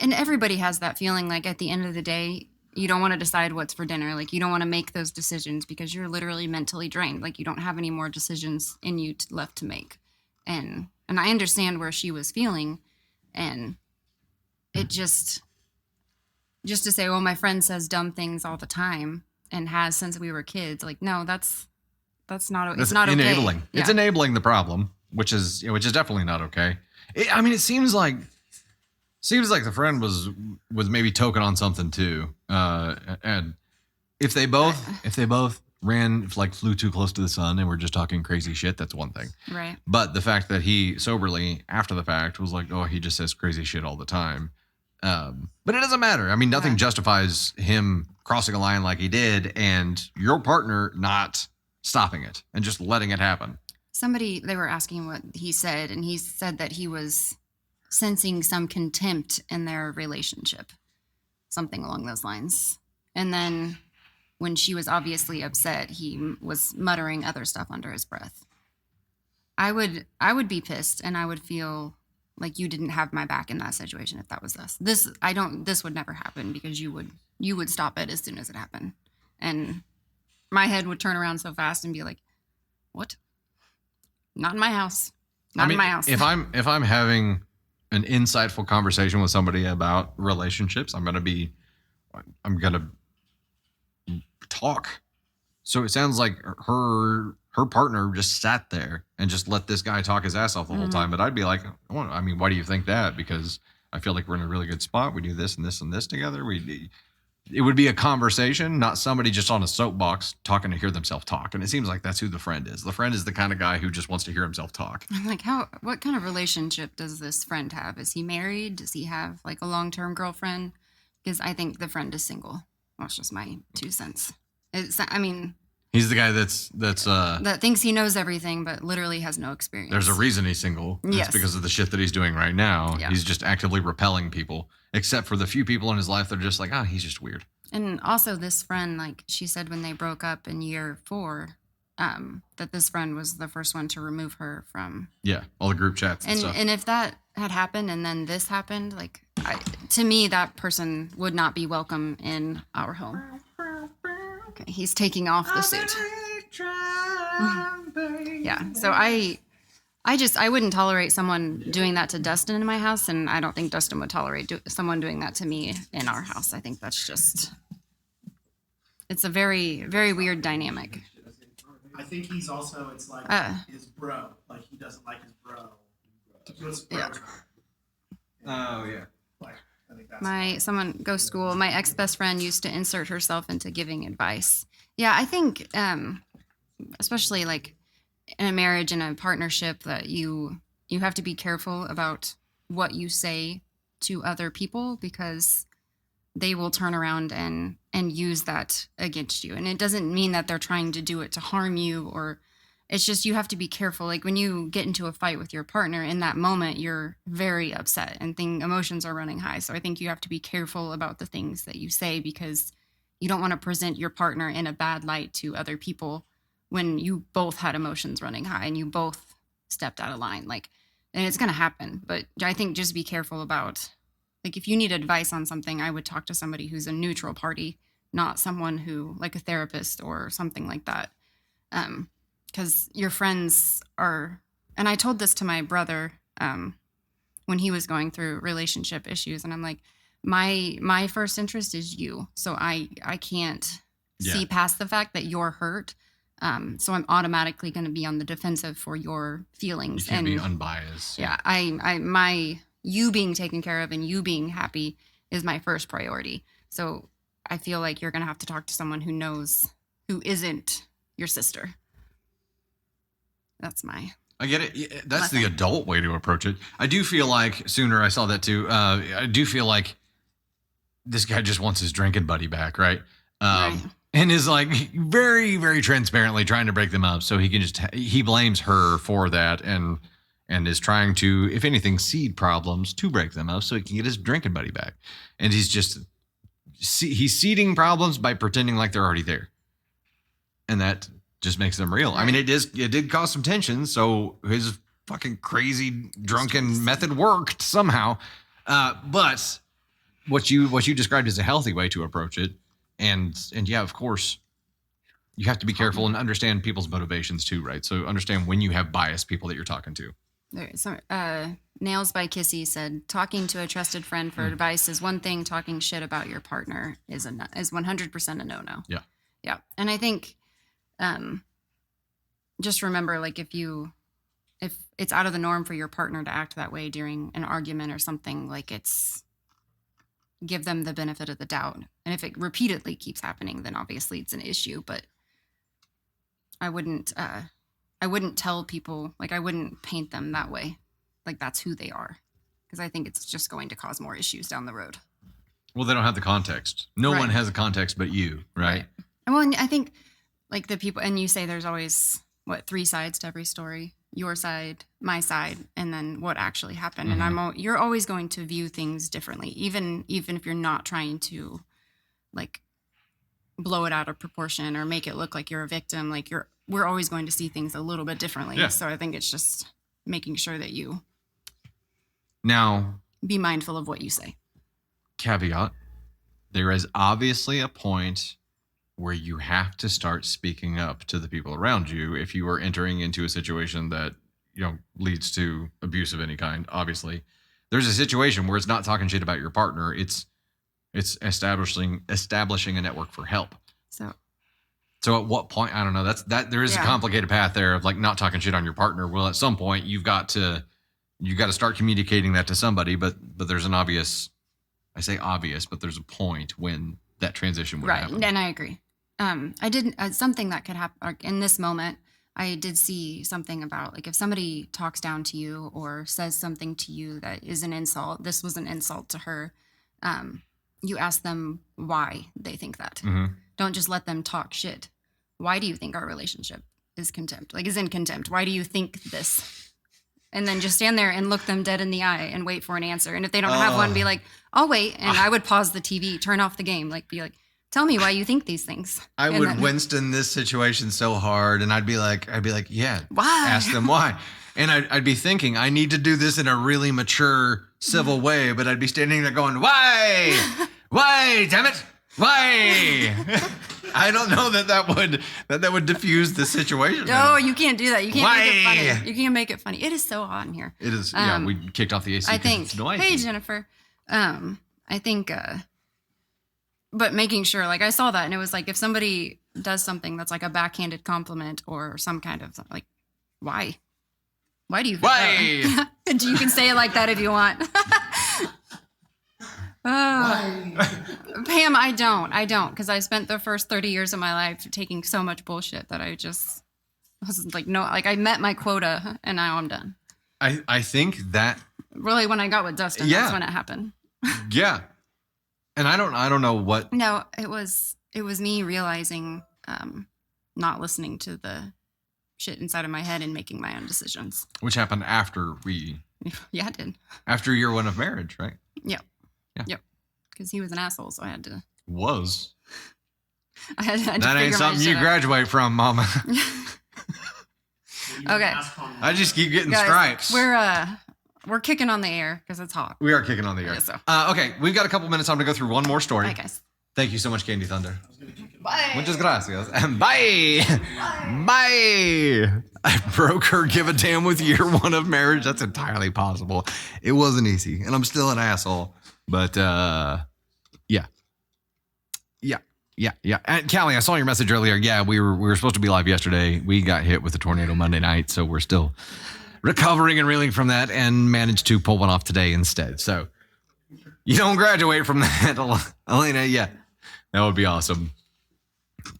everybody has that feeling like at the end of the day, you don't want to decide what's for dinner. Like you don't want to make those decisions because you're literally mentally drained. Like you don't have any more decisions in you left to make. And I understand where she was feeling. And it just to say, well, my friend says dumb things all the time and has since we were kids. Like, no, that's not, it's not enabling. Okay. Yeah. It's enabling the problem, which is definitely not okay. It seems like the friend was maybe token on something too. And if they both flew too close to the sun and were just talking crazy shit, that's one thing. Right. But the fact that he soberly after the fact was like, oh, he just says crazy shit all the time. But it doesn't matter. I mean, nothing justifies him crossing a line like he did and your partner not stopping it and just letting it happen. They were asking what he said, and he said that he was sensing some contempt in their relationship, something along those lines. And then when she was obviously upset, he was muttering other stuff under his breath. I would be pissed, and I would feel like you didn't have my back in that situation if that was us. This would never happen because you would stop it as soon as it happened. And my head would turn around so fast and be like, what? Not in my house. Not in my house. If I'm having an insightful conversation with somebody about relationships, I'm gonna talk. So it sounds like her partner just sat there and just let this guy talk his ass off the whole time. But I'd be like, why do you think that? Because I feel like we're in a really good spot. We do this and this and this together. It would be a conversation, not somebody just on a soapbox talking to hear themselves talk. And it seems like that's who the friend is. The friend is the kind of guy who just wants to hear himself talk. I'm like, what kind of relationship does this friend have? Is he married? Does he have like a long-term girlfriend? Because I think the friend is single. That's just my 2 cents. He's the guy that thinks he knows everything, but literally has no experience. There's a reason he's single. Yes. It's because of the shit that he's doing right now. Yeah. He's just actively repelling people, except for the few people in his life that are just like, he's just weird. And also this friend, like she said when they broke up in year 4, that this friend was the first one to remove her from. Yeah, all the group chats and stuff. And if that had happened and then this happened, like to me, that person would not be welcome in our home. Okay, he's taking off the suit. Yeah, so I wouldn't tolerate someone doing that to Dustin in my house, and I don't think Dustin would tolerate someone doing that to me in our house. I think that's just it's a very, very weird dynamic. I think he's also, it's like his bro. Like he doesn't like his bro. Yeah. Oh yeah. Like, I think that's Someone go school. My ex best friend used to insert herself into giving advice. Yeah, I think, especially like in a marriage and a partnership, that you have to be careful about what you say to other people, because they will turn around and use that against you. And it doesn't mean that they're trying to do it to harm you, or it's just you have to be careful. Like when you get into a fight with your partner, in that moment, you're very upset and emotions are running high. So I think you have to be careful about the things that you say, because you don't want to present your partner in a bad light to other people when you both had emotions running high and you both stepped out of line. Like, and it's going to happen. But I think just be careful about, like, if you need advice on something, I would talk to somebody who's a neutral party, not someone who, like a therapist or something like that. Because your friends are, and I told this to my brother when he was going through relationship issues, and I'm like, my first interest is you, so I can't see past the fact that you're hurt. So I'm automatically going to be on the defensive for your feelings. You can't and be unbiased. Yeah, my you being taken care of and you being happy is my first priority. So I feel like you're going to have to talk to someone who knows, who isn't your sister. That's my. I get it. That's the adult way to approach it. I do feel like sooner I saw that too. I do feel like this guy just wants his drinking buddy back, right? Right. And is like very, very transparently trying to break them up. So he can he blames her for that and is trying to, if anything, seed problems to break them up so he can get his drinking buddy back. And he's seeding problems by pretending like they're already there. And that just makes them real. I mean, it did cause some tension. So his fucking crazy drunken method worked somehow. But what you described as a healthy way to approach it. And yeah, of course, you have to be careful and understand people's motivations too, right? So understand when you have biased people that you're talking to. So, Nails by Kissy said, talking to a trusted friend for advice is one thing. Talking shit about your partner is 100% a no-no. Yeah. Yeah. And I think, just remember, like, if it's out of the norm for your partner to act that way during an argument or something, like, give them the benefit of the doubt. And if it repeatedly keeps happening, then obviously it's an issue. But I wouldn't tell people, like, I wouldn't paint them that way, like that's who they are, because I think it's just going to cause more issues down the road. Well, they don't have the context. No one has a context but you, right? And well, I think, like, the people, and you say there's always 3 sides to every story: your side, my side, and then what actually happened. Mm-hmm. And you're always going to view things differently, even if you're not trying to, like, blow it out of proportion or make it look like you're a victim. Like, we're always going to see things a little bit differently. Yeah. So I think it's just making sure that you now be mindful of what you say. Caveat: there is obviously a point where you have to start speaking up to the people around you if you are entering into a situation that, leads to abuse of any kind. Obviously, there's a situation where it's not talking shit about your partner. It's establishing a network for help. So at what point, I don't know, there is a complicated path there of, like, not talking shit on your partner. Well, at some point you got to start communicating that to somebody, but there's an obvious, I say obvious, but there's a point when that transition would happen. Right. And I agree. I did something that could happen, like, in this moment. I did see something about, like, if somebody talks down to you or says something to you that is an insult, this was an insult to her. You ask them why they think that. Mm-hmm. Don't just let them talk shit. Why do you think our relationship is in contempt? Why do you think this? And then just stand there and look them dead in the eye and wait for an answer. And if they don't have one, be like, I'll wait. And I would pause the TV, turn off the game, be like, tell me why you think these things. I would Winston this situation so hard, and I'd be like, yeah, why? Ask them why. And I'd be thinking, I need to do this in a really mature, civil way, but I'd be standing there going, why? Why, damn it? Why? I don't know that would diffuse the situation. No, you can't do that. You can't make it funny. You can't make it funny. It is so hot in here. It is. We kicked off the AC. I think. It's noisy. Hey, Jennifer. I think but making sure, like I saw that and it was like, if somebody does something that's like a backhanded compliment or some kind of like, why do you, Why? you can say it like that if you want. Pam, I don't, because I spent the first 30 years of my life taking so much bullshit that I just was like, no, like I met my quota and now I'm done. I think that, Really, when I got with Dustin, Yeah. that's when it happened. yeah. And I don't know what, No, it was me realizing not listening to the shit inside of my head and making my own decisions. which happened after Yeah, I did. after year 1 of marriage, right? Yep. Yeah. Yep. Because he was an asshole, so I had to. That I had to ain't figure my something shit you out. graduate from, mama. Okay. I just keep getting Guys, stripes. we're kicking on the air because it's hot. We are kicking on the air. Yes, sir. Okay, we've got a couple minutes. I'm going to go through one more story. Bye, guys. Thank you so much, Candy Thunder. Bye. Muchas gracias. Bye. Bye. I broke her give a damn with year 1 of marriage. That's entirely possible. It wasn't easy, and I'm still an asshole. But yeah. And Callie, I saw your message earlier. Yeah, we were supposed to be live yesterday. We got hit with a tornado Monday night, so we're still recovering and reeling from that, and managed to pull one off today instead. So you don't graduate from that, Elena. Yeah, that would be awesome.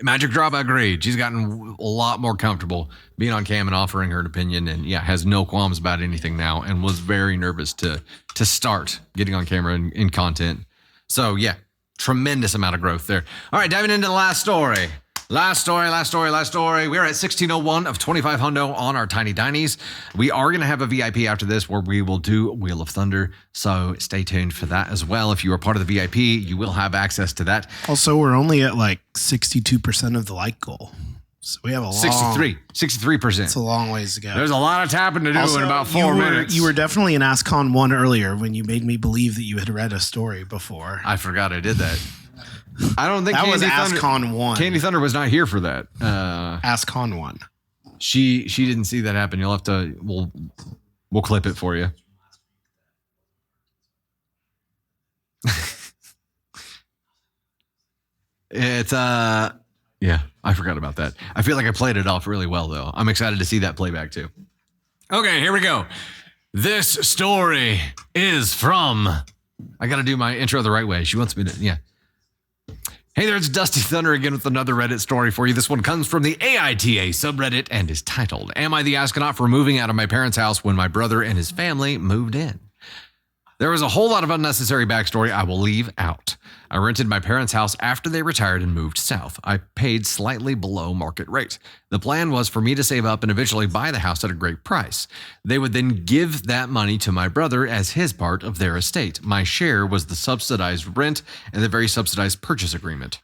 Magic Drop agreed. She's gotten a lot more comfortable being on cam and offering her opinion, and yeah, has no qualms about anything now, and was very nervous to start getting on camera and in content. So yeah, tremendous amount of growth there. All right, diving into the last story. Last story. We're at 1601 of 25 hundo on our Tiny Dinies. We are going to have a VIP after this where we will do Wheel of Thunder. So stay tuned for that as well. If you are part of the VIP, you will have access to that. Also, we're only at like 62% of the like goal. So we have a long 63%. It's a long ways to go. There's a lot of tapping to do Also, in about 4 minutes. You were definitely in AskCon 1 earlier when you made me believe that you had read a story before. I forgot I did that. I don't think That was Thunder, AskCon 1. Candy Thunder was not here for that. AskCon 1. She didn't see that happen. You'll have to we'll clip it for you. It's yeah, I forgot about that. I feel like I played it off really well though. I'm excited to see that playback too. Okay, here we go. This story is from, I got to do my intro the right way. She wants me to, yeah. Hey there, it's Dusty Thunder again with another Reddit story for you. This one comes from the AITA subreddit and is titled, Am I the Astronaut for Moving Out of My Parents' House When My Brother and His Family Moved In? There was a whole lot of unnecessary backstory I will leave out. I rented my parents' house after they retired and moved south. I paid slightly below market rate. The plan was for me to save up and eventually buy the house at a great price. They would then give that money to my brother as his part of their estate. My share was the subsidized rent and the very subsidized purchase agreement.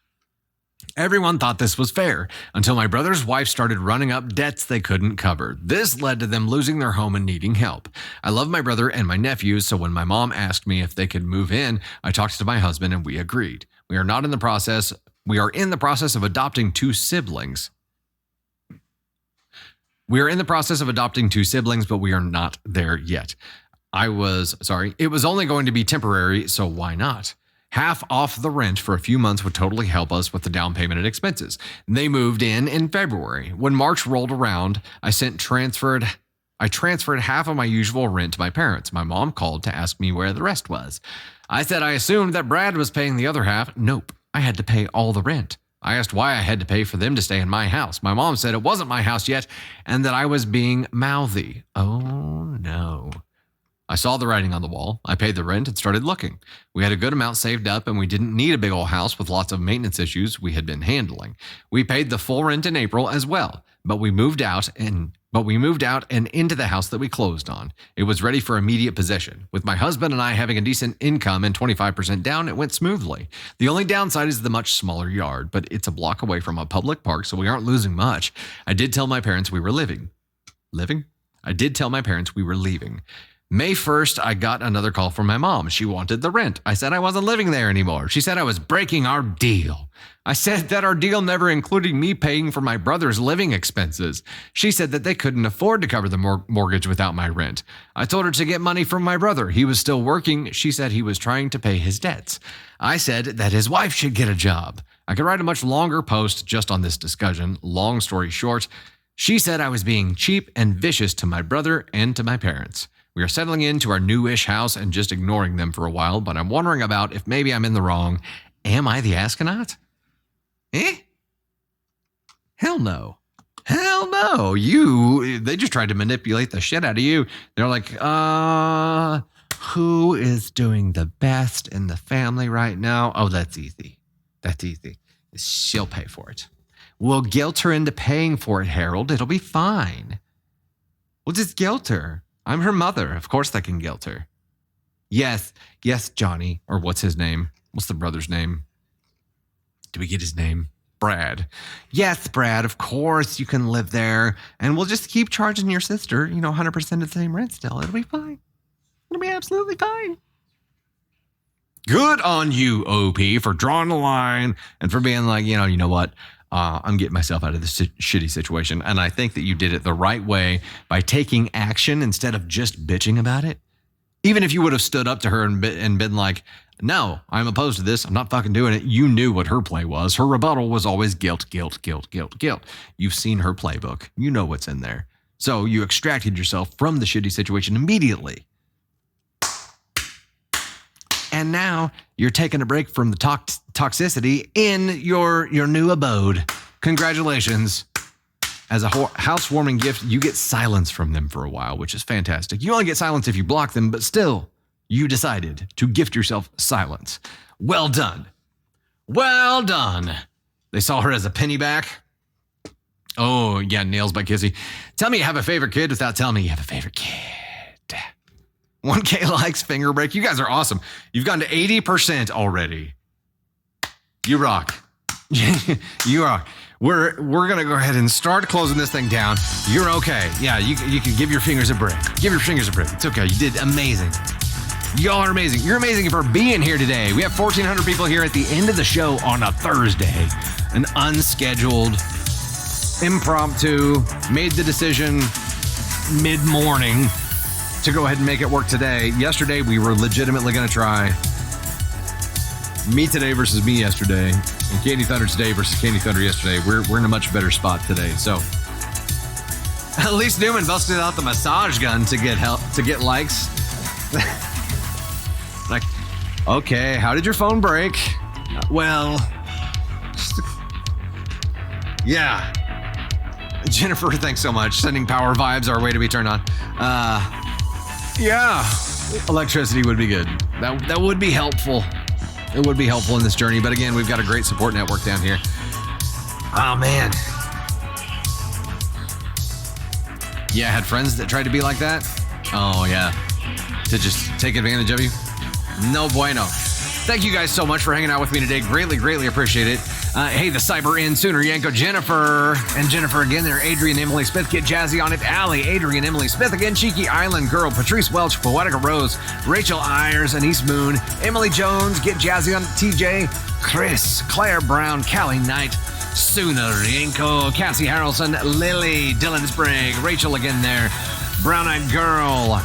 Everyone thought this was fair until my brother's wife started running up debts they couldn't cover. This led to them losing their home and needing help. I love my brother and my nephews, so when my mom asked me if they could move in, I talked to my husband and we agreed. We are in the process of adopting 2 siblings. We are in the process of adopting 2 siblings, but we are not there yet. It was only going to be temporary, so why not? Half off the rent for a few months would totally help us with the down payment and expenses. They moved in February. When March rolled around, I transferred half of my usual rent to my parents. My mom called to ask me where the rest was. I said I assumed that Brad was paying the other half. Nope, I had to pay all the rent. I asked why I had to pay for them to stay in my house. My mom said it wasn't my house yet and that I was being mouthy. Oh no. I saw the writing on the wall. I paid the rent and started looking. We had a good amount saved up and we didn't need a big old house with lots of maintenance issues we had been handling. We paid the full rent in April as well, but we moved out and into the house that we closed on. It was ready for immediate possession. With my husband and I having a decent income and 25% down, it went smoothly. The only downside is the much smaller yard, but it's a block away from a public park, so we aren't losing much. I did tell my parents we were leaving. May 1st, I got another call from my mom. She wanted the rent. I said I wasn't living there anymore. She said I was breaking our deal. I said that our deal never included me paying for my brother's living expenses. She said that they couldn't afford to cover the mortgage without my rent. I told her to get money from my brother. He was still working. She said he was trying to pay his debts. I said that his wife should get a job. I could write a much longer post just on this discussion. Long story short, she said I was being cheap and vicious to my brother and to my parents. We are settling into our new-ish house and just ignoring them for a while, but I'm wondering about if maybe I'm in the wrong. Am I the astronaut? Hell no. Hell no. They just tried to manipulate the shit out of you. They're like, who is doing the best in the family right now? Oh, that's easy. That's easy. She'll pay for it. We'll guilt her into paying for it, Harold. It'll be fine. We'll just guilt her. I'm her mother. Of course I can guilt her. Yes, Johnny. Or what's his name? What's the brother's name? Do we get his name? Brad. Yes, Brad, of course you can live there. And we'll just keep charging your sister, 100% of the same rent still. It'll be fine. It'll be absolutely fine. Good on you, OP, for drawing the line and for being like, you know what? I'm getting myself out of this shitty situation. And I think that you did it the right way by taking action instead of just bitching about it. Even if you would have stood up to her and been like, no, I'm opposed to this. I'm not fucking doing it. You knew what her play was. Her rebuttal was always guilt, guilt, guilt, guilt, guilt. You've seen her playbook. You know what's in there. So you extracted yourself from the shitty situation immediately. And now you're taking a break from the toxicity in your new abode. Congratulations. As a housewarming gift, you get silence from them for a while, which is fantastic. You only get silence if you block them, but still, you decided to gift yourself silence. Well done. Well done. They saw her as a penny back. Oh, yeah, nails by Kissy. Tell me you have a favorite kid without telling me you have a favorite kid. 1K likes, finger break. You guys are awesome. You've gone to 80% already. You rock. You rock. We're gonna go ahead and start closing this thing down. You're okay. Yeah, you can give your fingers a break. Give your fingers a break. It's okay. You did amazing. Y'all are amazing. You're amazing for being here today. We have 1,400 people here at the end of the show on a Thursday. An unscheduled, impromptu, made the decision mid-morning to go ahead and make it work today. Yesterday, we were legitimately going to try me today versus me yesterday, and Candy Thunder today versus Candy Thunder yesterday. We're in a much better spot today. So at least Newman busted out the massage gun to get help, to get likes. Like, okay, how did your phone break? Well, yeah. Jennifer, thanks so much. Sending power vibes our way to be turned on. Yeah, electricity would be good. That would be helpful. It would be helpful in this journey. But again, we've got a great support network down here. Oh, man. Yeah, I had friends that tried to be like that. Oh, yeah. To just take advantage of you. No bueno. Thank you guys so much for hanging out with me today. Greatly, greatly appreciate it. Hey, the Cyber In, Sooner, Yanko, Jennifer, and Jennifer again there. Adrian, Emily Smith, Get Jazzy on it. Allie, Adrian, Emily Smith again. Cheeky Island Girl, Patrice Welch, Poetica Rose, Rachel Ayers, Anise Moon, Emily Jones, Get Jazzy on it. TJ, Chris, Claire Brown, Callie Knight, Sooner, Yanko, Cassie Harrelson, Lily, Dylan Sprague, Rachel again there. Brown Eyed Girl.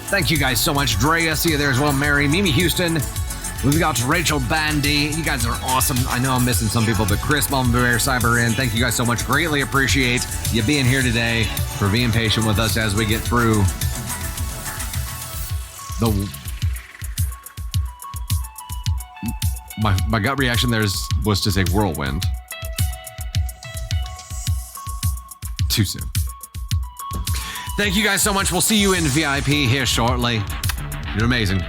Thank you guys so much. Drea, see you there as well. Mary, Mimi Houston. We've got Rachel Bandy. You guys are awesome. I know I'm missing some people, but Chris, Mom Bear, Cyber In, thank you guys so much. Greatly appreciate you being here today, for being patient with us as we get through my gut reaction there was to say whirlwind. Too soon. Thank you guys so much. We'll see you in VIP here shortly. You're amazing.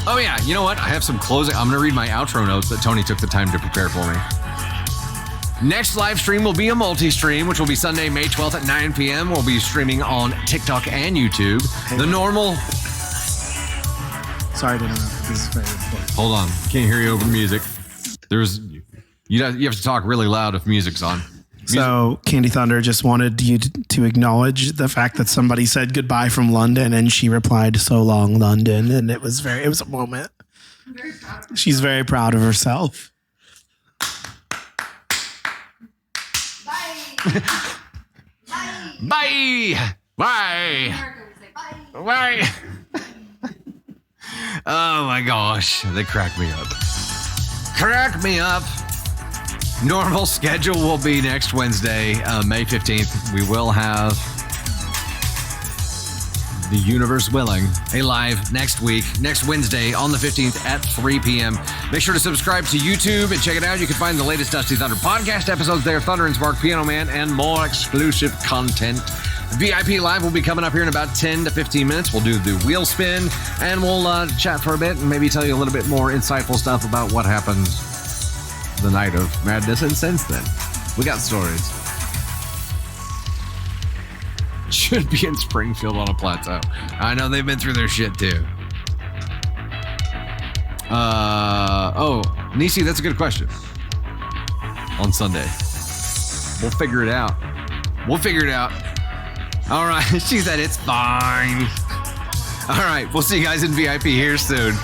Oh yeah, you know what? I have some closing. I'm going to read my outro notes that Tony took the time to prepare for me. Next live stream will be a multi-stream, which will be Sunday, May 12th at 9 p.m. We'll be streaming on TikTok and YouTube. Hey, the normal... Sorry to interrupt. This is very important. Hold on. Can't hear you over music. You have to talk really loud if music's on. So Candy Thunder just wanted you to acknowledge the fact that somebody said goodbye from London, and she replied, "So long, London," and it was a moment. She's very proud of herself. Bye. Bye. Bye. America would say bye. Bye. Oh my gosh, they crack me up. Crack me up. Normal schedule will be next Wednesday, May 15th. We will have, the universe willing, a live next week, next Wednesday on the 15th at 3 p.m. Make sure to subscribe to YouTube and check it out. You can find the latest Dusty Thunder podcast episodes there, Thunder and Spark, Piano Man, and more exclusive content. VIP Live will be coming up here in about 10 to 15 minutes. We'll do the wheel spin, and we'll chat for a bit and maybe tell you a little bit more insightful stuff about what happened the night of madness. And since then, we got stories. Should be in Springfield on a plateau. I know they've been through their shit too. Nisi, that's a good question. On Sunday. We'll figure it out. All right. She said it's fine. All right. We'll see you guys in VIP here soon.